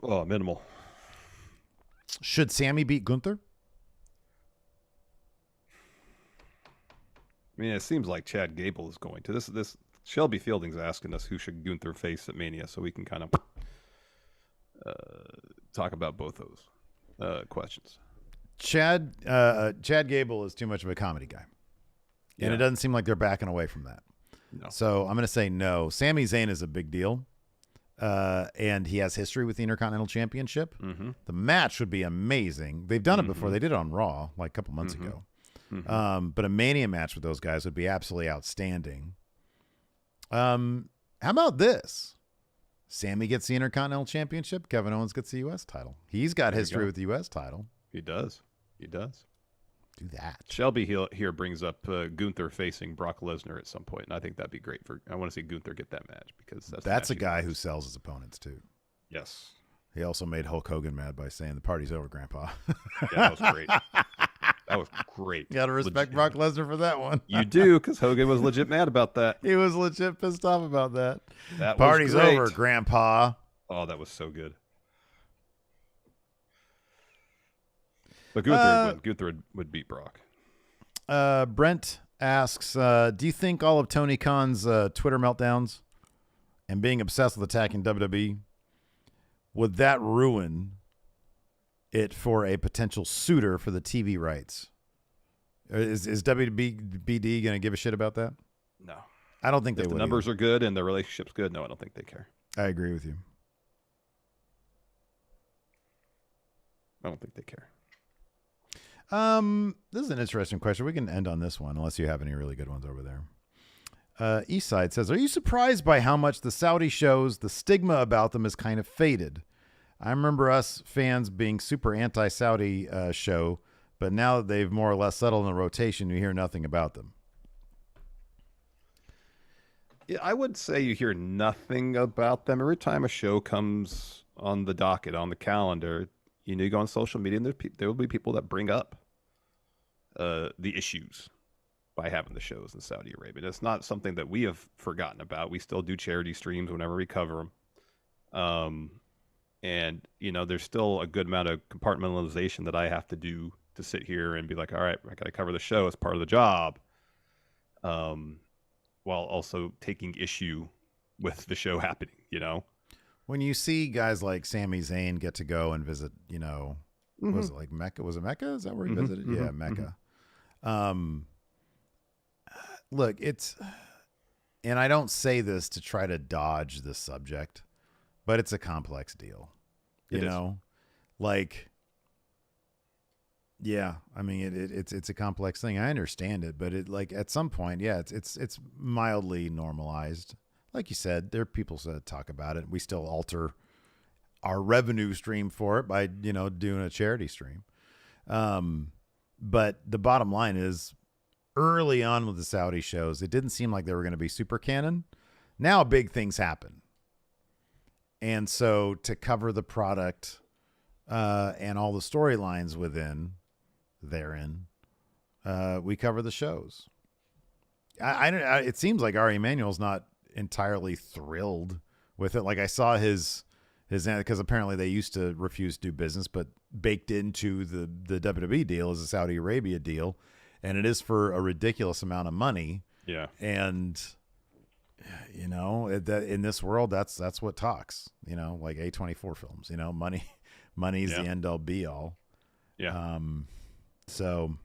Oh, minimal. Should Sammy beat Gunther? I mean, it seems like Chad Gable is going to. This Shelby Fielding's asking us who should Gunther face at Mania, so we can kind of talk about both those questions. Chad Gable is too much of a comedy guy. And it doesn't seem like they're backing away from that. No. So I'm going to say no. Sami Zayn is a big deal. And he has history with the Intercontinental Championship. Mm-hmm. The match would be amazing. They've done it before. They did it on Raw like a couple months ago. Mm-hmm. But a Mania match with those guys would be absolutely outstanding. How about this? Sammy gets the Intercontinental Championship. Kevin Owens gets the U.S. title. He's got history with the U.S. title. He does. Do that. Shelby here brings up Gunther facing Brock Lesnar at some point, and I think that'd be great. I want to see Gunther get that match because that's a guy who sells his opponents too. Yes. He also made Hulk Hogan mad by saying the party's over, Grandpa. Yeah, that was great. That was great. You got to respect Brock Lesnar for that one. You do, because Hogan was legit mad about that. He was legit pissed off about that. That party's was great. over, Grandpa. Oh, that was so good. But Gunther would beat Brock. Brent asks, do you think all of Tony Khan's Twitter meltdowns and being obsessed with attacking WWE, would that ruin it for a potential suitor for the TV rights? Is WBD going to give a shit about that? No. I don't think they would. If the numbers are good and the relationship's good, no, I don't think they care. I agree with you. I don't think they care. This is an interesting question. We can end on this one unless you have any really good ones over there. Eastside says, are you surprised by how much the Saudi shows, the stigma about them is kind of faded? I remember us fans being super anti-Saudi show, but now that they've more or less settled in the rotation, you hear nothing about them. Yeah, I would say you hear nothing about them. Every time a show comes on the docket, on the calendar, you go on social media, and there will be people that bring up the issues by having the shows in Saudi Arabia. It's not something that we have forgotten about. We still do charity streams whenever we cover them. And, there's still a good amount of compartmentalization that I have to do to sit here and be like, all right, I got to cover the show as part of the job, while also taking issue with the show happening, When you see guys like Sami Zayn get to go and visit, was it like Mecca? Was it Mecca? Is that where he visited? Yeah, Mecca. Look, and I don't say this to try to dodge this subject, but it's a complex deal. Yeah, I mean, it's a complex thing. I understand it, but at some point, yeah, it's mildly normalized. Like you said, there are people that talk about it. We still alter our revenue stream for it by, doing a charity stream. But the bottom line is early on with the Saudi shows, it didn't seem like they were going to be super canon. Now big things happen. And so to cover the product and all the storylines therein, we cover the shows. It seems like Ari Emanuel's not entirely thrilled with it. Like I saw his because apparently they used to refuse to do business, but baked into the WWE deal is a Saudi Arabia deal, and it is for a ridiculous amount of money. Yeah, and that in this world, that's what talks. Like A24 films. Money's the end all be all. Yeah. So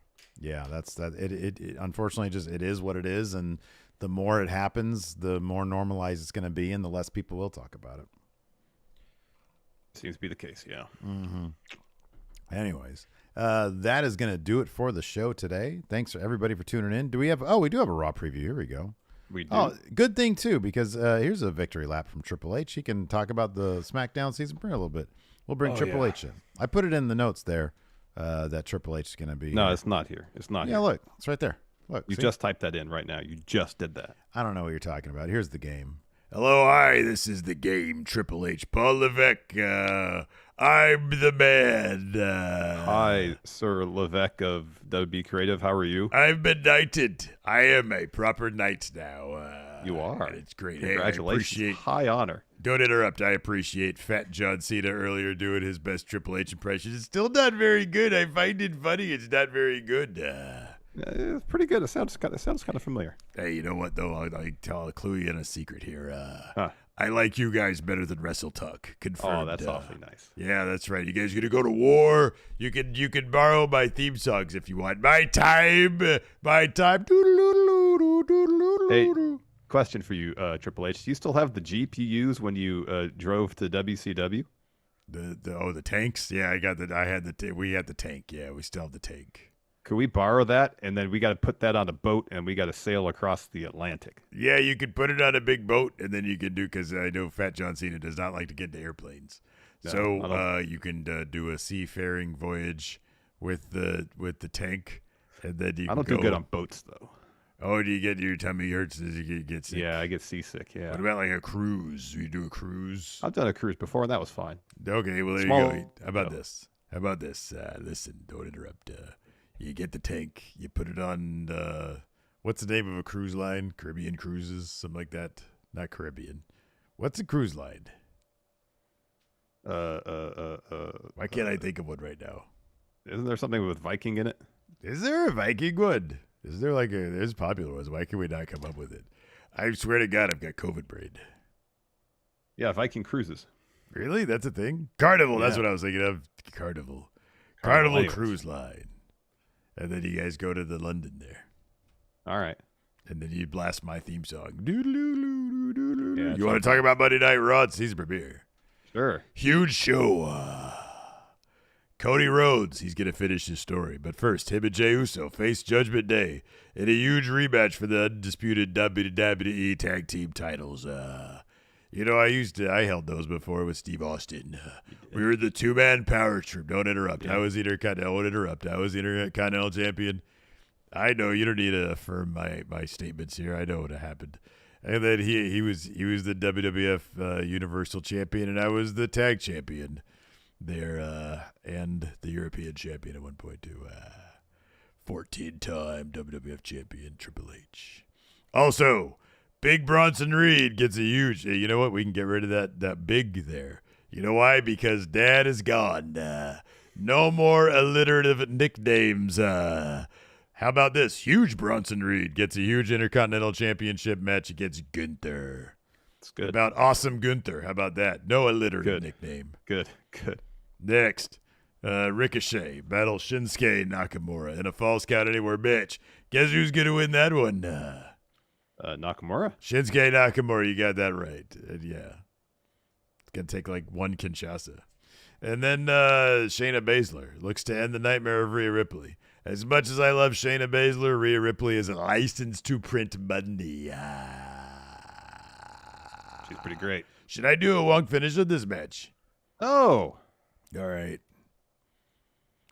yeah, that's that. It unfortunately just it is what it is, and the more it happens, the more normalized it's going to be, and the less people will talk about it. Seems to be the case, yeah. Mm-hmm. Anyways, that is going to do it for the show today. Thanks for everybody for tuning in. We do have a Raw preview. Here we go. We do. Oh, good thing too, because here's a victory lap from Triple H. He can talk about the SmackDown season premiere a little bit. We'll bring Triple H in. I put it in the notes there that Triple H is going to be. No, it's not here. It's not here. Yeah, look, it's right there. Look, you just typed that in right now. You just did that. I don't know what you're talking about. Here's the game. Hello, hi, this is the game, Triple H. Paul Levesque, I'm the man. Hi, Sir Levesque of WB Creative. How are you? I've been knighted. I am a proper knight now. You are. And it's great. Congratulations. Hey, high honor. Don't interrupt. I appreciate Fat John Cena earlier doing his best Triple H impression. It's still not very good. I find it funny. It's not very good. It's pretty good. It sounds kind of familiar. Hey, you know what, though? I'll clue you in a secret here. I like you guys better than WrestleTalk. Confirmed. Oh, that's awfully nice. Yeah, that's right. You guys gonna go to war? You can borrow my theme songs if you want. My time. Hey, question for you, Triple H. Do you still have the GPUs when you drove to WCW? The tanks? Yeah, we had the tank. Yeah, we still have the tank. Could we borrow that, and then we got to put that on a boat, and we got to sail across the Atlantic? Yeah, you could put it on a big boat, and then you can because I know Fat John Cena does not like to get into airplanes. No, so you can do a seafaring voyage with the tank, and then you. I don't do good on boats though. Oh, do you get your tummy hurts as you get sick? Yeah, I get seasick. Yeah. What about like a cruise? You do a cruise? I've done a cruise before, and that was fine. Okay, well there you go. How about this? Listen, don't interrupt. You get the tank, you put it on, what's the name of a cruise line? Caribbean Cruises, something like that. Not Caribbean. What's a cruise line? Why can't I think of one right now? Isn't there something with Viking in it? Is there a Viking one? Is there there's popular ones. Why can we not come up with it? I swear to God, I've got COVID brain. Yeah, Viking Cruises. Really? That's a thing? Carnival, that's what I was thinking of. Carnival Cruise Line. And then you guys go to the London there. All right. And then you blast my theme song. Yeah, you want to talk about Monday Night Raw season premiere? Sure. Huge show. Cody Rhodes, he's going to finish his story. But first, him and Jey Uso face Judgment Day in a huge rematch for the undisputed WWE Tag Team titles. I held those before with Steve Austin. We were the two-man power trip. Don't interrupt. Yeah. I was the Intercontinental Champion. I know you don't need to affirm my statements here. I know what happened. And then he was the WWF Universal Champion, and I was the Tag Champion there, and the European Champion at one point too. 14-time WWF Champion Triple H. Also, Big Bronson Reed gets a huge. You know what? We can get rid of that big there. You know why? Because Dad is gone. No more alliterative nicknames. How about this? Huge Bronson Reed gets a huge Intercontinental Championship match against Gunther. That's good. About awesome Gunther. How about that? No alliterative nickname. Good. Next, Ricochet battle Shinsuke Nakamura in a Falls Count Anywhere match. Guess who's going to win that one? Nakamura? Shinsuke Nakamura, you got that right. Yeah. It's going to take like one Kinshasa. And then Shayna Baszler looks to end the nightmare of Rhea Ripley. As much as I love Shayna Baszler, Rhea Ripley is a license to print money. She's pretty great. Should I do a wonk finish of this match? Oh. All right.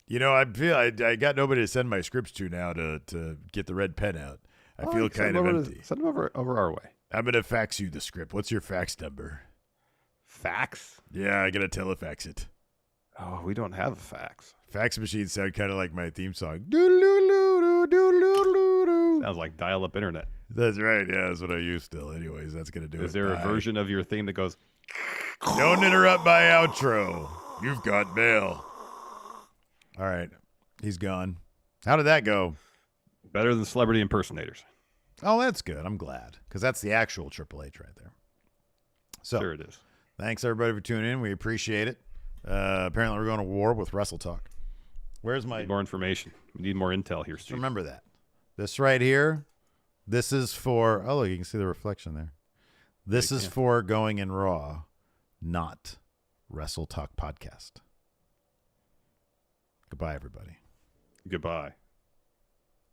You know, I feel I got nobody to send my scripts to now to get the red pen out. I feel kind of empty. Send them over our way. I'm going to fax you the script. What's your fax number? Fax? Yeah, I got to telefax it. Oh, we don't have a fax. Fax machines sound kind of like my theme song. Sounds like dial-up internet. That's right. Yeah, that's what I use still. Anyways, that's going to do it. Is there a version of your theme that goes... Don't interrupt my outro. You've got mail. All right. He's gone. How did that go? Better than celebrity impersonators. Oh, that's good. I'm glad. Because that's the actual Triple H right there. So, sure it is. Thanks, everybody, for tuning in. We appreciate it. Apparently, we're going to war with WrestleTalk. Where's my... Need more information. We need more intel here, Steve. Remember that. This right here, this is for... Oh, look, you can see the reflection there. This is for Going in Raw, not WrestleTalk Podcast. Goodbye, everybody. Goodbye.